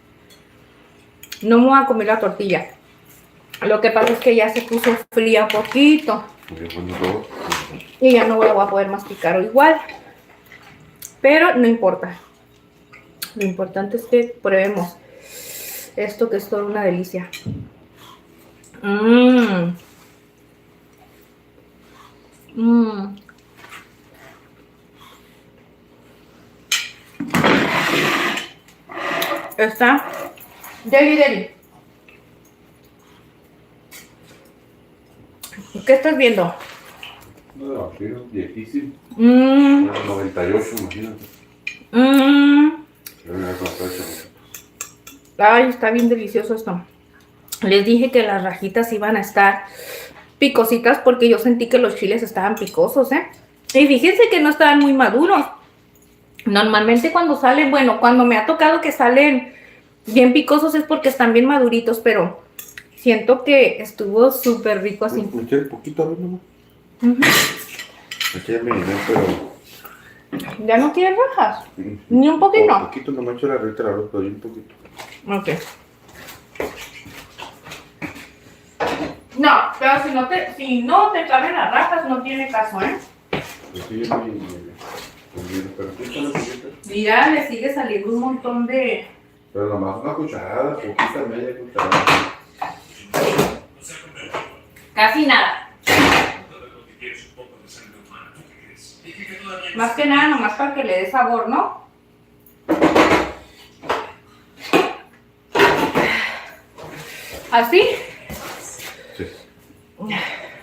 No me voy a comer la tortilla. Lo que pasa es que ya se puso fría un poquito. Y ya no la voy a poder masticar igual. Pero no importa. Lo importante es que pruebemos esto, que es toda una delicia. Está deli. ¿Qué estás viendo? No, viejísimo. 98, imagínate. Ay, está bien delicioso esto. Les dije que las rajitas iban a estar picositas porque yo sentí que los chiles estaban picosos, ¿eh? Y fíjense que no estaban muy maduros. Normalmente cuando salen, bueno, cuando me ha tocado que salen bien picosos es porque están bien maduritos, pero siento que estuvo súper rico así. Me eché un poquito, a ver, nomás. Ya me llené, pero... ¿Ya no quieres rajas? Ni un poquito. Un poquito, no me echo la reta, la verdad, pero un poquito. Ok. No, pero si no te caben las rajas, no tiene caso, ¿eh? Pues sí, pero sí está la poquita. Mira, le sigue saliendo un montón de... Pero nomás una cucharada, poquita, media cucharada. Casi nada. Más que nada, nomás para que le dé sabor, ¿no? ¿Así? Sí.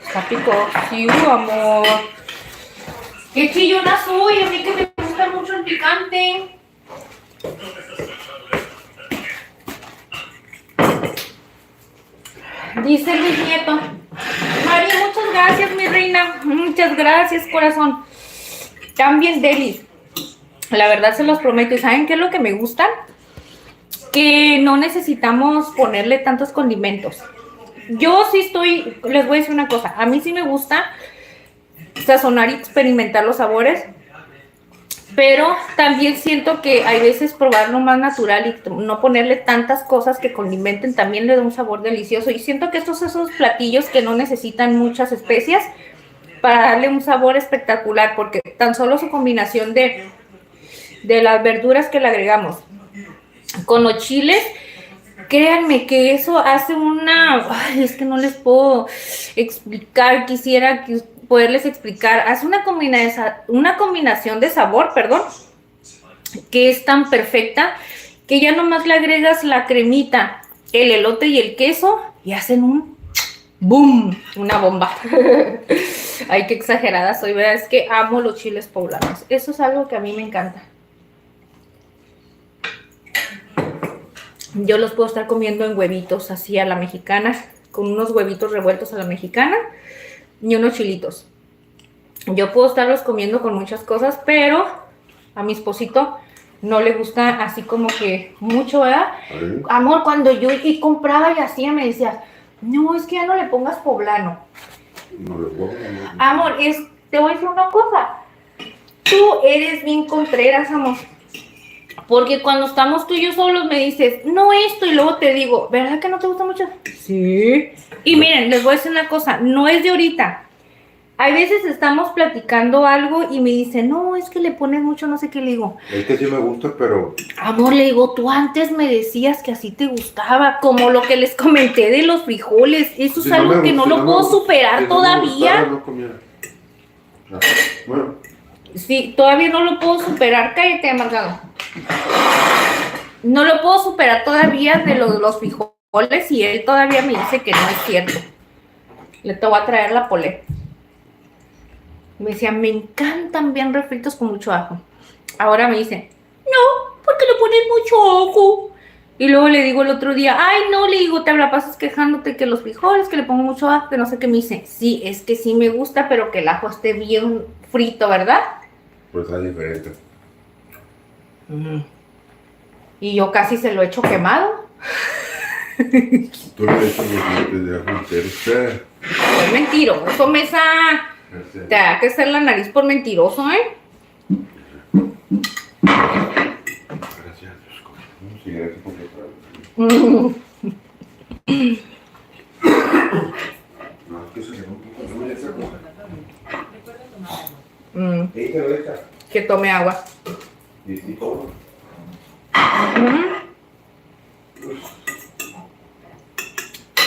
Está picosito, amor. ¡Qué chillona soy! A mí que me gusta mucho el picante. Dice Luis Nieto. María, muchas gracias, mi reina. Muchas gracias, corazón. También delis. La verdad se los prometo. ¿Y saben qué es lo que me gusta? Que no necesitamos ponerle tantos condimentos. Yo sí les voy a decir una cosa. A mí sí me gusta sazonar y experimentar los sabores. Pero también siento que hay veces probarlo más natural y no ponerle tantas cosas que condimenten también le da un sabor delicioso. Y siento que estos son esos platillos que no necesitan muchas especias para darle un sabor espectacular, porque tan solo su combinación de las verduras que le agregamos con los chiles, créanme que eso hace es que no les puedo explicar, quisiera poderles explicar, hace una combinación de sabor, que es tan perfecta que ya nomás le agregas la cremita, el elote y el queso y hacen un ¡boom! Una bomba. Ay, qué exagerada soy, ¿verdad? Es que amo los chiles poblanos. Eso es algo que a mí me encanta. Yo los puedo estar comiendo en huevitos así a la mexicana, con unos huevitos revueltos a la mexicana y unos chilitos. Yo puedo estarlos comiendo con muchas cosas, pero a mi esposito no le gusta así como que mucho, ¿verdad? Amor, cuando yo compraba y hacía, me decía, no, es que ya no le pongas poblano. No le pongo. Amor, te voy a decir una cosa. Tú eres bien contreras, amor. Porque cuando estamos tú y yo solos me dices, no esto, y luego te digo, ¿verdad que no te gusta mucho? Sí. Y miren, les voy a decir una cosa, no es de ahorita. Hay veces estamos platicando algo y me dice, no, es que le pones mucho, no sé qué, le digo. Es que sí me gusta, pero... Amor, le digo, tú antes me decías que así te gustaba, como lo que les comenté de los frijoles. Eso es algo que no lo puedo superar todavía. Bueno. Sí, todavía no lo puedo superar. Cállate, amargado. No lo puedo superar todavía de los frijoles y él todavía me dice que no es cierto. Le te voy a traer la polé. Me decía, me encantan bien refritos con mucho ajo. Ahora me dice, No, porque le pones mucho ojo. Y luego le digo el otro día, ay, no, le digo, te la pasas quejándote que los frijoles, que le pongo mucho ajo, que no sé qué. Me dice, sí, es que sí me gusta, pero que el ajo esté bien frito, ¿verdad? Pues es diferente. Y yo casi se lo echo quemado. Tú le echas los dientes de ajo entero. Es mentiroso, Mesa. Te da que hacer la nariz por mentiroso, ¿eh? Gracias a Dios. Sí, gracias por no, es que se no me echa cosa. Ahí te lo echa. Que tome agua. Y sí, todo.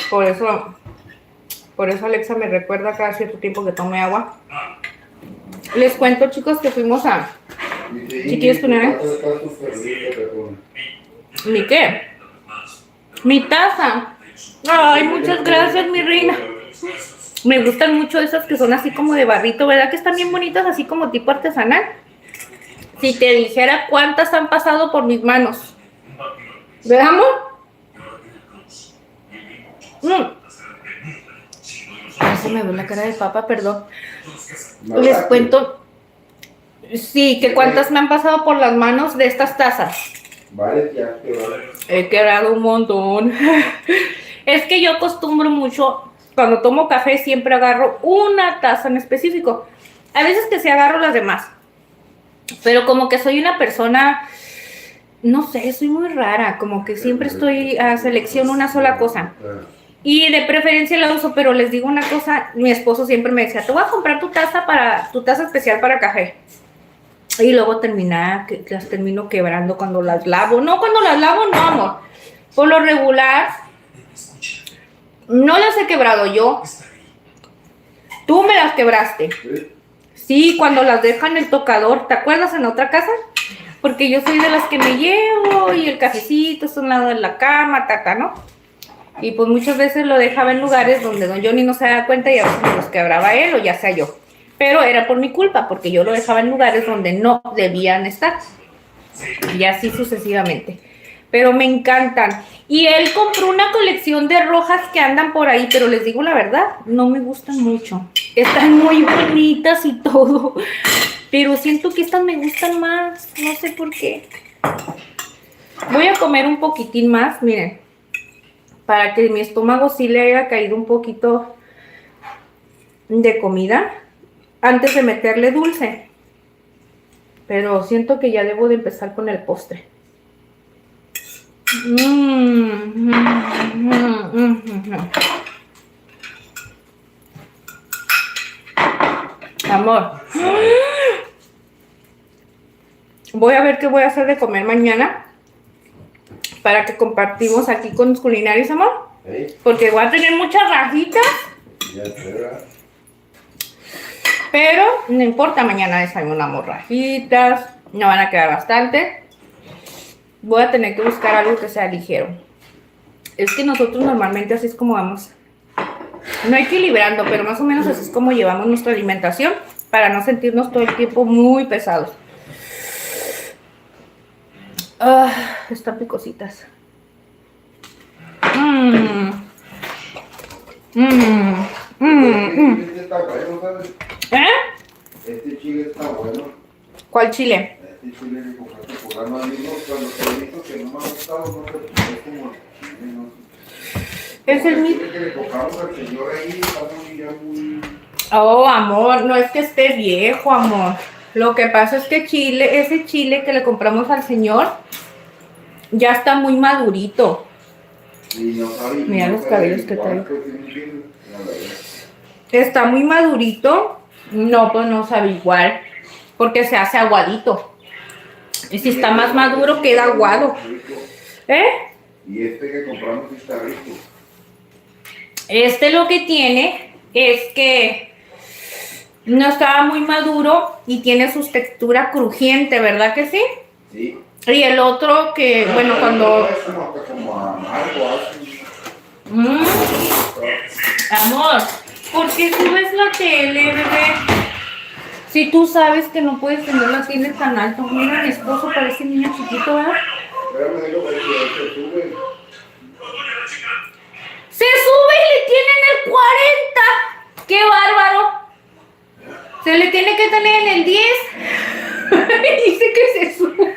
Por eso Alexa me recuerda cada cierto tiempo que tome agua. Les cuento, chicos, que fuimos a... ¿Si quieres poner? ¿Mi qué? Mi taza. Ay, muchas gracias, mi reina. Me gustan mucho esas que son así como de barrito, ¿verdad? Que están bien bonitas, así como tipo artesanal. Si te dijera cuántas han pasado por mis manos. ¿Verdad, amor? Ay, se me ve la cara de papa, perdón. Les cuento. Sí, que cuántas me han pasado por las manos de estas tazas. Vale, ya quebrado. He quebrado un montón. Es que yo acostumbro mucho, cuando tomo café siempre agarro una taza en específico. A veces que sí agarro las demás. Pero como que soy una persona, no sé, soy muy rara. Como que siempre estoy a selección una sola cosa. Y de preferencia la uso, pero les digo una cosa, mi esposo siempre me decía, te voy a comprar tu taza especial para café. Y luego las termino quebrando cuando las lavo. No, cuando las lavo no, amor. Por lo regular, no las he quebrado yo. Tú me las quebraste. Sí, cuando las dejan en el tocador, ¿te acuerdas en otra casa? Porque yo soy de las que me llevo y el cafecito está a un lado de la cama, ¿no? Y pues muchas veces lo dejaba en lugares donde don Johnny no se daba cuenta y a veces me los quebraba él o ya sea yo. Pero era por mi culpa, porque yo lo dejaba en lugares donde no debían estar. Y así sucesivamente. Pero me encantan. Y él compró una colección de rojas que andan por ahí, pero les digo la verdad, no me gustan mucho. Están muy bonitas y todo, pero siento que estas me gustan más. No sé por qué. Voy a comer un poquitín más, miren, para que mi estómago sí le haya caído un poquito de comida antes de meterle dulce. Pero siento que ya debo de empezar con el postre. Amor, voy a ver qué voy a hacer de comer mañana para que compartimos aquí con los culinarios, amor. Porque voy a tener muchas rajitas. Pero no importa, mañana desayunamos rajitas, no van a quedar bastante. Voy a tener que buscar algo que sea ligero. Es que nosotros normalmente así es como vamos. No equilibrando, pero más o menos así es como llevamos nuestra alimentación para no sentirnos todo el tiempo muy pesados. Están picositas. Este está bueno, ¿sabes? Este chile está bueno. ¿Cuál chile? Este chile que compraste por la mano, cuando te he visto que no me ha gustado, no te es como chile, no sé. Es el mismo. Que le compramos al señor ahí, está muy... Oh, amor, no es que esté viejo, amor. Lo que pasa es que ese chile que le compramos al señor, ya está muy madurito. Mira los cabellos que traigo. Está muy madurito. No, pues no sabe igual. Porque se hace aguadito. Y si está más maduro, queda aguado. Y este que compramos está rico. Este lo que tiene es que no estaba muy maduro y tiene su textura crujiente, ¿verdad que sí? Sí. Y el otro que, bueno, cuando... Amor, ¿por qué subes la tele, bebé? Si tú sabes que no puedes tener la tienda tan alto, mira, mi esposo parece niño chiquito, ¿verdad? Espérame, digo, pero se sube. ¡Se sube y le tienen el 40! ¡Qué bárbaro! Se le tiene que tener en el 10. Dice que se sube.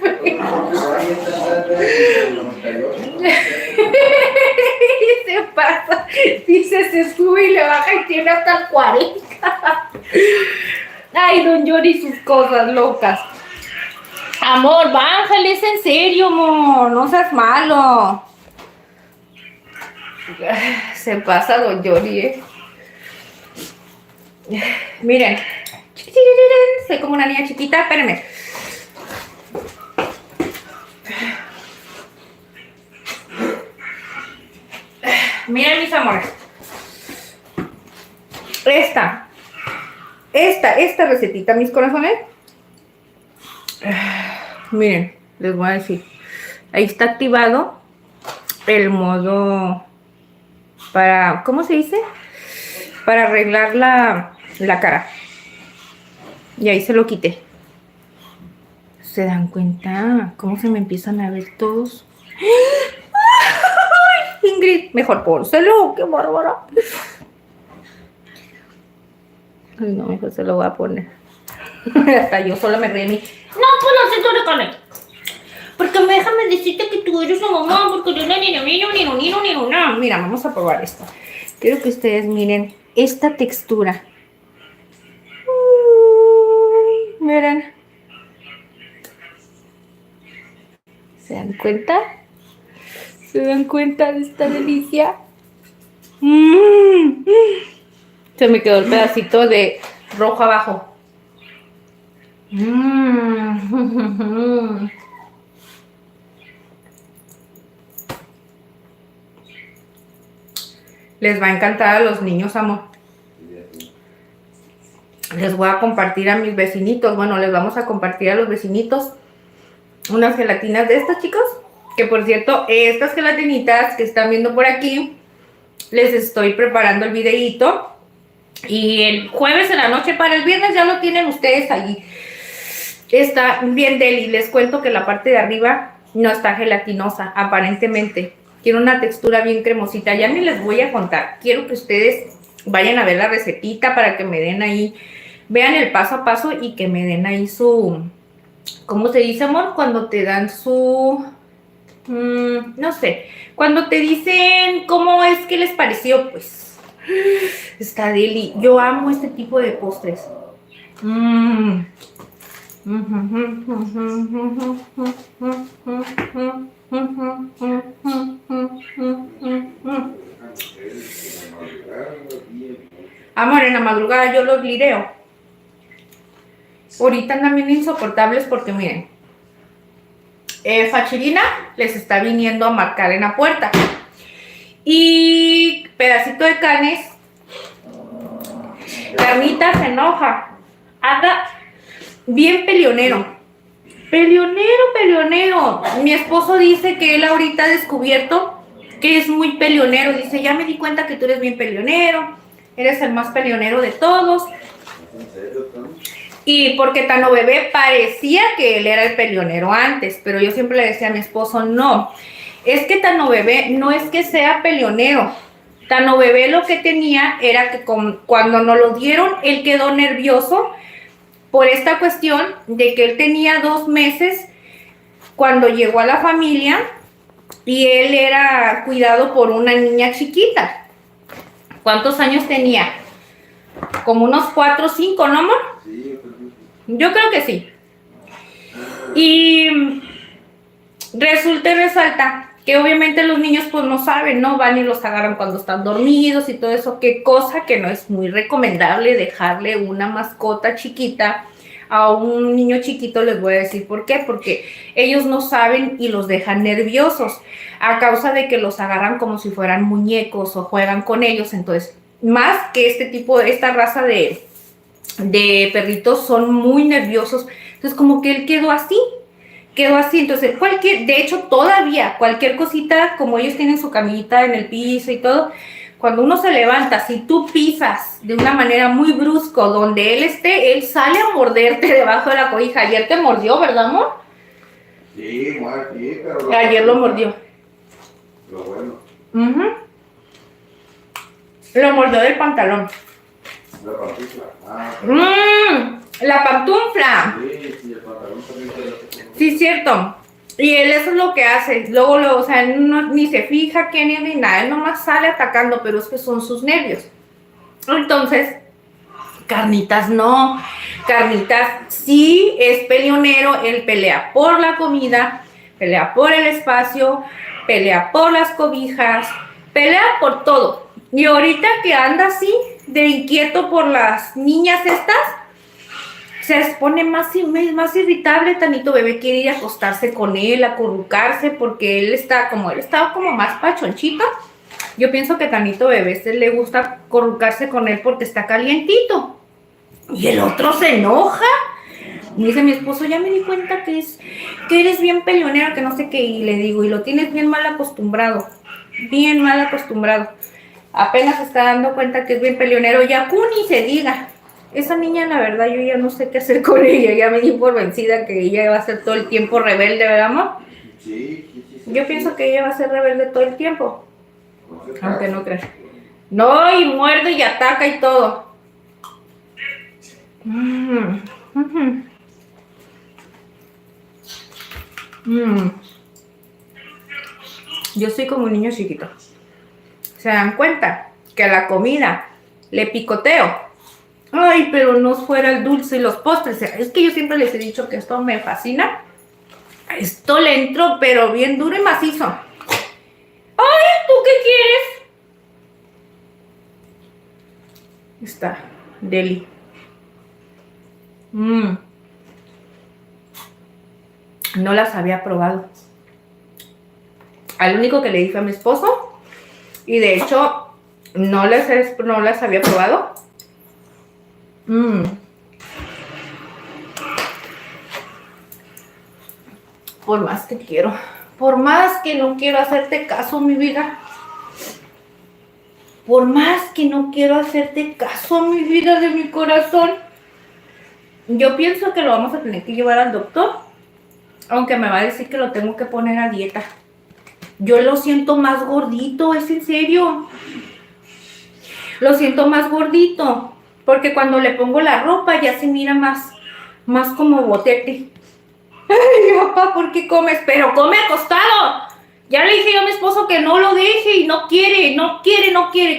Se pasa. Dice se sube y le baja y tiene hasta el 40. Ay, don Johnny, sus cosas locas. Amor, bájale, es en serio, amor. No seas malo. Se pasa don Johnny, Miren. Soy como una niña chiquita, espérenme. Miren, mis amores. Esta recetita, mis corazones. Miren, les voy a decir. Ahí está activado el modo para, ¿cómo se dice? Para arreglar la cara. Y ahí se lo quité. ¿Se dan cuenta cómo se me empiezan a ver todos? ¡Ay, Ingrid! Mejor pónselo, qué bárbara. Ay, no, mejor se lo voy a poner. Hasta yo sola me reí. No, pues no se tore con él. Porque déjame decirte que tú eres la mamá, porque yo no. Mira, vamos a probar esto. Quiero que ustedes miren esta textura. Miren. ¿Se dan cuenta? ¿Se dan cuenta de esta delicia? Se me quedó el pedacito de rojo abajo. Les va a encantar a los niños, amor. Les voy a compartir a mis vecinitos. Bueno, les vamos a compartir a los vecinitos unas gelatinas de estas, chicos. Que por cierto, estas gelatinitas que están viendo por aquí, les estoy preparando el videíto. Y el jueves en la noche para el viernes ya lo tienen ustedes allí. Está bien deli. Les cuento que la parte de arriba no está gelatinosa, aparentemente. Tiene una textura bien cremosita. Ya ni les voy a contar. Quiero que ustedes vayan a ver la recetita para que me den ahí, vean el paso a paso y que me den ahí su, ¿cómo se dice, amor? Cuando te dan su, no sé, cuando te dicen cómo es que les pareció, pues, está deli. Yo amo este tipo de postres. Amor, en la madrugada yo los glireo. Ahorita andan bien insoportables porque miren, Fachirina les está viniendo a marcar en la puerta. Y pedacito de canes, Carnita se enoja. Anda bien peleonero. Peleonero. Mi esposo dice que él ahorita ha descubierto que es muy peleonero. Dice, ya me di cuenta que tú eres bien peleonero. Eres el más peleonero de todos. Y porque Tano Bebé parecía que él era el peleonero antes, pero yo siempre le decía a mi esposo, no, es que Tano Bebé no es que sea peleonero. Tano Bebé lo que tenía era que cuando nos lo dieron, él quedó nervioso por esta cuestión de que él tenía 2 meses cuando llegó a la familia y él era cuidado por una niña chiquita. ¿Cuántos años tenía? Como unos 4 o 5, ¿no, amor? Sí, yo creo que sí. Y resulta y resalta que obviamente los niños pues no saben, ¿no? Van y los agarran cuando están dormidos y todo eso. Qué cosa que no es muy recomendable dejarle una mascota chiquita a un niño chiquito. Les voy a decir por qué. Porque ellos no saben y los dejan nerviosos a causa de que los agarran como si fueran muñecos o juegan con ellos. Entonces, más que esta raza de perritos son muy nerviosos. Entonces, como que él quedó así. Entonces, de hecho, todavía cualquier cosita, como ellos tienen su camita en el piso y todo, cuando uno se levanta, si tú pisas de una manera muy brusco donde él esté, él sale a morderte debajo de la cobija. Ayer te mordió, ¿verdad, amor? Sí, igual, sí, pero... Ayer lo mordió. Lo bueno. Lo mordió del pantalón. La pantufla. La pantufla. Sí, el pantalón también se lo hace. Sí, cierto. Y él eso es lo que hace. Luego, o sea, él ni se fija quién es ni nada. Él nomás sale atacando, pero es que son sus nervios. Entonces, Carnitas no. Carnitas sí es peleonero. Él pelea por la comida, pelea por el espacio, pelea por las cobijas, pelea por todo. Y ahorita que anda así, de inquieto por las niñas estas, se pone más irritable. Tanito bebé quiere ir a acostarse con él, a acurrucarse, porque él estaba como más pachonchito. Yo pienso que Tanito bebé le gusta acurrucarse con él porque está calientito. Y el otro se enoja. Me dice mi esposo, ya me di cuenta que eres bien peleonero, que no sé qué. Y le digo, y lo tienes bien mal acostumbrado. Bien mal acostumbrado. Apenas se está dando cuenta que es bien peleonero. Ya ni se diga. Esa niña, la verdad, yo ya no sé qué hacer con ella. Ya me di por vencida que ella va a ser todo el tiempo rebelde, ¿verdad, amor? Sí. Yo pienso que ella va a ser rebelde todo el tiempo. Aunque no creas. No, y muerde y ataca y todo. Yo soy como un niño chiquito. ¿Se dan cuenta? Que a la comida le picoteo. Ay, pero no fuera el dulce y los postres. Es que yo siempre les he dicho que esto me fascina. Esto le entro, pero bien duro y macizo. Ay, ¿tú qué quieres? Está, deli. No las había probado. Al único que le dije a mi esposo, y de hecho no las había probado. Por más que quiero, por más que no quiero hacerte caso, mi vida. Por más que no quiero hacerte caso, mi vida de mi corazón. Yo pienso que lo vamos a tener que llevar al doctor, aunque me va a decir que lo tengo que poner a dieta. Yo lo siento más gordito, es en serio. Lo siento más gordito, porque cuando le pongo la ropa ya se mira más como botete. Ay, papá, ¿por qué comes? Pero come acostado. Ya le dije yo a mi esposo que no lo deje y no quiere.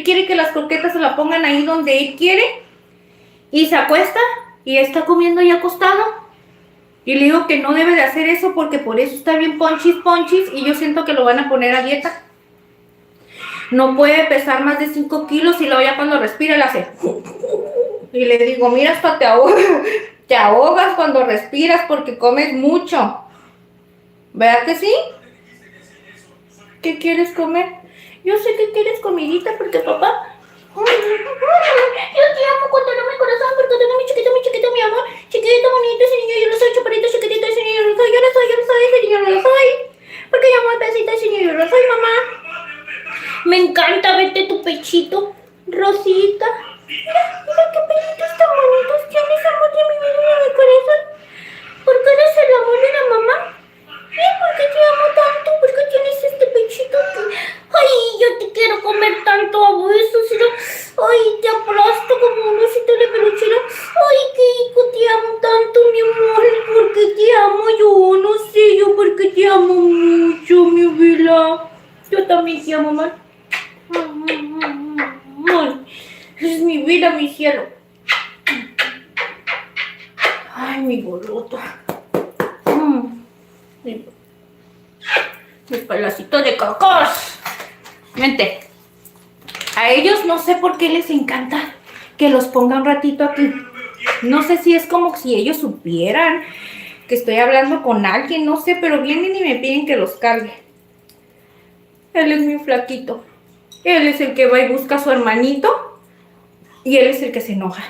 Quiere que las croquetas se la pongan ahí donde él quiere. Y se acuesta y está comiendo ahí acostado. Y le digo que no debe de hacer eso porque por eso está bien ponchis y yo siento que lo van a poner a dieta. No puede pesar más de 5 kilos y luego ya cuando respira le hace... Y le digo, mira, hasta te ahogas cuando respiras porque comes mucho. ¿Verdad que sí? ¿Qué quieres comer? Yo sé que quieres comidita porque papá... Yo te amo con todo mi corazón porque tengo mi chiquito, mi amor. Chiquito, bonito, ese niño yo lo soy, chaparrito, chiquitito, ese niño yo lo soy, yo lo soy, ese niño no lo soy. Porque yo amo el pesito, ese niño yo lo soy, mamá. Me encanta verte tu pechito, Rosita. Mira qué pelitos tan bonitos tienes, amor de mi vida y de mi corazón. ¿Por qué eres el amor de la mamá? ¿Por qué te amo tanto? ¿Por qué tienes este pechito que... Ay, yo te quiero comer tanto a besos, ¿no? Ay, te aplasto como un osito de peluche, ¿no? Ay, qué hijo, te amo tanto, mi amor. ¿Por qué te amo yo? No sé yo por qué te amo mucho, mi vida. Yo también te amo, mamá. Es mi vida, mi cielo. Ay, mi boludo. Mi pedacito de cocos. Vente. A ellos no sé por qué les encanta que los ponga un ratito aquí. No sé si es como si ellos supieran que estoy hablando con alguien, no sé, pero vienen y me piden que los cargue. Él es mi flaquito. Él es el que va y busca a su hermanito y él es el que se enoja.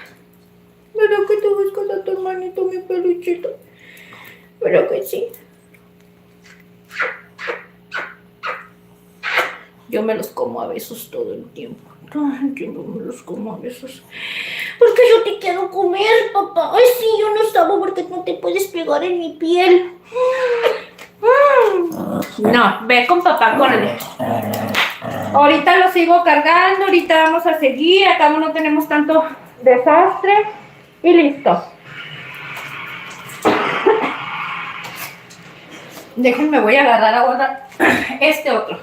¿Verdad que te buscas a tu hermanito, mi peluchito? ¿Verdad que sí? Yo me los como a besos todo el tiempo. Ay, yo no me los como a besos. Porque yo te quiero comer, papá. Ay, sí, yo no estaba porque no te puedes pegar en mi piel. No, ve con papá, córrele. Ahorita lo sigo cargando, ahorita vamos a seguir. Acá no tenemos tanto desastre. Y listo. Déjenme, voy a agarrar ahora este otro.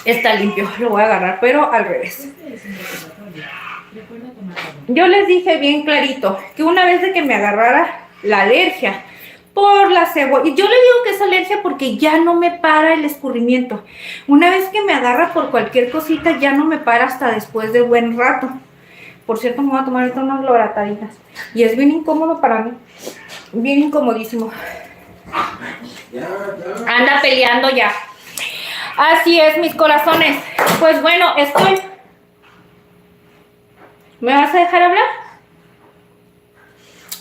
Está limpio, lo voy a agarrar, pero al revés. Yo les dije bien clarito que una vez de que me agarrara la alergia por la cebolla, y yo le digo que es alergia porque ya no me para el escurrimiento. Una vez que me agarra por cualquier cosita, ya no me para hasta después de buen rato. Por cierto, me voy a tomar ahorita unas lorataditas. Y es bien incómodo para mí. Bien incomodísimo. Anda peleando ya. Así es, mis corazones. Pues bueno, ¿Me vas a dejar hablar?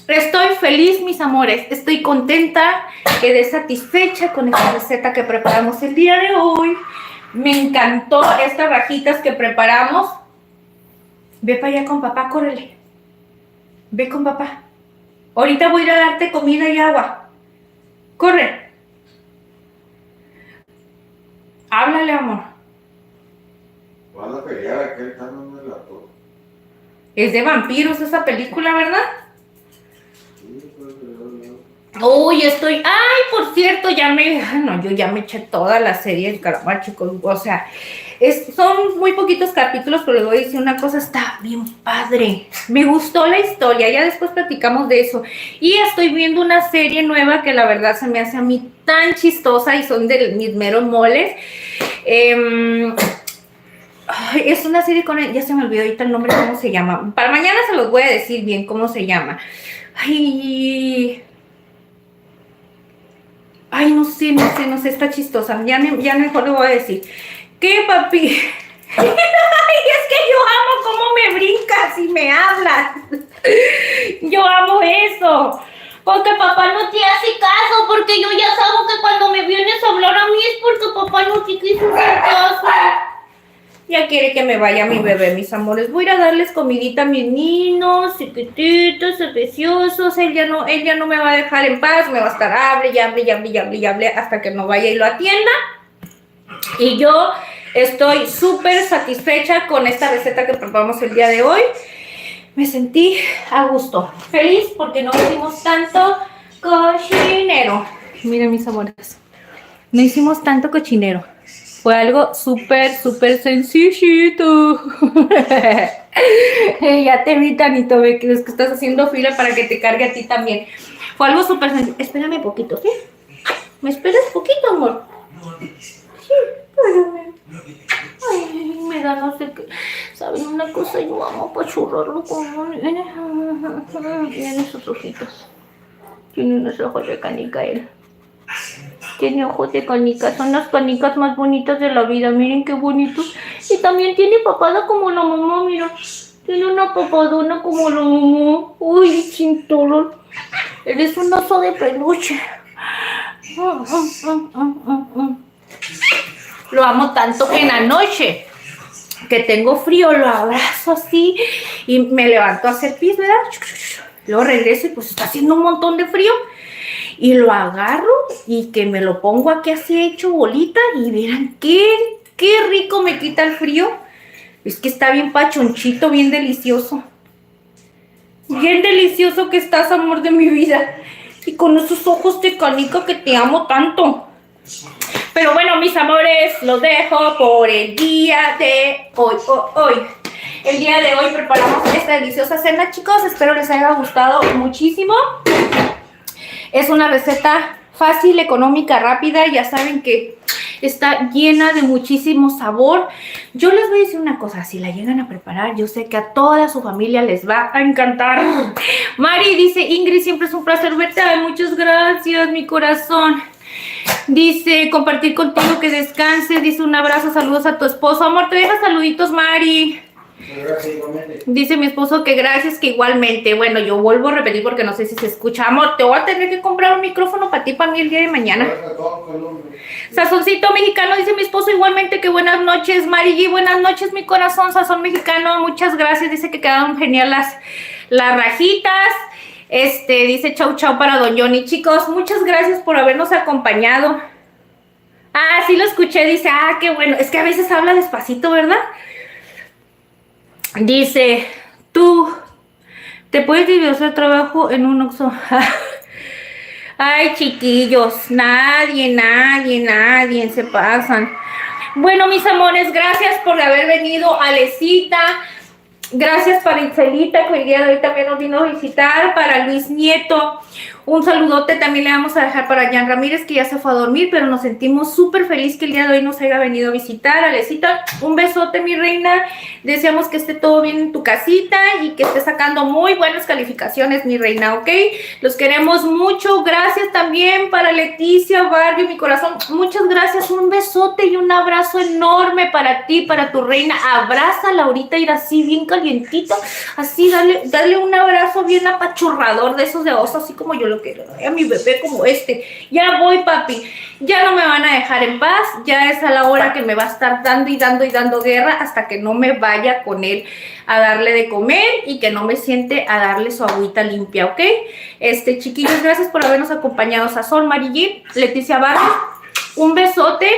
Estoy feliz, mis amores. Estoy contenta, quedé satisfecha con esta receta que preparamos el día de hoy. Me encantó estas rajitas que preparamos. Ve para allá con papá, córrele. Ve con papá. Ahorita voy a ir a darte comida y agua. Corre. Háblale, amor. Van a pelear, aquel está dando la torre. Es de vampiros esa película, ¿verdad? Sí, pues, Uy, Ay, por cierto, yo ya me eché toda la serie del Calamar, chicos. O sea, son muy poquitos capítulos, pero les voy a decir una cosa, está bien padre. Me gustó la historia, ya después platicamos de eso. Y estoy viendo una serie nueva que la verdad se me hace a mí tan chistosa y son de mis meros moles. Es una serie ya se me olvidó ahorita el nombre, cómo se llama. Para mañana se los voy a decir bien cómo se llama. Ay, no sé, está chistosa. Ya mejor le voy a decir. ¿Qué, papi? Ay, es que yo amo cómo me brincas y me hablas. Yo amo eso. Porque papá no te hace caso, porque yo ya sabo que cuando me vienes a hablar a mí es porque papá no te quiso hacer caso. Ya quiere que me vaya mi bebé, mis amores. Voy a ir a darles comidita a mis niños, chiquititos, preciosos. Él ya no me va a dejar en paz. Me va a estar hable hasta que no vaya y lo atienda. Y yo estoy súper satisfecha con esta receta que preparamos el día de hoy. Me sentí a gusto. Feliz porque no hicimos tanto cochinero. Miren, mis amores. No hicimos tanto cochinero. Fue algo súper sencillito. Ya te vi, Tanito, ve que estás haciendo fila para que te cargue a ti también. Fue algo súper sencillo. Espérame poquito, ¿sí? ¿Me esperas poquito, amor? Sí, espérame. Ay, me da no sé qué. ¿Saben una cosa? Yo amo apachurrarlo como... Miren esos ojitos. Tiene unos ojos de canica él. Tiene ojos de canica, son las canicas más bonitas de la vida, miren qué bonitos. Y también tiene papada como la mamá, mira. Tiene una papadona como la mamá. Uy, chintolón. Eres un oso de peluche. Lo amo tanto que en la noche que tengo frío lo abrazo así y me levanto a hacer pis, ¿verdad? Luego regreso y pues está haciendo un montón de frío. Y lo agarro y que me lo pongo aquí así hecho bolita y verán qué rico me quita el frío. Es que está bien pachonchito, bien delicioso. Bien delicioso que estás, amor de mi vida. Y con esos ojos de canica que te amo tanto. Pero bueno, mis amores, los dejo por el día de hoy. El día de hoy preparamos esta deliciosa cena, chicos. Espero les haya gustado muchísimo. Es una receta fácil, económica, rápida. Ya saben que está llena de muchísimo sabor. Yo les voy a decir una cosa, si la llegan a preparar, yo sé que a toda su familia les va a encantar. Mari dice, Ingrid, siempre es un placer verte. Ay, muchas gracias, mi corazón. Dice, compartir contigo, que descanses. Dice, un abrazo, saludos a tu esposo. Amor, te deja saluditos, Mari. Gracias, igualmente. Dice mi esposo que gracias, que igualmente. Bueno, yo vuelvo a repetir porque no sé si se escucha. Amor, te voy a tener que comprar un micrófono para ti, para mí el día de mañana. Sazoncito mexicano, dice mi esposo igualmente que buenas noches. Mari G, buenas noches, mi corazón. Sazón mexicano, muchas gracias. Dice que quedaron genial las rajitas. Dice chau chau para Don Johnny. Chicos, muchas gracias por habernos acompañado. Ah, sí lo escuché, dice, qué bueno. Es que a veces habla despacito, ¿verdad? Dice, tú te puedes dividir el trabajo en un Oxxo. Ay, chiquillos, nadie se pasan. Bueno, mis amores, gracias por haber venido. Alecita, gracias para Itzelita, que el día de hoy también nos vino a visitar. Para Luis Nieto, un saludote también le vamos a dejar para Jan Ramírez, que ya se fue a dormir, pero nos sentimos súper feliz que el día de hoy nos haya venido a visitar. Alecita, un besote, mi reina. Deseamos que esté todo bien en tu casita y que esté sacando muy buenas calificaciones, mi reina, ¿ok? Los queremos mucho. Gracias también para Leticia Barrio, mi corazón. Muchas gracias. Un besote y un abrazo enorme para ti, para tu reina. Abrázala ahorita, ir así bien calientito. Así, dale un abrazo bien apachurrador de esos de oso, así como yo lo quiero. A mi bebé como este. Ya voy, papi. Ya no me van a dejar en paz. Ya es a la hora que me va a estar dando y dando guerra hasta que no me vaya con él a darle de comer y que no me siente a darle su agüita limpia, ¿ok? Chiquillos, gracias por habernos acompañado. Sazón, Marillín, Leticia Barrio, un besote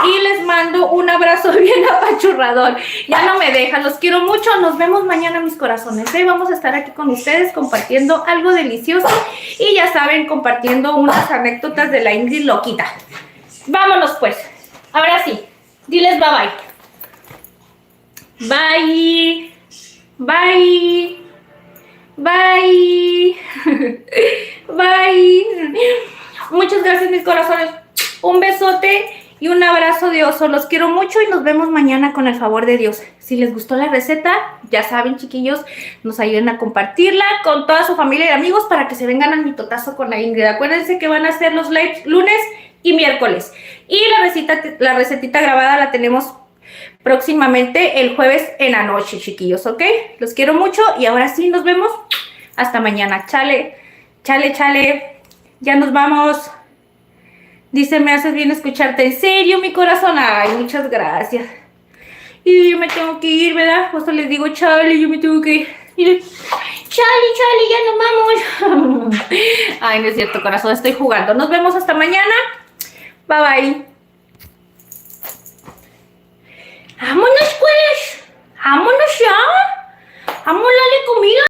y les mando un abrazo bien apachurrador. Ya no me dejan, los quiero mucho. Nos vemos mañana, mis corazones. Vamos a estar aquí con ustedes compartiendo algo delicioso y ya saben, compartiendo unas anécdotas de la Ingrid loquita. Vámonos pues. Ahora sí, diles bye bye. Bye. Bye. Bye. Bye. Muchas gracias, mis corazones. Un besote y un abrazo de oso. Los quiero mucho y nos vemos mañana con el favor de Dios. Si les gustó la receta, ya saben, chiquillos, nos ayuden a compartirla con toda su familia y amigos para que se vengan al mitotazo con la Ingrid. Acuérdense que van a hacer los lives lunes y miércoles. Y la recetita grabada la tenemos próximamente el jueves en la noche, chiquillos, ¿ok? Los quiero mucho y ahora sí nos vemos. Hasta mañana. Chale, chale, chale. Ya nos vamos. Dice, me haces bien escucharte. ¿En serio, mi corazón? Ay, muchas gracias. Y yo me tengo que ir, ¿verdad? Justo les digo, chale, yo me tengo que ir. Chale, chale, ya nos vamos. Ay, no es cierto, corazón, estoy jugando. Nos vemos hasta mañana. Bye, bye. Vámonos, pues. Vámonos ya. Vámonos, dale comida.